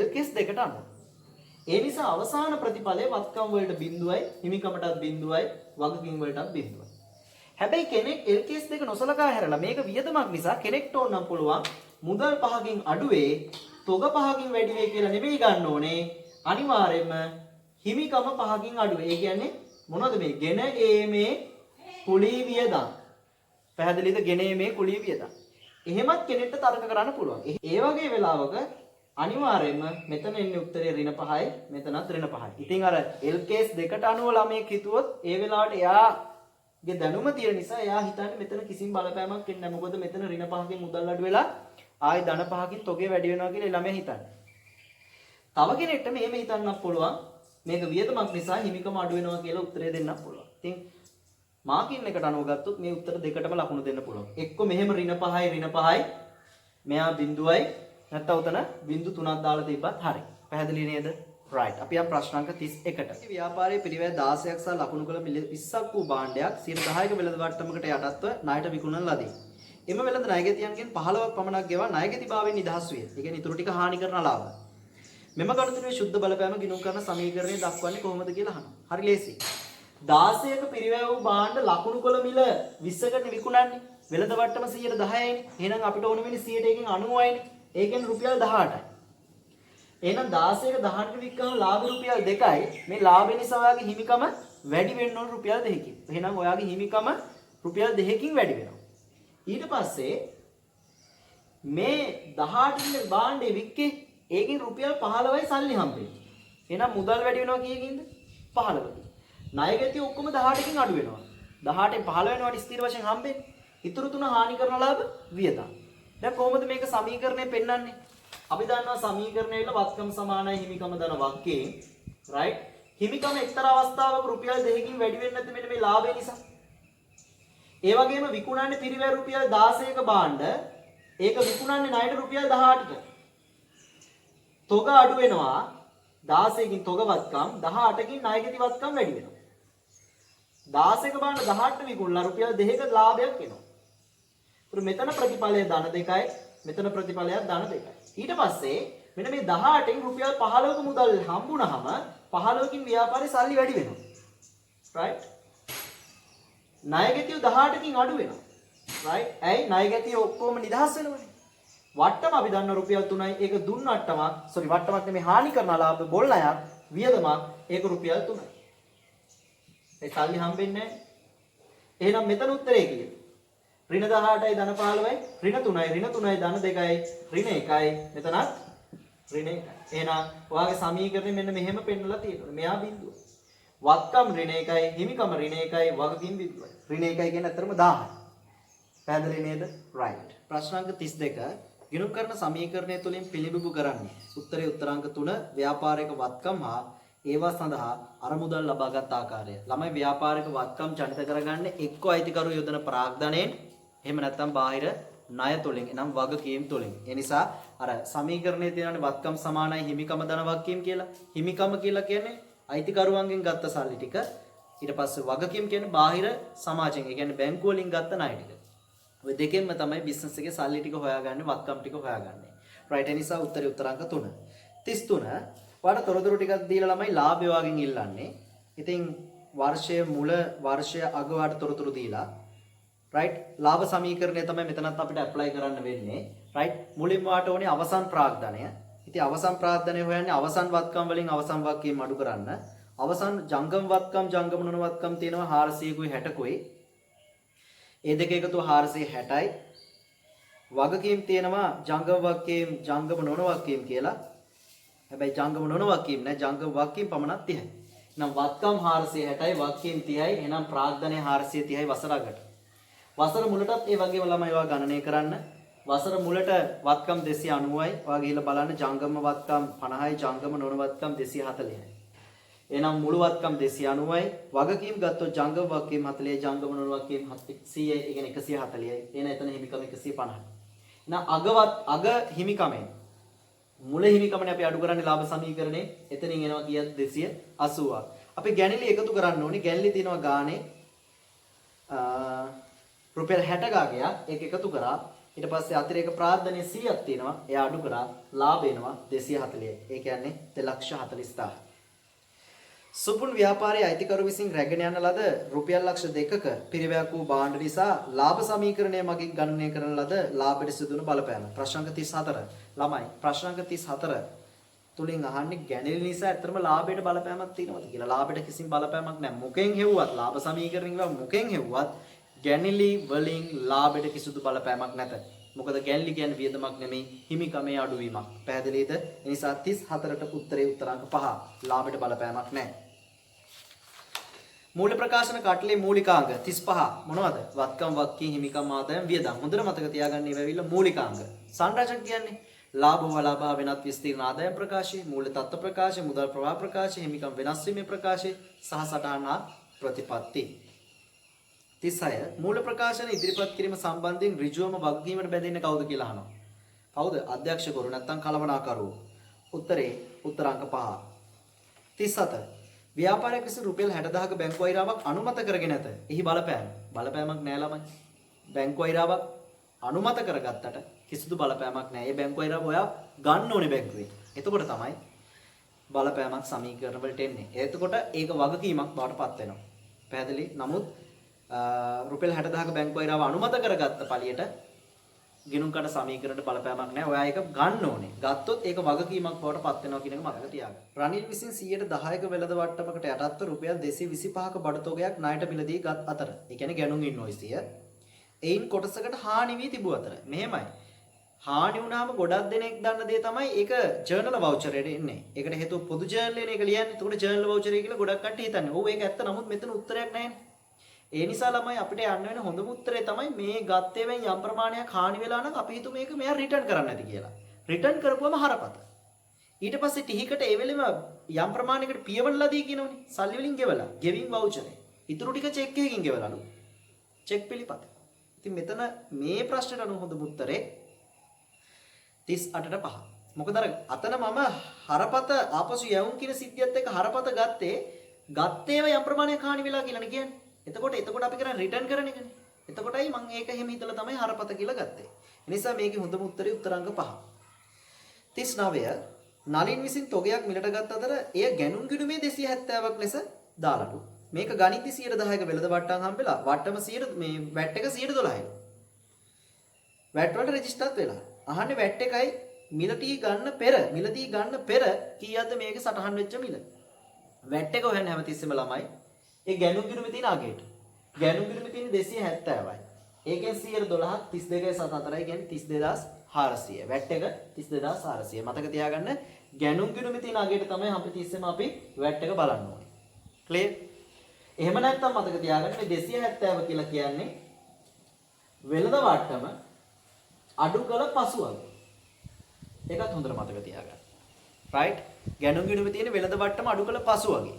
LKS දෙකට අනුව. ඒ නිසා අවසාන ප්‍රතිඵලය වත්කම් වලට 0යි, හිමිකමටත් 0යි, වගකීම් වලටත් 0යි. හැබැයි කෙනෙක් LKS දෙක නොසලකා හැරලා මේක වියදමක් නිසා කෙනෙක්ට ඕනම් පුළුවන් මුදල් 5කින් අඩුවේ තොග 5කින් වැඩි වෙයි කියලා නෙමෙයි ගන්න ඕනේ. අනිවාර්යයෙන්ම හිමිකම 5කින් අඩුවේ. ඒ කියන්නේ මොනවද මේ? ගෙන ඒමේ කුලී වියදම්. පැහැදිලිද? ගෙන ඒමේ කුලී වියදම්. එහෙමත් කෙනෙක්ට තර්ක කරන්න පුළුවන්. ඒ වගේ වෙලාවක අනිවාර්යයෙන්ම මෙතන එන්නේ උත්තරේ ඍණ 5යි මෙතනත් ඍණ 5යි. ඉතින් අර LKS දෙකට අනුව ළමයෙක් හිතුවොත් ඒ වෙලාවට එයාගේ දැනුම තියෙන නිසා එයා හිතන්නේ මෙතන කිසිම බලපෑමක් වෙන්නේ නැහැ. මොකද මෙතන ඍණ 5කින් මුදල් අඩු වෙලා ආයි ධන 5කින් තොගේ වැඩි වෙනවා කියලා ළමයා හිතන්නේ. තව කෙනෙක්ට මෙහෙම හිතන්නත් පුළුවන්. මේක වියදමක් නිසා හිමිකම අඩු වෙනවා කියලා උත්තරේ දෙන්නත් පුළුවන්. ඉතින් මාකින් එකට අනුව ගත්තොත් මේ උත්තර දෙකටම ලකුණු දෙන්න පුළුවන්. එක්ක මෙහෙම ඍණ 5යි මෙයා බිඳුවයි නැත්නම් උතන බිඳු 3ක් දාලා තිබ්බත් හරි. පැහැදිලි නේද? right. අපි යම් ප්‍රශ්නාංක 31ට. ව්‍යාපාරයේ පිරිවැය 16ක් සහ ලකුණු කළ මිල 20ක් වූ භාණ්ඩයක් 10%ක වෙළඳ වට්ටමකට යටත්ව ණයට විකුණන ලදී. එම වෙළඳ ණයගැතියන්ගෙන් 15ක් පමණක් ගෙවා ණයගැතිභාවයෙන් නිදහස් විය. ඒ කියන්නේ ඊටු ටික හානි කරන ලාභ. මෙම ගණතුනේ ශුද්ධ බලපෑම ගිණුම් කරන සමීකරණය දක්වන්නේ කොහොමද කියලා අහනවා. හරි ලේසි. 16ක පිරිවැය වූ භාණ්ඩ ලකුණු කළ මිල 20කට විකුණන්නේ. වෙළඳ වට්ටම 110යිනේ. එහෙනම් අපිට ඕන වෙන්නේ 100ට 90යිනේ. ඒ කියන්නේ රුපියල් 18යි. එහෙනම් 16ක 18ට වික්කම ලාභ රුපියල් 2යි. මේ ලාභය නිසා ඔයාගේ හිමිකම වැඩි වෙන්න ඕන රුපියල් 2කින්. එහෙනම් ඔයාගේ හිමිකම රුපියල් 2කින් වැඩි වෙනවා. ඊට පස්සේ මේ 18 භාණ්ඩේ වික්කේ ඒකෙන් රුපියල් 15යි සල්ලි හම්බෙන්නේ. එහෙනම් මුදල් වැඩි වෙනවා කීයකින්ද? 15කින්. ණයගැතිය ඔක්කොම 18කින් අඩු වෙනවා. 18න් 15 වෙනවට ස්ථිර වශයෙන් හම්බෙන්නේ. ඉතුරු තුන හානි කරන ලාභ වියදම්. දැන් කොහොමද මේක සමීකරණය පෙන්වන්නේ? අපි දන්නවා සමීකරණය වල වත්කම් සමානයි හිමිකම ධන වක්කේ. right? හිමිකම එක්තරා අවස්ථාවක රුපියල් 2කින් වැඩි වෙන්නේ නැත්නම් මෙන්න මේ ලාභය නිසා. ඒ වගේම විකුණන්නේ පිරිවැය රුපියල් 16ක භාණ්ඩ ඒක විකුණන්නේ ණයට රුපියල් 18ට. තොග අඩු වෙනවා 16කින් තොග වත්කම් 18කින් ණයගැති වත්කම් වැඩි වෙනවා. 16ක භාණ්ඩ 18ට විකුණලා රුපියල් 2ක ලාභයක් එනවා. මෙතන ප්‍රතිඵලය ධන 2යි මෙතන ප්‍රතිඵලයක් ධන 2යි. ඊට පස්සේ මෙන්න මේ 18න් රුපියල් 15ක මුදල් හම්බුනහම 15කින් ව්‍යාපාරේ සල්ලි වැඩි වෙනවා. right? ණයගැතිය 18කින් අඩු වෙනවා. right? ඇයි ණයගැතිය ඔක්කොම නිදහස් වෙනවනේ. වට්ටම අපි දන්න රුපියල් 3යි. ඒක දුන් වට්ටමක්. වට්ටමක් නෙමෙයි හානි කරන ලාභ බොල් ණයක් වියදමක්. ඒක රුපියල් 3යි. ඒ සල්ලි හම්බෙන්නේ නැහැ. එහෙනම් මෙතන උත්තරේ කීයද? ඍණ 18යි ධන 15යි ඍණ 3යි ධන 2යි ඍණ 1යි මෙතනත් ඍණ 1යි. එහෙනම් ඔයාගේ සමීකරණය මෙන්න මෙහෙම පෙන්නලා තියෙනවා. මෙයා බිඳුව. වත්කම් ඍණ 1යි හිමිකම ඍණ 1යි වගකීම් බිඳුවයි. ඍණ 1යි කියන්නේ අතරම 1000යි. පැහැදිලි නේද? right. ප්‍රශ්නාංක 32 ගිණුම් කරන සමීකරණය තුලින් පිළිබිඹු කරන්නේ. උත්තරේ උත්තරාංක 3 ව්‍යාපාරික වත්කම් හා ඒවා සඳහා අරමුදල් ලබාගත් ආකාරය. ළමයි ව්‍යාපාරික වත්කම් ජනිත කරගන්නේ එක්ක අයිතිකරු යොදන ප්‍රාග්ධනයෙන් එහෙම නැත්නම් බාහිර ණය තුලින් එනම් වගකීම් තුලින්. ඒ නිසා අර සමීකරණයේ තියෙනනේ වත්කම් සමානයි හිමිකම ධන වගකීම් කියලා. හිමිකම කියලා කියන්නේ අයිතිකරුවන්ගෙන් ගත්ත සල්ලි ටික. ඊට පස්සේ වගකීම් කියන්නේ බාහිර සමාජයෙන්. ඒ කියන්නේ බැංකු වලින් ගත්ත ණය ටික. ඔය දෙකෙන්ම තමයි බිස්නස් එකේ සල්ලි ටික හොයාගන්නේ වත්කම් ටික හොයාගන්නේ. right. ඒ නිසා උත්තරේ උත්තරාංක 3. 33 ඔයාලට තොරතුරු ටිකක් දීලා ළමයි ලාභය වගේ ඉල්ලන්නේ. ඉතින් වර්ෂයේ මුල වර්ෂයේ අග වාට තොරතුරු දීලා right ලාභ සමීකරණය තමයි මෙතනත් අපිට ඇප්ලයි කරන්න වෙන්නේ. right මුලින්ම වාට ඕනේ අවසන් ප්‍රාග්ධනය. ඉතින් අවසන් ප්‍රාග්ධනය හොයන්නේ අවසන් වත්කම් වලින් අවසන් වගකීම් අඩු කරන්න. අවසන් ජංගම වත්කම් ජංගම නොවන වත්කම් තියෙනවා 400කුයි 60කුයි. ඒ දෙක එකතු 460යි. වගකීම් තියෙනවා ජංගම වගකීම් ජංගම නොවන වගකීම් කියලා. හැබැයි ජංගම නොවන වගකීම් නෑ ජංගම වගකීම් පමණක් 30යි. එහෙනම් වත්කම් 460යි වගකීම් 30යි. එහෙනම් ප්‍රාග්ධනය 430යි වසර අගට. වසර මුලටත් ඒ වගේම ළමයි ඔයා ගණනය කරන්න. වසර මුලට වත්කම් 290යි. ඔයා ගිහිල්ලා බලන්න ජංගම වත්කම් 50යි ජංගම නොවන වත්කම් 240යි. එහෙනම් මුළු වත්කම් 290යි. වගකීම් ගත්තොත් ජංගම වගකීම් 40යි ජංගම නොවන වගකීම් 100යි. ඒ කියන්නේ 140යි. එහෙනම් එතන හිමිකම 150යි. එහෙනම් අග හිමිකමෙන් මුල හිමිකමනේ අපි අඩු කරන්නේ ලාභ සමීකරණේ. එතනින් එනවා කීයද 280ක්. අපි ගැණිලි එකතු කරන්න ඕනේ. ගැණිලි තියෙනවා ගානේ රුපියල් 60 ගාගයක් ඒක එකතු කරා. ඊට පස්සේ අතිරේක ප්‍රාර්ථනීය 100ක් තියෙනවා. එයා අඩු කරා ලාභ එනවා 240යි. ඒ කියන්නේ 2,40,000. සුපුන් ව්‍යාපාරයේ අයිතිකරු විසින් රැගෙන යන ලද රුපියල් ලක්ෂ 2ක පිරිවැයක් වූ භාණ්ඩ නිසා ලාභ සමීකරණය මගින් ගණනය කරන ලද ලාභයට සිදුවන බලපෑම. ප්‍රශ්න අංක 34. ළමයි ප්‍රශ්න අංක 34 තුලින් අහන්නේ ගැණිලි නිසා ඇත්තටම ලාභයට බලපෑමක් තියෙනවද කියලා. ලාභයට කිසිම බලපෑමක් නැහැ. මොකෙන් හෙව්වත් ලාභ සමීකරණය කිව්වා මොකෙන් හෙව්වත් ගැණිලි වලින් ලාභයට කිසිදු බලපෑමක් නැත. මොකද ගැණිලි කියන්නේ වියදමක් නෙමෙයි හිමිකමේ අඩුවීමක්. පැහැදිලිද? ඒ නිසා 34ට උත්තරේ උත්තරාංක 5 ලාභයට බලපෑමක් නැහැ. මූල ප්‍රකාශන කටලේ මූලිකාංග 35 මොනවද? වත්කම් වක්කී හිමිකම් ආදායම් වියදම්. හොඳට මතක තියාගන්න ඒවා ඇවිල්ලා මූලිකාංග. සංරචක කියන්නේ ලාභ වලාභ වෙනත් විස්තීර්ණ ආදායම් ප්‍රකාශය, මූල තත්ත්ව ප්‍රකාශය, මුදල් ප්‍රවාහ ප්‍රකාශය, හිමිකම් වෙනස් වීමේ ප්‍රකාශය සහ සටහන ප්‍රතිපත්ති. 36 මූල ප්‍රකාශන ඉදිරිපත් කිරීම සම්බන්ධයෙන් ඍජුවම වගකීමට බැඳෙන්නේ කවුද කියලා අහනවා. කවුද? අධ්‍යක්ෂකවරු නැත්නම් කළමනාකරුවෝ. උත්තරේ උත්තරාංක 5. 37 ව්‍යාපාරයක් විසින් රුපියල් 60000ක බැංකු වෛරාවක් අනුමත කරගෙන නැත. එහි බලපෑමක් නෑ ළමයි. බැංකු වෛරාවක් අනුමත කරගත්තට කිසිදු බලපෑමක් නෑ. ඒ බැංකු වෛරාව ඔයා ගන්න ඕනේ බැංකුවේ. එතකොට තමයි බලපෑමක් සමීකරණ වලට එන්නේ. එතකොට ඒක වගකීමක් බවට පත් වෙනවා. පැහැදිලි? නමුත් රුපියල් 60000ක බැංකු වෛරාව අනුමත කරගත්ත පළියට ගිණුම් කඩ සමීකරණයට බලපෑමක් නැහැ. ඔයා ඒක ගන්න ඕනේ. ගත්තොත් ඒක වගකීමක් බවට පත් වෙනවා කියන එක මතක තියාගන්න. රනිල් විසින් 10%ක වෙළඳ වට්ටමකට යටත්ව රුපියල් 225ක බඩු තොගයක් ණයට මිලදී ගත් අතර. ඒ කියන්නේ ගැනුම් ඉන්වොයිසිය. එයින් කොටසකට හානි වී තිබූ අතර. මෙහෙමයි. හානි වුණාම ගොඩක් දෙනෙක් දන්න දේ තමයි ඒක ජර්නල් වවුචරයට එන්නේ. ඒකට හේතුව පොදු ජර්නල් එක ලියන්නේ. එතකොට ජර්නල් වවුචරය කියලා ගොඩක් කට්ටිය හිතන්නේ. ඔව් ඒක ඇත්ත. නමුත් මෙතන උත්තරයක් නැහැ. ඒ නිසා ළමයි අපිට යන්න වෙන හොඳම උත්තරේ තමයි මේ ගත්තේවෙන් යම් ප්‍රමාණයක් හානි වෙලා නම් අපි හිතුව මේක මෙයා රිටර්න් කරන්න ඇති කියලා. රිටර්න් කරපුවම හරපත. ඊට පස්සේ ටිහිකට ඒ වෙලෙම යම් ප්‍රමාණයකට පියවන්නලා දී කියනෝනේ. සල්ලි වලින් ගෙවලා. ගෙවින් වවුචරේ. ඊටු ටික චෙක් එකකින් ගෙවලාලු. චෙක් පිළිපත. ඉතින් මෙතන මේ ප්‍රශ්නෙට අනුව හොඳම උත්තරේ 38ට 5. මොකද අතන මම හරපත ආපසු යවුම් කියන සිද්ධියත් එක්ක හරපත ගත්තේව යම් ප්‍රමාණයක් හානි වෙලා කියලානේ කියන්නේ. එතකොට අපි කරන්නේ රිටර්න් කරන එකනේ. එතකොටයි මම ඒක එහෙම හිතලා තමයි හරපත කියලා ගත්තේ. ඒ නිසා මේකේ හොඳම උත්තරේ උත්තරාංග 5. 39 නලින් විසින් තොගයක් මිලට ගත් අතර එය ගැනුම් ගිණුමේ 270ක් ලෙස දාලු. මේක ගණිතي 10%ක වෙළඳ වට්ටම් හම්බෙලා වට්ටම 100 මේ වැට් එක 112යි. වැට් වලට රෙජිස්ටර්ත් වෙලා. අහන්නේ වැට් එකයි මිලදී ගන්න පෙර කීයක්ද මේකේ සටහන් වෙච්ච මිල. වැට් එක හොයන්න හැමතිස්සෙම ළමයි ඒ ගැනුම් ගිණුමේ තියෙන අගයට. ගැනුම් ගිණුමේ තියෙන 270යි. ඒකෙන් 112ක් 32.74යි කියන්නේ 32400. වැට් එක 32400. මතක තියාගන්න ගැනුම් ගිණුමේ තියෙන අගයට තමයි හැමතිස්සෙම අපි වැට් එක බලන්න ඕනේ. ක්ලියර්? එහෙම නැත්නම් මතක තියාගන්න මේ 270 කියලා කියන්නේ වෙළඳ වට්ටම අඩු කළ පසුවග. ඒකත් හොඳට මතක තියාගන්න. රයිට්? ගැනුම් ගිණුමේ තියෙන වෙළඳ වට්ටම අඩු කළ පසුවගේ.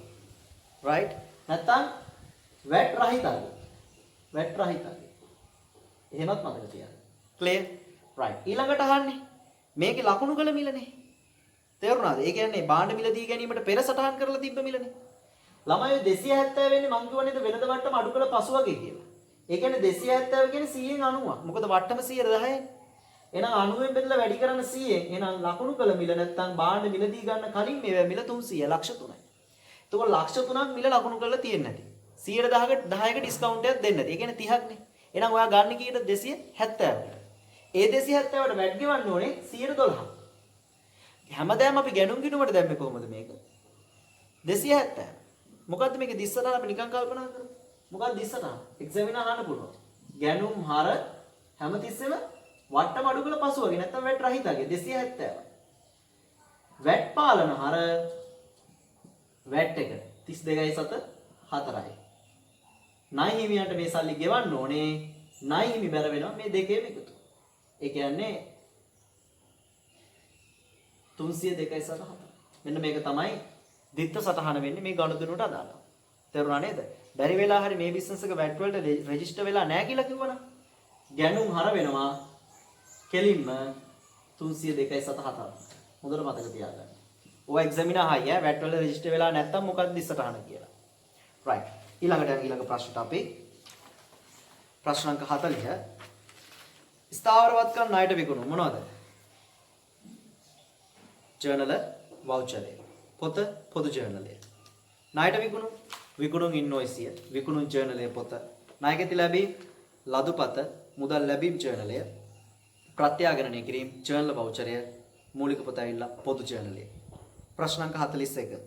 රයිට්? නැත්නම් වැට් රහිතයි. වැට් රහිතයි. එහෙමත් මතක තියාගන්න. ක්ලියර්? රයිට්. ඊළඟට අහන්නේ මේකේ ලකුණු කළ මිලනේ. තේරුණාද? ඒ කියන්නේ භාණ්ඩ මිල දී ගැනීමට පෙර සටහන් කරලා තිබ්බ මිලනේ. ළමයි 270 වෙන්නේ මං කියවනේද වෙළඳ වට්ටම අඩු කළ පසුවගේ කියලා. ඒ කියන්නේ 270 කියන්නේ 100න් 90ක්. මොකද වට්ටම 110යි. එහෙනම් 90න් බෙදලා වැඩි කරන්න 100න්. එහෙනම් ලකුණු කළ මිල නැත්නම් භාණ්ඩ මිල දී ගන්න කලින් මේ මිල 300 ලක්ෂ 3යි. එතකොට ලක්ෂ 3ක් මිල ලකුණු කරලා තියෙන්නේ නැති. 110ක ඩිස්කවුන්ට් එකක් දෙන්නේ නැති. ඒ කියන්නේ 30ක්නේ. එහෙනම් ඔයා ගන්න කීයද 270කට. ඒ 270ට වැඩි ගෙවන්න ඕනේ 112ක්. හැමදාම අපි ගැනුම් ගිණුමට දැම්මේ කොහොමද මේක? 270. මොකද්ද මේකේ දිස්සටහන අපි නිකන් කල්පනා කරමු. මොකක්ද දිස්සටහන? එක්සැමිනර් අහන්න පුළුවන්. ගැනුම් හර හැමතිස්සෙම වට්ටම අඩු කළ පසුවගේ නැත්නම් වැට් රහිතගේ 270. වැට් පාලන හර වැට් එක 32.4යි. ණය හිමියන්ට මේ සල්ලි ගෙවන්න ඕනේ. ණය හිමි බැර වෙනවා මේ දෙකේම එකතු. ඒ කියන්නේ 302.4. මෙන්න මේක තමයි දිත්ත සටහන වෙන්නේ මේ ගණුදුනට අදාළව. තේරුණා නේද? බැරි වෙලා හරි මේ බිස්නස් එක වැට් වලට රෙජිස්ටර් වෙලා නැහැ කියලා කිව්වනම් ගැනුම් හර වෙනවා කෙලින්ම 302.4. හොඳට මතක තියාගන්න. ඔය එක්සැමිනර් අහයි වැට් වල රෙජිස්ටර් වෙලා නැත්තම් මොකක්ද දිස් සටහන කියලා. රයිට්. ඊළඟ ප්‍රශ්නට අපි ප්‍රශ්න අංක 40 ස්ථාවරවත්කම් ණයට විකුණු මොනවද? ජර්නල වවුචරේ. පොත පොදු ජර්නලය. ණයට විකුණුන් ඉන්වොයිසිය, විකුණුන් ජර්නලය පොත, ණයකෙති ලැබී ලදුපත, මුදල් ලැබීම් ජර්නලය, ප්‍රත්‍යාග්‍රහණය කිරීම ජර්නල් වවුචරය, මූලික පොත ඇවිල්ලා පොදු ජර්නලය. ප්‍රශ්න අංක 41.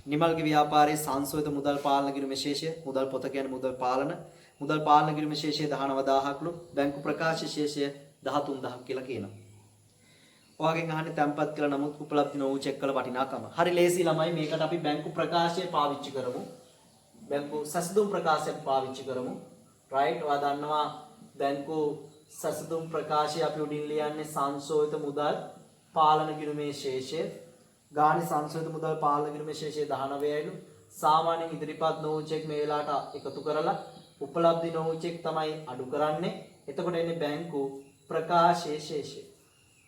නිමල්ගේ ව්‍යාපාරයේ සංශෝධිත මුදල් පාලන කිරීම විශේෂය, මුදල් පොත කියන්නේ මුදල් පාලන කිරීම විශේෂය 19000ක්ලු, බැංකු ප්‍රකාශ විශේෂය 13000ක් කියලා කියනවා. ඔයගෙන් අහන්නේ තැම්පත් කළ නමුත් උපලබ්ධ නොවූ චෙක් කළ වටිනාකම. හරි ලේසි ළමයි මේකට අපි බැංකු ප්‍රකාශය පාවිච්චි කරමු. බැංකු සැසඳුම් ප්‍රකාශයක් පාවිච්චි කරමු. රයිට්? ඔයා දන්නවා බැංකු සැසඳුම් ප්‍රකාශය අපි උඩින් ලියන්නේ සංශෝධිත මුදල් පාලන කිරීමේ ශේෂය. ගානේ සංශෝධිත මුදල් පාලන කිරීමේ ශේෂය 19යිලු. සාමාන්‍යයෙන් ඉදිරිපත් නොවූ චෙක් මේ වෙලාවට එකතු කරලා උපලබ්ධ නොවූ චෙක් තමයි අඩු කරන්නේ. එතකොට එන්නේ බැංකු ප්‍රකාශයේ ශේෂය.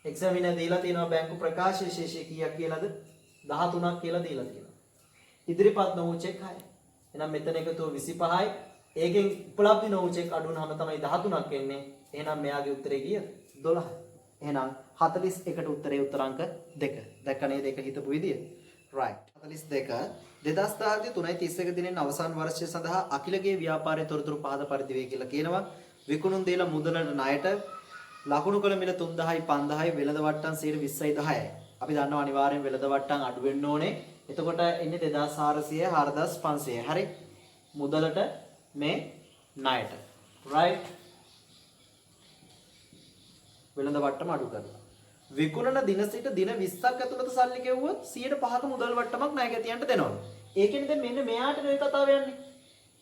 එක්සැමිනර් දීලා තියෙනවා බැංකු ප්‍රකාශයේ ශේෂය කීයක් කියලාද? 13ක් කියලා දීලා තියෙනවා. ඉදිරිපත් නොවූ චෙක් 6. එහෙනම් මෙතන එකතුව 25යි. ඒකෙන් උපලබ්ධ නොවූ චෙක් අඩු වුනහම තමයි 13ක් එන්නේ. එහෙනම් මෙයාගේ උත්තරේ කීයද? 12. එහෙනම් 41ට උත්තරේ උත්තරාංක 2. දැක්ක නේද ඒක හිතපු විදිය? right. 42 2010 3:31 දිනෙන් අවසාන වර්ෂය සඳහා අකිලගේ ව්‍යාපාරයේ තොරතුරු පහද පරිදි වේ කියලා කියනවා. විකුණුම් දීලා මුදලට ණයට ලකුණු කළ මිල 3000යි 5000යි වෙළඳ වට්ටම් 20යි 10යි. අපි දන්නවා අනිවාර්යෙන් වෙළඳ වට්ටම් අඩු වෙන්න ඕනේ. එතකොට එන්නේ 2400 4500. හරි. මුදලට මේ ණයට. right. වෙළඳ වට්ටම අඩු කරලා. විකුණන දින සිට දින 20ක් ඇතුළත සල්ලි ගෙවුවොත් 105ක මුදල් වට්ටමක් ණයගැතියන්ට දෙනවලු. ඒකෙන් දැන් මෙන්න මෙයාට මේ කතාව යන්නේ.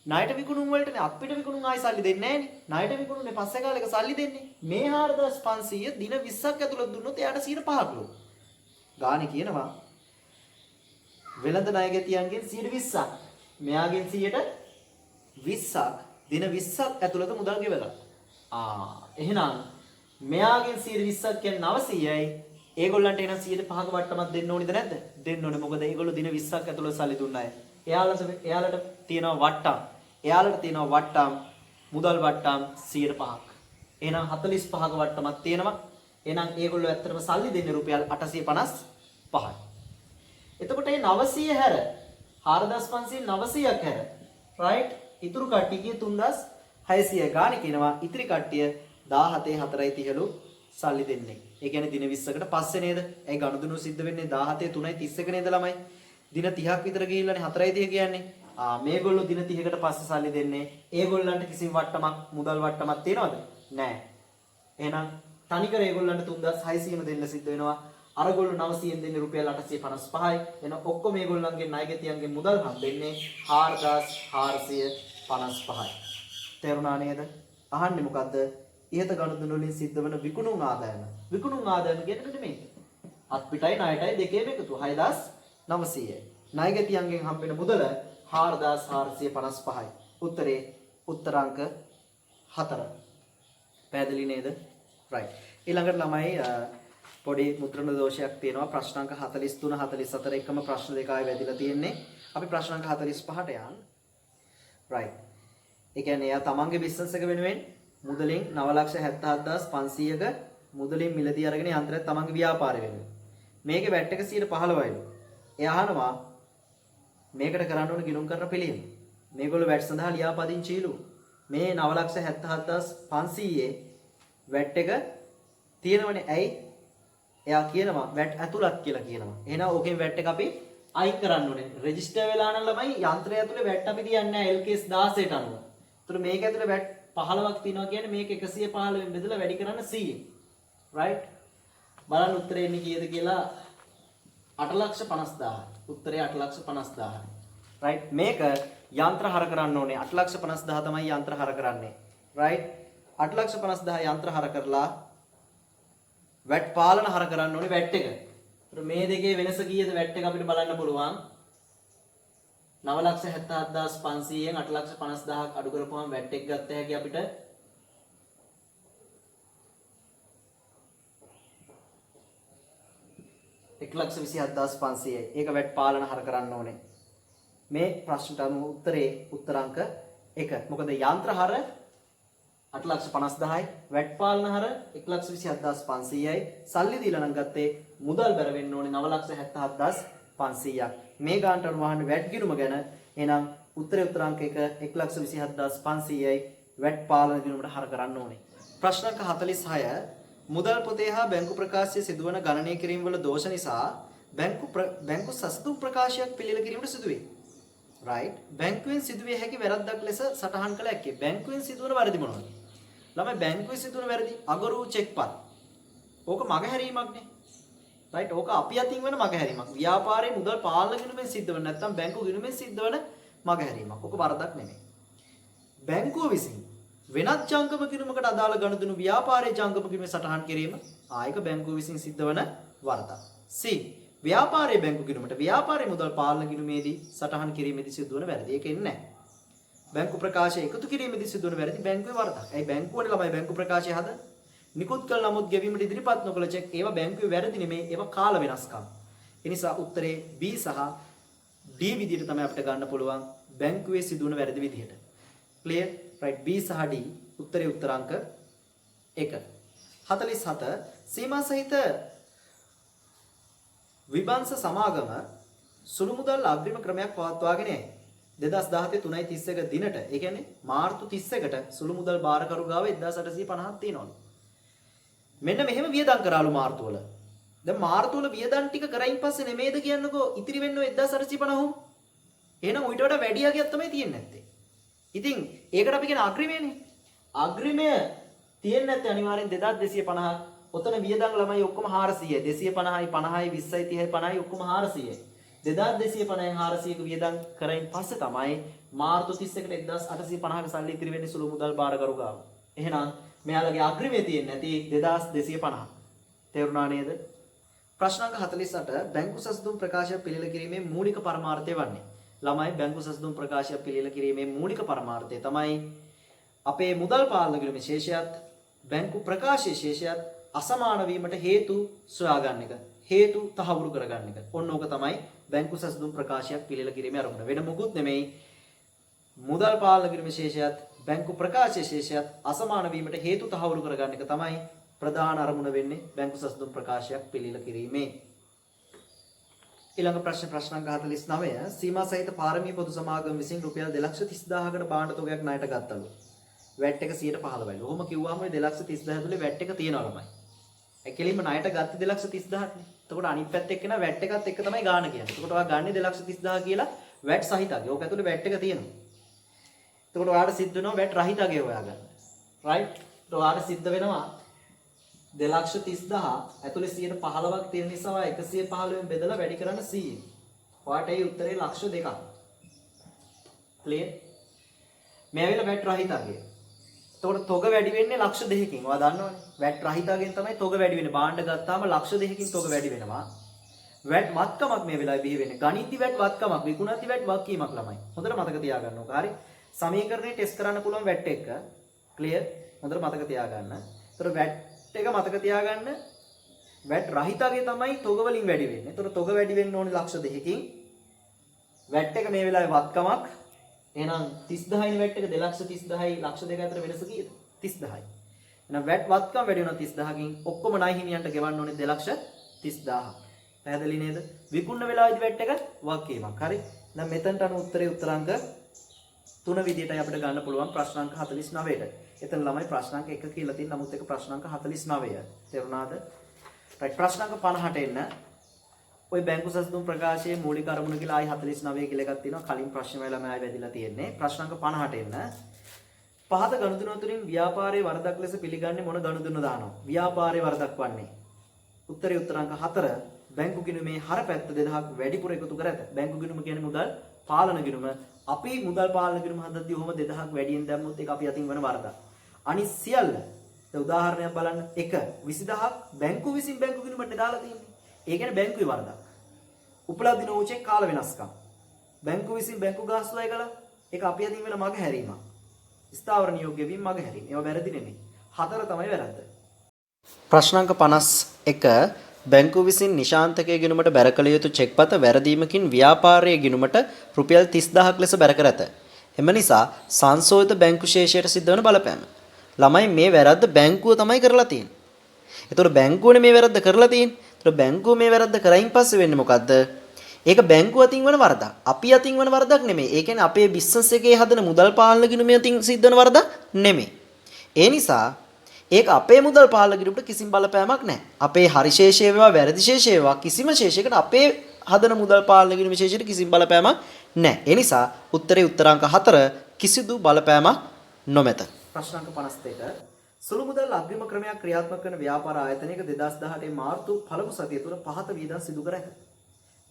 ණයට විකුණුම් වලටනේ අපිට විකුණුම් ආයි සල්ලි දෙන්නේ නැහනේ. ණයට විකුණුනේ පස්සේ කාලෙක සල්ලි දෙන්නේ. මේ 4500 දින 20ක් ඇතුළත දුන්නොත් එයාට 105කලු. ගානේ කියනවා වෙළඳ ණයගැතියන්ගෙන් 120ක්. මෙයාගෙන් 120ක් දින 20ක් ඇතුළත මුදල් ගෙවලා. එහෙනම් මෙයාගෙන් 120ක් කියන්නේ 900යි. ඒගොල්ලන්ට එන 105ක වට්ටමක් දෙන්න ඕනිද නැද්ද? දෙන්න ඕනේ. මොකද ඒගොල්ලෝ දින 20ක් ඇතුළත සල්ලි දුන්න අය. එයාලට තියෙනවා වට්ටම්. එයාලට තියෙනවා වට්ටම් මුදල් වට්ටම් 105ක්. එහෙනම් 45ක වට්ටමක් තියෙනවා. එහෙනම් ඒගොල්ලෝ ඇත්තටම සල්ලි දෙන්නේ රුපියල් 855යි. එතකොට මේ 900 හැර 4500 900ක් හැර right ඉතුරු කට්ටිය 3600 ගානේ කියනවා. ඉතිරි කට්ටිය 17 4:30ලු සල්ලි දෙන්නේ. ඒ කියන්නේ දින 20කට පස්සේ නේද? ඒ ගනුදෙනු සිද්ධ වෙන්නේ 17 3:31 නේද ළමයි? දින 30ක් විතර ගිහිල්ලානේ 4:30 කියන්නේ. මේගොල්ලෝ දින 30කට පස්සේ සල්ලි දෙන්නේ. ඒගොල්ලන්ට කිසිම වට්ටමක් මුදල් වට්ටමක් තියනවද? නැහැ. එහෙනම් තනිකර ඒගොල්ලන්ට 3600ම දෙන්න සිද්ධ වෙනවා. අරගොල්ලෝ 900ෙන් දෙන්නේ රුපියල් 855යි. එහෙනම් ඔක්කොම මේගොල්ලන්ගේ ණයගැතියන්ගේ මුදල් හම් දෙන්නේ 4455යි. තේරුණා නේද? අහන්නේ මොකද්ද? ඉහත ගනුදෙනු වලින් සිද්ධ වන විකුණුම් ආදායම. විකුණුම් ආදායම කියන්නේ මෙන්න මේක. අත්පිටයි ණයටයි දෙකේම එකතු 6900යි. ණයගැතියන්ගෙන් හම්බෙන මුදල 4455යි. උත්තරේ උත්තරාංක 4. පැහැදිලි නේද? right. ඊළඟට ළමයි පොඩි මුද්‍රණ දෝෂයක් තියෙනවා. ප්‍රශ්නාංක 43 44 එකම ප්‍රශ්න දෙකයි වැදිලා තියෙන්නේ. අපි ප්‍රශ්නාංක 45ට යන්න. right. ඒ කියන්නේ එයා තමන්ගේ බිස්නස් එක වෙනුවෙන් මුදලින් 9,77,500ක මුදලින් මිලදී අරගෙන යන්ත්‍රයක් තමන්ගේ ව්‍යාපාරය වෙනුවෙන්. මේකේ වැට් එක 115යිලු. එයා අහනවා මේකට කරන්න ඕන ගිණුම් කරන පිළියම. මේගොල්ලෝ වැට් සඳහා ලියාපදිංචිලු. මේ 9,77,500 වැට් එක තියෙනවනේ. ඇයි? එයා කියනවා වැට් ඇතුළත් කියලා කියනවා. එහෙනම් ඕකෙන් වැට් එක අපි අයින් කරන්න ඕනේ. රෙජිස්ටර් වෙලා නම් ළමයි යන්ත්‍රය ඇතුලේ වැට් අපි තියන්නේ නැහැ LKS 16ට අනුව. ඒතර මේක ඇතුලේ වැට් 15ක් තියෙනවා කියන්නේ මේක 115 වෙන් බෙදලා වැඩි කරන්න 100. right? බලන්න උත්තරේ එන්නේ කීයද කියලා 8,50,000. උත්තරේ 8,50,000. right? මේක යන්ත්‍ර හර කරන්න ඕනේ. 8,50,000 තමයි යන්ත්‍ර හර කරන්නේ. right? 8,50,000 යන්ත්‍ර හර කරලා වැට් පාලන හර කරන්න ඕනේ වැට් එක. ඒතර මේ දෙකේ වෙනස කීයද වැට් එක අපිට බලන්න පුළුවන්. 9,77,500න් 8,50,000ක් අඩු කරපුවම වැට් එක ගත්ත හැකි අපිට 1,27,500යි. ඒක වැට් පාලන හර කරන්න ඕනේ. මේ ප්‍රශ්නට අනුව උත්තරේ උත්තරාංක 1. මොකද යන්ත්‍ර හර 8,50,000යි වැට් පාලන හර 1,27,500යි. සල්ලි දීලා නම් ගත්තේ මුදල් බැර වෙන්න ඕනේ 9,77,500. 500ක්. මේ ගානට අනුවහන වැට් ගිණුම ගැන එහෙනම් උත්තර අංක 1 127500යි වැට් පාලන ගිණුමට හර කරන්න ඕනේ. ප්‍රශ්න අංක 46 මුදල් පොතේ හා බැංකු ප්‍රකාශයේ සිදුවන ගණනය කිරීම වල දෝෂ නිසා බැංකු සසුතුම් ප්‍රකාශයක් පිළියෙල කිරීමට සිදුවේ. right බැංකුවෙන් සිදුවේ හැකි වැරද්දක් ලෙස සටහන් කළ හැකි. බැංකුවෙන් සිදුවන වැරදි මොනවද? ළමයි බැංකුවේ සිදුවන වැරදි අගරු චෙක්පත්. ඕක මගහැරීමක්නේ. right ඕක අපි අතින් වෙන මගහැරීමක්. ව්‍යාපාරයේ මුදල් පාලන ගිණුමෙන් සිද්ධ වෙන නැත්නම් බැංකු ගිණුමෙන් සිද්ධ වෙන මගහැරීමක්. ඕක වරදක් නෙමෙයි. බැංකුව විසින් වෙනත් ජංගම ගිණුමකට අදාළ ගනුදෙනු ව්‍යාපාරයේ ජංගම ගිණුමේ සටහන් කිරීම ආයක බැංකුව විසින් සිද්ධ වන වරදක්. C ව්‍යාපාරයේ බැංකු ගිණුමට ව්‍යාපාරයේ මුදල් පාලන ගිණුමේදී සටහන් කිරීමේදී සිදුවන වැරදි. ඒක එන්නේ නැහැ. බැංකු ප්‍රකාශය එකතු කිරීමේදී සිදුවන වැරදි බැංකුවේ වරදක්. ඇයි බැංකුවනේ ළමයි බැංකු ප්‍රකාශය හදන්නේ? නිකුත් කළ නමුත් ගෙවීමට ඉදිරිපත් නොකළ චෙක් ඒවා බැංකුවේ වැරදි නෙමෙයි. ඒවා කාල වෙනස්කම්. ඒ නිසා උත්තරේ B සහ D විදිහට තමයි අපිට ගන්න පුළුවන් බැංකුවේ සිදුවන වැරදි විදිහට. clear right B සහ D උත්තරේ උත්තරාංක 1. 47 සීමා සහිත විභංශ සමාගම සුළු මුදල් අග්‍රිම ක්‍රමයක් පවත්වාගෙන යයි. 2017 3:31 දිනට ඒ කියන්නේ මාර්තු 31ට සුළු මුදල් බාරකරු ගාව 1850ක් තියෙනවලු. මෙන්න මෙහෙම වියදම් කරාලු මාර්තු වල. දැන් මාර්තු වල වියදම් ටික කරයින් පස්සේ නෙමෙයිද කියන්නකෝ ඉතිරි වෙන්නේ 1850. එහෙනම් ඊට වඩා වැඩි යගයක් තමයි තියෙන්නේ නැත්තේ. ඉතින් ඒකට අපි කියන අග්‍රිමයනේ. අග්‍රිමය තියෙන්නේ නැත්තේ අනිවාර්යෙන් 2250. ඔතන වියදම් ළමයි ඔක්කොම 400යි. 250යි 50යි 20යි 30යි 50යි ඔක්කොම 400යි. 2250න් 400ක වියදම් කරයින් පස්සේ තමයි මාර්තු 31ට 1850ක සල්ලි ඉතිරි වෙන්නේ සුළු මුදල් බාරකරු ගාව. එහෙනම් මෙයාලගේ අග්‍රිමය තියෙන්නේ නැති 2250. තේරුණා නේද? ප්‍රශ්න අංක 48 බැංකු සසුතුම් ප්‍රකාශය පිළියෙල කිරීමේ මූලික පරමාර්ථය වන්නේ. ළමයි බැංකු සසුතුම් ප්‍රකාශය පිළියෙල කිරීමේ මූලික පරමාර්ථය තමයි අපේ මුදල් පාලන ගිණුමේ ශේෂයත් බැංකු ප්‍රකාශයේ ශේෂයත් අසමාන වීමට හේතු සොයාගන්න එක. හේතු තහවුරු කරගන්න එක. ඔන්න ඕක තමයි බැංකු සසුතුම් ප්‍රකාශයක් පිළියෙල කිරීමේ අරමුණ. වෙන මොකුත් නෙමෙයි. මුදල් පාලන ගිණුමේ ශේෂයත් බැංකු ප්‍රකාශයේ ශේෂයත් අසමාන වීමට හේතු තහවුරු කරගන්න එක තමයි ප්‍රධාන අරමුණ වෙන්නේ බැංකු සසුතුම් ප්‍රකාශයක් පිළියෙල කිරීමේ. ඊළඟ ප්‍රශ්න අංක 49 සීමා සහිත පාරමී පොදු සමාගම විසින් රුපියල් 2,30,000කට භාණ්ඩ තොගයක් ණයට ගත්තලු. වැට් එක 115යිලු. ඔහොම කිව්වම 2,30,000 තුලේ වැට් එක තියෙනවා ළමයි. ඒ කෙලින්ම ණයට ගත්තේ 2,30,000ක්නේ. එතකොට අනිත් පැත්තේ එක්කන වැට් එකත් එක්ක තමයි ගාණ කියන්නේ. එතකොට ඔයා ගන්නේ 2,30,000 කියලා වැට් සහිතගේ. ඕක ඇතුලේ වැට් එක තියෙනවා. එතකොට ඔයාලට සිද්ධ වෙනවා වැට් රහිතගේ හොයාගන්න. right? එතකොට ඔයාලට සිද්ධ වෙනවා 2,30,000 ඇතුලේ 115ක් තියෙන නිසා 115ෙන් බෙදලා වැඩි කරන්න 100. ඔයාට ඒ උත්තරේ ලක්ෂ 2ක්. clear? මේ ඇවිල්ලා වැට් රහිතගේ. එතකොට තොග වැඩි වෙන්නේ ලක්ෂ 2කින්. ඔයා දන්නවනේ. වැට් රහිතගෙන් තමයි තොග වැඩි වෙන්නේ. භාණ්ඩ ගත්තාම ලක්ෂ 2කින් තොග වැඩි වෙනවා. වැට් වත්කමක් මේ වෙලාවේ බිහි වෙන්නේ. ගණිතී වැට් වත්කමක්, විකුණති වැට් වත්කීමක් ළමයි. හොඳට මතක තියාගන්න ඕක. හරි. සමීකරණේ ටෙස්ට් කරන්න පුළුවන් වැට් එක. ක්ලියර්? හොඳට මතක තියාගන්න. ඒතර වැට් එක මතක තියාගන්න. වැට් රහිතගේ තමයි තොග වලින් වැඩි වෙන්නේ. ඒතර තොග වැඩි වෙන්න ඕනේ ලක්ෂ 2කින්. වැට් එක මේ වෙලාවේ වත්කමක්. එහෙනම් 30000යි වැට් එක 2,30,000යි ලක්ෂ 2 අතර වෙනස කීයද? 30000යි. එහෙනම් වැට් වත්කම වැඩි වෙනවා 30000කින්. ඔක්කොම ණය හිමියන්ට ගෙවන්න ඕනේ 2,30,000. පැහැදිලි නේද? විකුණන වෙලාවේදී වැට් එක වක්කීමක්. හරි. දැන් මෙතනට අනු උත්තරේ උත්තරාංක 3 විදියටයි අපිට ගන්න පුළුවන් ප්‍රශ්න අංක 49ට. එතන ළමයි ප්‍රශ්න අංක 1 කියලා තියෙන නමුත් ඒක ප්‍රශ්න අංක 49. තේරුණාද? right ප්‍රශ්න අංක 50ට එන්න. ඔය බැංකු සසුතුම් ප්‍රකාශයේ මූලික අරමුණ කියලා ආයි 49 කියලා එකක් තියෙනවා. කලින් ප්‍රශ්න වල ළමයි වැදිලා තියෙන්නේ. ප්‍රශ්න අංක 50ට එන්න. පහත ගනුදෙනු තුලින් ව්‍යාපාරයේ වරදක් ලෙස පිළිගන්නේ මොන ගනුදෙනු දානවා? ව්‍යාපාරයේ වරදක් වන්නේ. උත්තරේ උත්තරාංක 4 බැංකු ගිණුමේ හර පැත්ත 2000ක් වැඩිපුර එකතු කර ඇත. බැංකු ගිණුම කියන්නේ මුදල් පාලන ගිණුම. අපි මුදල් පාලන ගිණුම හදද්දී ඔහොම 2000ක් වැඩියෙන් දැම්මොත් ඒක අපි අතින් වෙන වරදක්. අනිත් සියල්ල දැන් උදාහරණයක් බලන්න 1 20000ක් බැංකු විසින් බැංකු ගිණුමට දාලා තියෙන්නේ. ඒ කියන්නේ බැංකුවේ වරදක්. උපලබ්ධ නොවුචේ කාල වෙනස්කම්. බැංකු විසින් බැංකු ගාස්තු අය කළා. ඒක අපි අතින් වෙන මග හැරීමක්. ස්ථාවර නියෝග ගෙවීම මග හැරීම. ඒවා වැරදි නෙමෙයි. 4 තමයි වැරද්ද. ප්‍රශ්න අංක 51 බැංකුව විසින් නිශාන්තකයේ ගිණුමට බැර කළ යුතු චෙක්පත වැරදීමකින් ව්‍යාපාරයේ ගිණුමට රුපියල් 30000ක් ලෙස බැර කර ඇත. එම නිසා සංශෝධිත බැංකු ශේෂයට සිද්ධ වන බලපෑම. ළමයි මේ වැරද්ද බැංකුව තමයි කරලා තියෙන්නේ. ඒතකොට බැංකුවනේ මේ වැරද්ද කරලා තියෙන්නේ. ඒතකොට බැංකුව මේ වැරද්ද කරයින් පස්සේ වෙන්නේ මොකද්ද? ඒක බැංකුව අතින් වන වරදක්. අපි අතින් වන වරදක් නෙමෙයි. ඒ කියන්නේ අපේ බිස්නස් එකේ හදන මුදල් පාලන ගිණුමේ අතින් සිද්ධ වෙන වරදක් නෙමෙයි. ඒ නිසා ඒක අපේ මුදල් පාලන ගිණුමට කිසිම බලපෑමක් නැහැ. අපේ හරි ශේෂය වේවා වැරදි ශේෂය වේවා කිසිම ශේෂයකට අපේ හදන මුදල් පාලන ගිණුම විශේෂයට කිසිම බලපෑමක් නැහැ. ඒ නිසා උත්තරේ උත්තරාංක 4 කිසිදු බලපෑමක් නොමැත. ප්‍රශ්න අංක 52ට සුළු මුදල් අග්‍රිම ක්‍රමයක් ක්‍රියාත්මක කරන ව්‍යාපාර ආයතනයක 2018 මාර්තු පළමු සතිය තුල පහත වියදම් සිදු කර ඇත.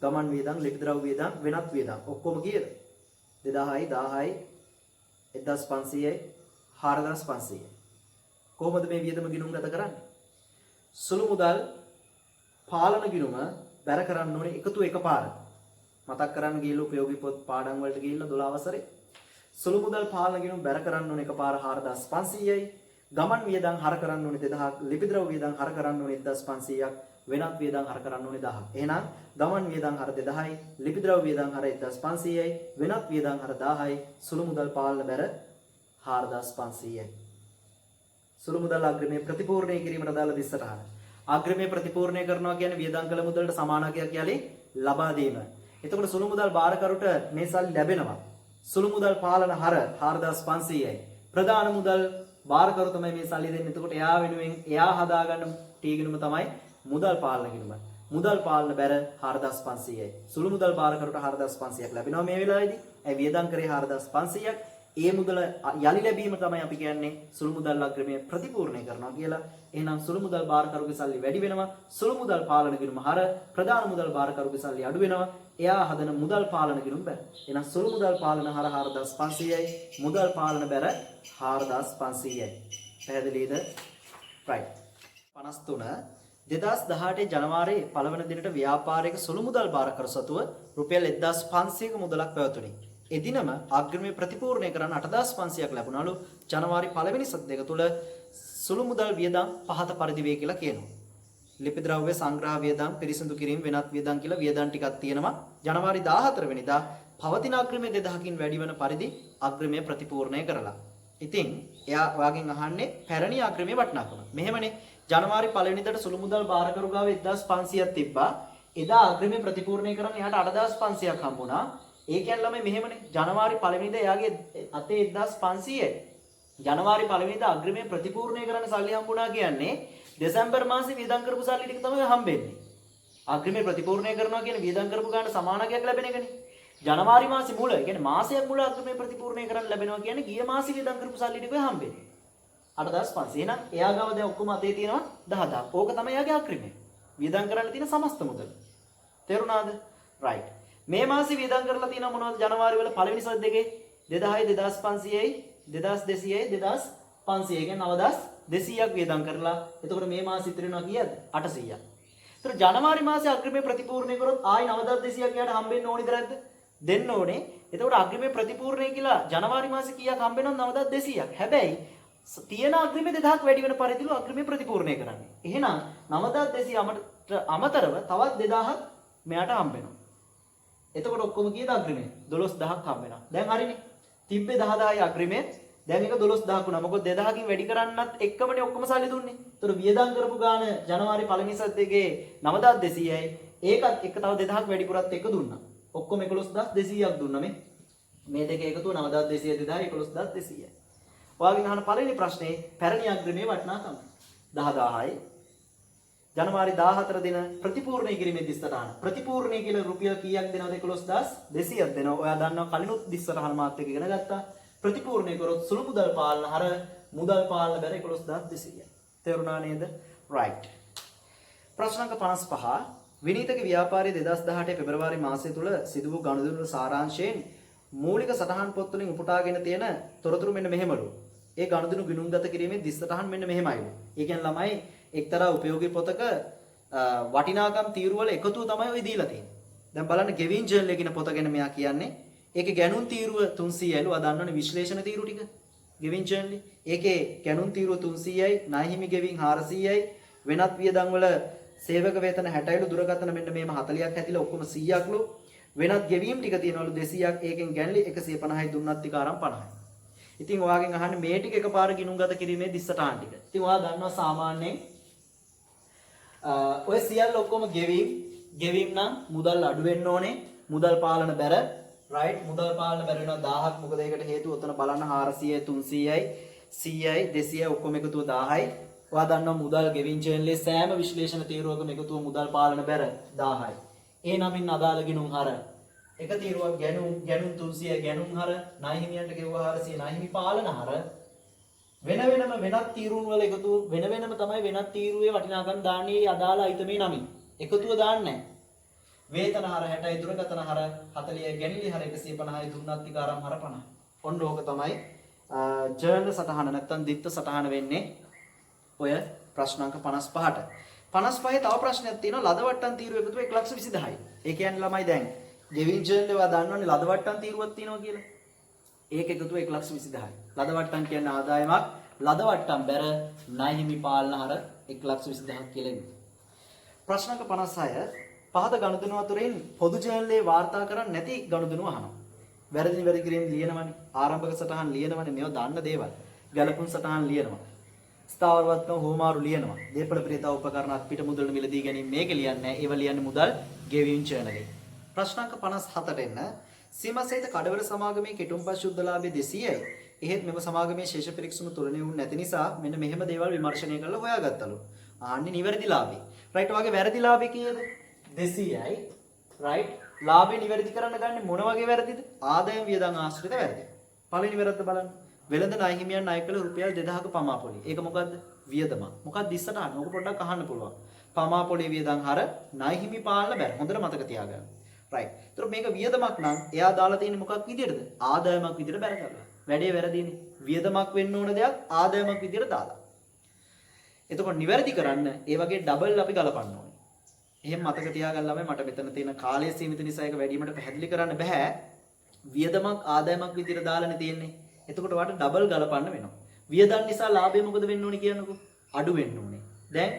ගමන් වියදම්, ලිපි ද්‍රව්‍ය වියදම්, වෙනත් වියදම් ඔක්කොම කීයද? 2000යි 1000යි 1500යි 4500යි. කොහොමද මේ වියදම ගිණුම් ගත කරන්නේ? සුළු මුදල් පාලන ගිණුම බැර කරන්න ඕනේ එකතු එකපාර. මතක් කරන්න ගිහිල්ලා උපයෝගී පොත් පාඩම් වලට ගිහිල්ලා 12 වසරේ සුළු මුදල් පාලන ගිණුම බැර කරන්න ඕනේ එකපාර 4500යි. ගමන් වියදම් හර කරන්න ඕනේ 2000ක්, ලිපි ද්‍රව්‍ය වියදම් හර කරන්න ඕනේ 1500ක්, වෙනත් වියදම් හර කරන්න ඕනේ 1000ක්. එහෙනම් ගමන් වියදම් හර 2000යි, ලිපි ද්‍රව්‍ය වියදම් හර 1500යි, වෙනත් වියදම් හර 1000යි, සුළු මුදල් පාලන බැර 4500යි. සුළු මුදල් අග්‍රමයේ ප්‍රතිපූර්ණය කිරීමට අදාළ දිස්සටහන. අග්‍රමයේ ප්‍රතිපූර්ණය කරනවා කියන්නේ වියදම් කළ මුදලට සමානකයක් කියලා ලබා දීම. එතකොට සුළු මුදල් බාරකරුට මේ සල්ලි ලැබෙනවා. සුළු මුදල් පාලන හර 4500යි. ප්‍රධාන මුදල් බාරකරු තමයි මේ සල්ලි දෙන්නේ. එතකොට එයා වෙනුවෙන් එයා හදාගන්න ටීගිනුම තමයි මුදල් පාලන ගිණුම. මුදල් පාලන බැර 4500යි. සුළු මුදල් බාරකරුට 4500ක් ලැබෙනවා මේ වෙලාවේදී. ඒ වියදම් කරේ 4500ක්. ඒ මුදල යලි ලැබීම තමයි අපි කියන්නේ සුළු මුදල් අග්‍රමයේ ප්‍රතිපූර්ණය කරනවා කියලා. එහෙනම් සුළු මුදල් බාරකරුගේ සල්ලි වැඩි වෙනවා. සුළු මුදල් පාලන ගිණුම හර ප්‍රධාන මුදල් බාරකරුගේ සල්ලි අඩු වෙනවා. එයා හදන මුදල් පාලන ගිණුම බැර. එහෙනම් සුළු මුදල් පාලන හර 4500යි. මුදල් පාලන බැර 4500යි. පැහැදිලිද? right. 53 2018 ජනවාරි 1 වෙනි දිනට ව්‍යාපාරික සුළු මුදල් බාරකරු සතුව රුපියල් 1500ක මුදලක් පැවතුණි. එදිනම අග්‍රමයේ ප්‍රතිපූර්ණය කරන 8500ක් ලැබුණලු. ජනවාරි 1 වෙනි සති දෙක තුල සුළු මුදල් වියදම් පහත පරිදි වේ කියලා කියනවා. ලිපි ද්‍රව්‍ය සංග්‍රහ වියදම්, පිරිසිදු කිරීම, වෙනත් වියදම් කියලා වියදම් ටිකක් තියෙනවා. ජනවාරි 14 වෙනිදා පවතින අග්‍රමයේ 2000කින් වැඩි වෙන පරිදි අග්‍රමයේ ප්‍රතිපූර්ණය කරලා. ඉතින් එයා ඔයාගෙන් අහන්නේ පැරණි අග්‍රමයේ වටිනාකම. මෙහෙමනේ ජනවාරි 1 වෙනිදාට සුළු මුදල් බාරකරු ගාව 1500ක් තිබ්බා. එදා අග්‍රමයේ ප්‍රතිපූර්ණය කරන්න එයාට 8500ක් හම්බුණා. ඒ කියන්නේ ළමයි මෙහෙමනේ ජනවාරි 1 වෙනිදා එයාගේ අතේ 1500යි. ජනවාරි 1 වෙනිදා අග්‍රමයේ ප්‍රතිපූර්ණය කරන්න සල්ලි හම්බුණා කියන්නේ දෙසැම්බර් මාසේ වියදම් කරපු සල්ලි ටික තමයි හම්බෙන්නේ. අග්‍රමයේ ප්‍රතිපූර්ණය කරනවා කියන්නේ වියදම් කරපු ගාන සමානකයක් ලැබෙන එකනේ. ජනවාරි මාසේ මුල, ඒ කියන්නේ මාසයක් මුල අග්‍රමයේ ප්‍රතිපූර්ණය කරන්න ලැබෙනවා කියන්නේ ගිය මාසේ වියදම් කරපු සල්ලි ටික හම්බෙන්නේ. 8500. එහෙනම් එයා ගාව දැන් ඔක්කොම අතේ තියෙනවා 10000. ඕක තමයි එයාගේ අග්‍රමය. වියදම් කරන්න තියෙන සමස්ත මුදල. තේරුණාද? right. මේ මාසේ වියදම් කරලා තියෙනවා මොනවද? ජනවාරි වල පළවෙනි සති දෙකේ 2000යි 2500යි 2200යි 2500 කියන්නේ 9200ක් වියදම් කරලා. එතකොට මේ මාසෙ ඉතිරි වෙනවා කීයද? 800ක්. ඒතර ජනවාරි මාසේ අග්‍රමයේ ප්‍රතිපූර්ණය කරොත් ආයි 9200ක් යාට හම්බෙන්න ඕනිද නැද්ද? දෙන්න ඕනේ. එතකොට අග්‍රමයේ ප්‍රතිපූර්ණය කියලා ජනවාරි මාසේ කීයක් හම්බෙනවද? 9200ක්. හැබැයි තියෙන අග්‍රමයේ 2000ක් වැඩි වෙන පරිදිලු අග්‍රමයේ ප්‍රතිපූර්ණය කරන්නේ. එහෙනම් 9200 අමතරව තවත් 2000ක් මෙයාට හම්බෙනවා. එතකොට ඔක්කොම කීයද අග්‍රමයේ? 12000ක් හම්බ වෙනවා. දැන් හරිනේ. තිබ්බේ 10000යි අග්‍රමයේ. දැන් ඒක 12000ක් වුණා. මොකද 2000කින් වැඩි කරන්නත් එක්කමනේ ඔක්කොම සල්ලි දුන්නේ. ඒතර වියදම් කරපු ගාන ජනවාරි 1 වෙනි සති දෙකේ 9200යි. ඒකත් එක්ක තව 2000ක් වැඩිපුරත් එක්ක දුන්නා. ඔක්කොම 11200ක් දුන්නා මේ. මේ දෙක එකතුව 9200 2000 11200යි. ඔයාගෙන් අහන පළවෙනි ප්‍රශ්නේ පැරණි අග්‍රමයේ වටිනාකම 10000යි. ජනවාරි 14 දින ප්‍රතිපූර්ණය කිරීමේ දිස්සටහන. ප්‍රතිපූර්ණය කියලා රුපියල් කීයක් දෙනවද? 11200ක් දෙනවා. ඔයා දන්නවා කලිනුත් දිස්සටහන මාත් එක්ක ඉගෙන ගත්තා. ප්‍රතිපූර්ණය කරොත් සුළු මුදල් පාලන හර මුදල් පාලන බැර 11200යි. තේරුණා නේද? right. ප්‍රශ්න අංක 55 විනීතගේ ව්‍යාපාරයේ 2018 පෙබරවාරි මාසය තුල සිදු වූ ගනුදෙනු සාරාංශයෙන් මූලික සටහන් පොත් වලින් උපුටාගෙන තියෙන තොරතුරු මෙන්න මෙහෙමලු. ඒ ගනුදෙනු ගිණුම්ගත කිරීමේ දිස්සටහන් මෙන්න මෙහෙමයි. ඒ කියන්නේ ළමයි එක්තරා උපයෝගී පොතක වටිනාකම් තීරු වල එකතුව තමයි ඔය දීලා තියෙන්නේ. දැන් බලන්න ගෙවින් ජර්නල් එකේ පොත ගැන මෙයා කියන්නේ. ඒකේ ගැනුම් තීරුව 300යිලු. ආ දන්නවනේ විශ්ලේෂණ තීරු ටික. ගෙවින් ජර්නල් ඒකේ ගැනුම් තීරුව 300යි, ණයහිමි ගෙවින් 400යි, වෙනත් වියදම් වල සේවක වේතන 60යිලු, දුරකථන මෙන්න මේම 40ක් ඇතිලා ඔක්කොම 100ක්ලු. වෙනත් ගෙවීම් ටික තියෙනවලු 200ක්. ඒකෙන් ගැන්ලි 150යි දුන්නත් ටික ආරම් 50යි. ඉතින් ඔයාගෙන් අහන්නේ මේ ටික එකපාර ගිණුම්ගත කිරීමේ දිස්සටහන් ටික. ඉතින් ඔයා දන්නවා සාමාන්‍යයෙන් ඔය සියල්ල ඔක්කොම ගෙවීම් ගෙවීම් නම් මුදල් අඩු වෙන්න ඕනේ. මුදල් පාලන බැර right මුදල් පාලන බැර වෙනවා 1000ක්. මොකද ඒකට හේතුව උතන බලන්න 400යි 300යි 100යි 200යි ඔක්කොම එකතුව 1000යි. ඔයා දන්නවා මුදල් ගෙවින් ජර්නලයේ සෑම විශ්ලේෂණ තීරුවකම එකතුව මුදල් පාලන බැර 1000යි. ඒ නමින් අදාළ ගිණුම් හර එක තීරුවක් ගැණුම් 300 ගැණුම් හර ණය හිමියන්ට ගෙවුවා 400 ණය හිමි පාලන හර වෙන වෙනම වෙනත් තීරුන් වල එකතු වෙන වෙනම තමයි වෙනත් තීරුවේ වටිනාකම් දාන්නේ අදාළ අයිතමේ නමින්. එකතුව දාන්නේ නැහැ. වේතන හර 60යි දුරකථන හර 40යි ගැණිලි හර 150යි දුන්නත්තිකාරම් හර 50. ඔන්න ඕක තමයි ජර්නල් සටහන නැත්තම් දිත්ත සටහන වෙන්නේ ඔය ප්‍රශ්නාංක 55ට. 55 තව ප්‍රශ්නයක් තියෙනවා ලද වට්ටම් තීරුව එකතුව 1,20,000යි. ඒ කියන්නේ ළමයි දැන් ගෙවින් ජර්නල් ඒවා දන්නවනේ ලද වට්ටම් තීරුවක් තියෙනවා කියලා. ඒක එකතුව 1,20,000යි. ලද වට්ටම් කියන්නේ ආදායමක් ලද වට්ටම් බැර ණය හිමි පාලන හර 1,20,000ක් කියලා එන්නේ. ප්‍රශ්නාංක 56 පහත ගනුදෙනු අතරින් පොදු ජර්නලයේ වාර්තා කරන්නේ නැති ගනුදෙනු අහනවා. වැරදි වැරදි කිරීම ලියනවනේ. ආරම්භක සටහන් ලියනවනේ. මේවා දාන්න දේවල්. ගැලපුම් සටහන් ලියනවා. ස්ථාවරවත්කම හෝමාරු ලියනවා. දේපළ ප්‍රේතා උපකරණ අත්පිට මුදල් මිලදී ගැනීම මේක ලියන්නේ නැහැ. ඒව ලියන්නේ මුදල් ගෙවීම් ජර්නලයේ. ප්‍රශ්නාංක 57ට එන්න. සීමාසහිත කඩවර සමාගමේ කෙටුම්පත් ශුද්ධලාභය 200යි. එහෙත් මෙම සමාගමේ ශේෂ පිරික්සුණු තුලණය වුනේ නැති නිසා මෙන්න මෙහෙම දේවල් විමර්ශනය කරලා හොයාගත්තලු. ආන්නේ නිවැරදි ලාභය. රයිට් ඔයගේ වැරදි ලාභය කීයද? 200යි. රයිට් ලාභය නිවැරදි කරන්න ගන්නේ මොන වගේ වැරදිද? ආදායම් වියදම් ආශ්‍රිත වැරදි. පළවෙනි වැරද්ද බලන්න. වෙළඳ ණය හිමියන් ණය කළ රුපියල් 2000ක පමාපොලි. ඒක මොකද්ද? වියදම. මොකක්ද ඉස්සට අහන්න. ඕක පොඩ්ඩක් අහන්න පුළුවන්. පමාපොලි වියදම් හර ණය හිමි පාලන බැර. හොඳට මතක තියාගන්න. රයිට්. ඒතර මේක වියදමක් නම් එයා දාලා තියෙන්නේ මොකක් විදියටද? ආදායමක් විදියට බැර කරලා. වැඩේ වැරදිනේ. වියදමක් වෙන්න ඕන දෙයක් ආදායමක් විදියට දාලා. එතකොට නිවැරදි කරන්න ඒ වගේ ඩබල් අපි ගලපන්න ඕනේ. එහෙම මතක තියාගන්න ළමයි මට මෙතන තියෙන කාලය සීමිත නිසා ඒක වැඩිමට පැහැදිලි කරන්න බෑ. වියදමක් ආදායමක් විදියට දාලානේ තියෙන්නේ. එතකොට වාට ඩබල් ගලපන්න වෙනවා. වියදම් නිසා ලාභය මොකද වෙන්න ඕනේ කියන්නකෝ? අඩු වෙන්න ඕනේ. දැන්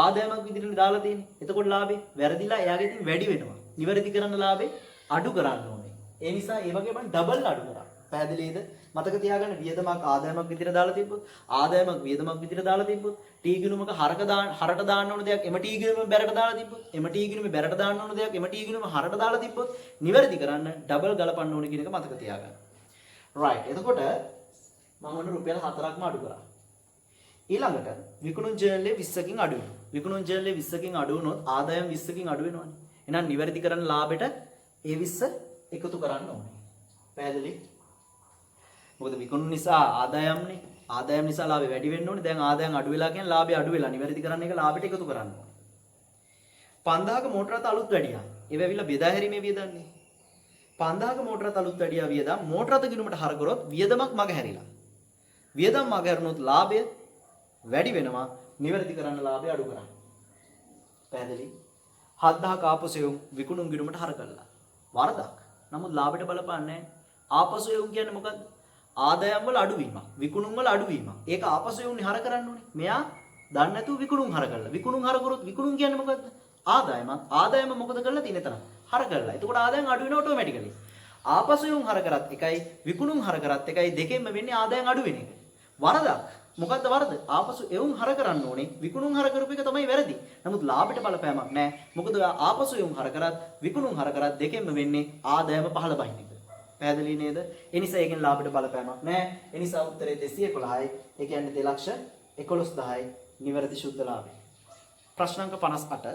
ආදායමක් විදියට දාලා තියෙන්නේ. එතකොට ලාභේ වැරදිලා එයාගේ ඉතින් වැඩි වෙනවා. නිවැරදි කරන්න ලාභේ අඩු කරන්න ඕනේ. ඒ නිසා ඒ වගේ මම ඩබල් අඩු කරා. පැහැදිලිද? මතක තියාගන්න වියදමක් ආදායමක් විදියට දාලා තිබ්බොත් ආදායමක් වියදමක් විදියට දාලා තිබ්බොත් ටී ගිණුමක හරට දාන්න ඕන දෙයක් එම ටී ගිණුම බැරට දාලා තිබ්බොත් එම ටී ගිණුම බැරට දාන්න ඕන දෙයක් එම ටී ගිණුම හරට දාලා තිබ්බොත් නිවැරදි කරන්න ඩබල් ගලපන්න ඕනේ කියන එක මතක තියාගන්න. රයිට්. එතකොට මම ඔන්න රුපියල් 4ක්ම අඩු කරා. ඊළඟට විකුණුම් ජර්නලයේ 20කින් අඩු වෙනවා. විකුණුම් ජර්නලයේ 20කින් අඩු වුණොත් ආදායම් 20කින් අඩු වෙනවනේ. එහෙනම් නිවැරදි කරන්න ලාභෙට ඒ 20 එකතු කරන්න ඕනේ. පැහැදිලි? මොකද විකුණුම් නිසා ආදායම්නේ. ආදායම් නිසා ලාභය වැඩි වෙන්න ඕනේ. දැන් ආදායම් අඩු වෙලා කියන්නේ ලාභය අඩු වෙලා. නිවැරදි කරන්න එක ලාභෙට එකතු කරන්න ඕනේ. 5000ක මෝටර රථ අලුත් වැඩියා. ඒව ඇවිල්ලා බෙදා හැරීමේ වියදම්නේ. 5000ක මෝටර රථ අලුත් වැඩියා වියදම් මෝටර රථ ගිණුමට හර කරොත් වියදමක් මග හැරිලා. වියදම් මග හැරුණොත් ලාභය වැඩි වෙනවා. නිවැරදි කරන්න ලාභය අඩු කරන්න. පැහැදිලි? 7000ක ආපසු විකුණුම් ගිණුමට හර කළා. වරදක්. නමුත් ලාභයට බලපාන්නේ නැහැ. ආපසු යොමු කියන්නේ මොකද්ද? ආදායම් වල අඩුවීමක්, විකුණුම් වල අඩුවීමක්. ඒක ආපසු යොමුනේ හර කරන්න ඕනේ. මෙයා දන්නේ නැතුව විකුණුම් හර කළා. විකුණුම් හර කරොත් විකුණුම් කියන්නේ මොකද්ද? ආදායමක්. ආදායම මොකද කරලා තියෙන්නේ එතන? හර කළා. එතකොට ආදායම් අඩු වෙනවා ඔටෝමැටිකලි. ආපසු යොමු හර කරත් එකයි, විකුණුම් හර කරත් එකයි දෙකෙන්ම වෙන්නේ ආදායම් අඩු වෙන එක. වරදක්. මොකද්ද වරද? ආපසු එවුන් හර කරන්න ඕනේ. විකුණුම් හර කරපු එක තමයි වැරදි. නමුත් ලාභයට බලපෑමක් නැහැ. මොකද ඔයා ආපසු එවුන් හර කරත්, විකුණුම් හර කරත් දෙකෙන්ම වෙන්නේ ආදායම පහළ බහින එක. පැහැදිලි නේද? ඒ නිසා ඒකෙන් ලාභයට බලපෑමක් නැහැ. ඒ නිසා උත්තරේ 211යි. ඒ කියන්නේ 2,11,000යි නිවැරදි ශුද්ධ ලාභය. ප්‍රශ්නාංක 58.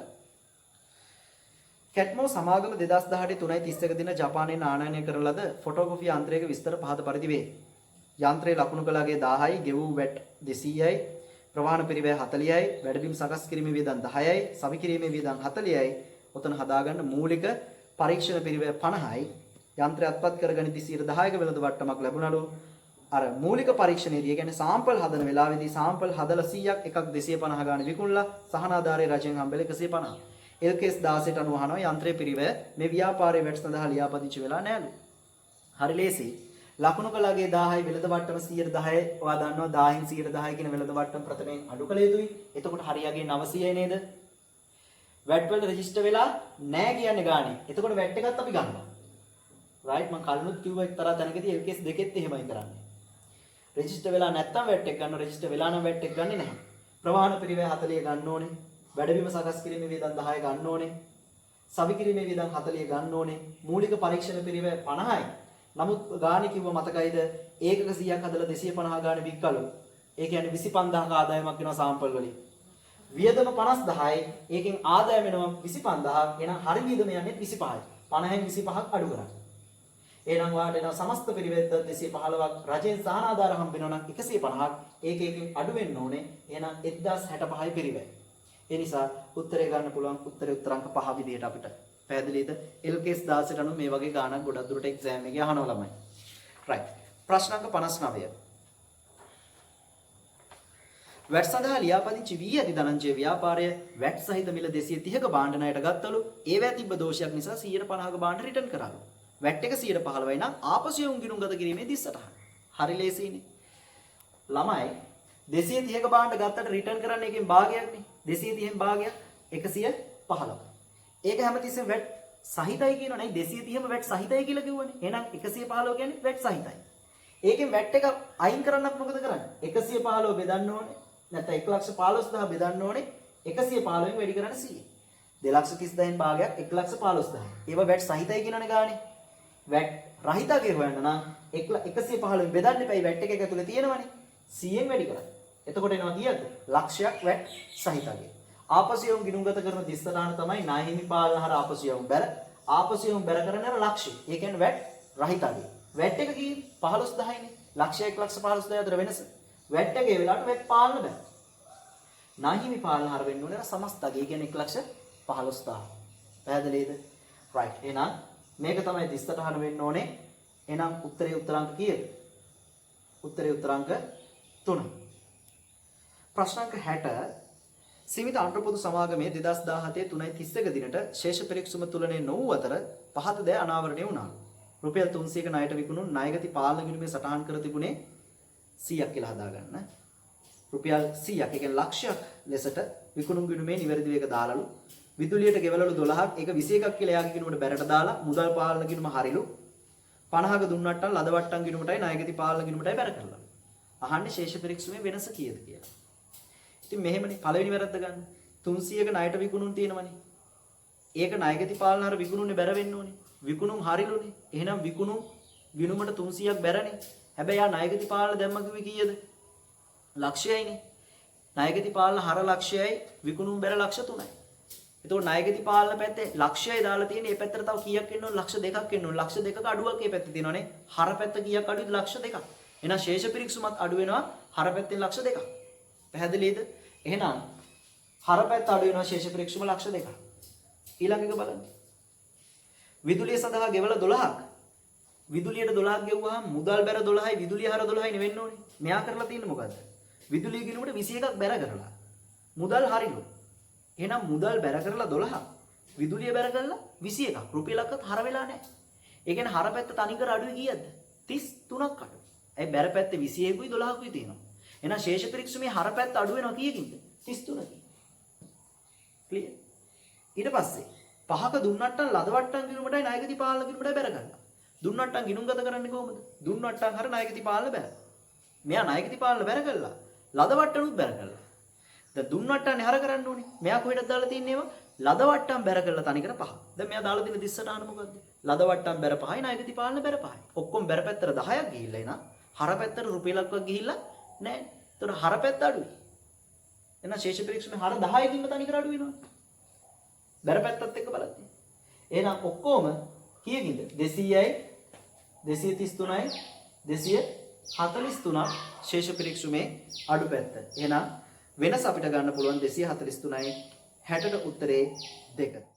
කැට්මෝ සමාගම 2018 3.31 දින ජපානයේ ආනයනය කරන ලද ෆොටෝකොපි යන්ත්‍රයක විස්තර පහත පරිදි වේ. යන්ත්‍රයේ ලකුණු කළාගේ 1000යි, ගෙවූ වැට් 200යි, ප්‍රවාහන පිරිවැය 40යි, වැඩබිම් සකස් කිරීමේ වියදම් 10යි, සවි කිරීමේ වියදම් 40යි. ඔතන හදාගන්න මූලික පරීක්ෂණ පිරිවැය 50යි. යන්ත්‍රය අත්පත් කරගනිද්දී 10%ක වෙළඳ වට්ටමක් ලැබුණලු. අර මූලික පරීක්ෂණයේදී කියන්නේ සාම්පල් හදන වෙලාවේදී සාම්පල් හදලා 100ක් එකක් 250 ගානේ විකුණලා සහන ආධාරයේ රජෙන් හම්බෙලා 150. LKS 16ට අනුව අහනවා යන්ත්‍රයේ පිරිවැය මේ ව්‍යාපාරයේ වැට් සඳහා ලියාපදිංචි වෙලා නැලු. හරි ලේසි. ලකුණු කළාගේ 10යි වෙළඳ වට්ටම 110යි. ඔයා දන්නවා 10න් 110 කියන වෙළඳ වට්ටම ප්‍රථමයෙන් අඩු කළ යුතුයි. එතකොට හරියගේ 900යි නේද? වැට් වල රෙජිස්ටර් වෙලා නැහැ කියන්නේ ගානේ. එතකොට වැට් එකත් අපි ගන්නවා. රයිට් මම කලිනුත් කිව්වා එක්තරා තැනකදී LKS දෙකෙත් එහෙමයි කරන්නේ. රෙජිස්ටර් වෙලා නැත්තම් වැට් එක ගන්නවා. රෙජිස්ටර් වෙලා නම් වැට් එක ගන්නෙ නැහැ. ප්‍රවාහන පිරිවැය 40 ගන්න ඕනේ. වැඩබිම සකස් කිරීමේ වියදම් 10 ගන්න ඕනේ. සවිකිරීමේ වියදම් 40 ගන්න ඕනේ. මූලික පරීක්ෂණ පිරිවෙල 50යි. නමුත් ගාණි කිව්ව මතකයිද? ඒකක 100ක් හදලා 250 ගාණි වික්කලු. ඒ කියන්නේ 25000ක ආදායමක් වෙනවා සාම්පල් වලින්. වියදම 50000යි. ඒකෙන් ආදායම වෙනවා 25000. එහෙනම් හරි වියදම යන්නේ 25යි. 50න් 25ක් අඩු කරා. එහෙනම් වාට එන සමස්ත පිරිවෙද්ද 215ක් රජෙන් සහන ආධාර හම්බ වෙනවා නම් 150ක් ඒකෙන් අඩු වෙන්න ඕනේ. එහෙනම් 1065යි පිරිවෙයි. ඒ නිසා උත්තරේ ගන්න පුළුවන් උත්තරේ උත්තරංක 5 විදිහට අපිට. පැහැදිලිද? LKS 16ට අනුව මේ වගේ ගාණක් ගොඩක් දුරට එක්සෑම් එකේ අහනවා ළමයි. right. ප්‍රශ්න අංක 59. වැට් සඳහා ලියාපදිංචි වී ඇති ධනංජය ව්‍යාපාරය වැට් සහිත මිල 230ක භාණ්ඩ ණයට ගත්තලු. ඒවැ තිබ්බ දෝෂයක් නිසා 150ක භාණ්ඩ රිටර්න් කරාලු. වැට් එක 115යි නම් ආපසු යොමු ගිණුම්ගත කිරීමේ 30ට. හරි ලේසියිනේ. ළමයි 230ක භාණ්ඩ ගත්තට රිටර්න් කරන්න එකෙන් භාගයක්නේ. 230න් භාගයක් 115. ඒක හැමතිස්සෙම වැට් සහිතයි කියනවනේ. 230ම වැට් සහිතයි කියලා කිව්වනේ. එහෙනම් 115 කියන්නේ වැට් සහිතයි. ඒකෙන් වැට් එක අයින් කරන්නත් මොකද කරන්නේ? 115 බෙදන්න ඕනේ. නැත්නම් 115000 බෙදන්න ඕනේ 115න් වැඩි කරන්න 100. 230000න් භාගයක් 115000. ඒව වැට් සහිතයි කියනවනේ ගානේ. වැට් රහිතගේ හොයන්න නම් 115න් බෙදන්න එපයි වැට් එක ඇතුලේ තියෙනවනේ. 100න් වැඩි කරන්න. එතකොට එනවා කීයද? ලක්ෂයක් වැට් සහිතගේ. ආපසු යොමු ගිණුම්ගත කරන 30 තමයි ණය හිමි පාලන හර ආපසු යොමු බැර. ආපසු යොමු බැර කරන අර ලක්ෂය. ඒ කියන්නේ වැට් රහිතගේ. වැට් එක කී 15000යිනේ. ලක්ෂය 115000 අතර වෙනස. වැට් එකේ වෙලාවට වැට් පාලන බෑ. ණය හිමි පාලන හර වෙන්න ඕනේ සමස්තගේ. ඒ කියන්නේ 115000. පැහැදිලිද? right. එහෙනම් මේක තමයි 30ට අහන වෙන්න ඕනේ. එහෙනම් උත්තරේ උත්තරාංක කීයද? උත්තරේ උත්තරාංක 3. ප්‍රශ්න අංක 60 සීමිත අනුපොදු සමාගමේ 2017 3:31 දිනට ශේෂ පරීක්ෂම තුලනේ නොවූ අතර පහත ද අනාවරණය වුණා. රුපියල් 300ක ණයට විකුණුන් ණයගති පාලන ගිණුමේ සටහන් කර තිබුණේ 100ක් කියලා හදාගන්න. රුපියල් 100ක් ඒ කියන්නේ ලක්ෂයක් ලෙසට විකුණුම් ගිණුමේ නිවැරදිව එක දාලාලු. විදුලියට ගෙවලලු 12ක් ඒක 21ක් කියලා එයාගේ ගිණුමට බැරට දාලා මුදල් පාලන ගිණුම හරිලු. 50ක දුන්නට්ටම් ලද වට්ටම් ගිණුමටයි ණයගති පාලන ගිණුමටයි බැර කරලා. අහන්නේ ශේෂ පරීක්ෂමේ වෙනස කීයද කියලා. ඉතින් මෙහෙමනේ පළවෙනි වැරද්ද ගන්න. 300ක ණයට විකුණුම් තියෙනවනේ. ඒක ණයගති පාලන හර විකුණුන්නේ බැර වෙන්න ඕනේ. විකුණුම් හරිලුනේ. එහෙනම් විකුණුම් ගිණුමට 300ක් බැරනේ. හැබැයි යා ණයගති පාලන දැම්ම කිව්වේ කීයද? ලක්ෂයයිනේ. ණයගති පාලන හර ලක්ෂයයි විකුණුම් බැර ලක්ෂ 3යි. එතකොට ණයගති පාලන පැත්තේ ලක්ෂයයි දාලා තියෙන්නේ. මේ පැත්තට තව කීයක් එන්න ඕන? ලක්ෂ 2ක් එන්න ඕන. ලක්ෂ 2ක අඩුවක් මේ පැත්තේ තියෙනවනේ. හර පැත්ත කීයක් අඩුද? ලක්ෂ 2ක්. එහෙනම් ශේෂ පරීක්ෂමත් අඩු වෙනවා හර පැත්තෙන් ලක්ෂ 2ක්. පැහැදිලිද? එහෙනම් හර පැත්ත අඩු වෙනවා ශේෂ පරීක්ෂම ලක්ෂ 2ක්. ඊළඟ එක බලන්න. විදුලිය සඳහා ගෙවල 12ක්. විදුලියට 12ක් ගෙවුවාම මුදල් බැර 12යි විදුලිය හර 12යි නෙවෙන්න ඕනේ. මෙයා කරලා තියෙන්නේ මොකද්ද? විදුලිය ගිණුමට 21ක් බැර කරලා. මුදල් හරිලු. එහෙනම් මුදල් බැර කරලා 12ක්. විදුලිය බැර කරලා 21ක්. රුපියලක්වත් හර වෙලා නැහැ. ඒ කියන්නේ හර පැත්ත තනි කර අඩුයි කීයද? 33ක් අඩු. ඒ බැර පැත්තේ 21කුයි 12කුයි තියෙනවා. එහෙනම් ශේෂ පරීක්ෂමේ හර පැත්ත අඩු වෙනවා කීයකින්ද? 33කින්. ක්ලියර්? ඊට පස්සේ පහක දුන්නට්ටම් ලද වට්ටම් ගිණුමටයි ණයගති පාලන ගිණුමටයි බැර ගන්නවා. දුන්නට්ටම් ගිණුම් ගත කරන්නේ කොහොමද? දුන්නට්ටම් හර ණයගති පාලන බැර. මෙයා ණයගති පාලන බැර කළා. ලද වට්ටනුත් බැර කළා. දැන් දුන්නට්ටම්නේ හර කරන්න ඕනේ. මෙයා කොහෙටද දාලා තින්නේ ඒවා? ලද වට්ටම් බැර කළා තනිකර 5. දැන් මෙයා දාලා තියෙන 30ට අහන මොකද්ද? ලද වට්ටම් බැර 5යි ණයගති පාලන බැර 5යි. ඔක්කොම බැර පැත්තට 10ක් ගිහිල්ලා එනවා. හර පැත්තට රුපියලක්වත් ගිහිල්ලා නැහැ. ඒතකොට හර පැත්ත අඩුයි. එහෙනම් ශේෂ පරීක්ෂමේ හර 10කින්ම තනිකර අඩු වෙනවා. බැර පැත්තත් එක්ක බලන්න. එහෙනම් ඔක්කොම කීයකින්ද? 200යි 233යි 243ක් ශේෂ පරීක්ෂමේ අඩු පැත්ත. එහෙනම් වෙනස අපිට ගන්න පුළුවන් 243යි 60ට උත්තරේ 2.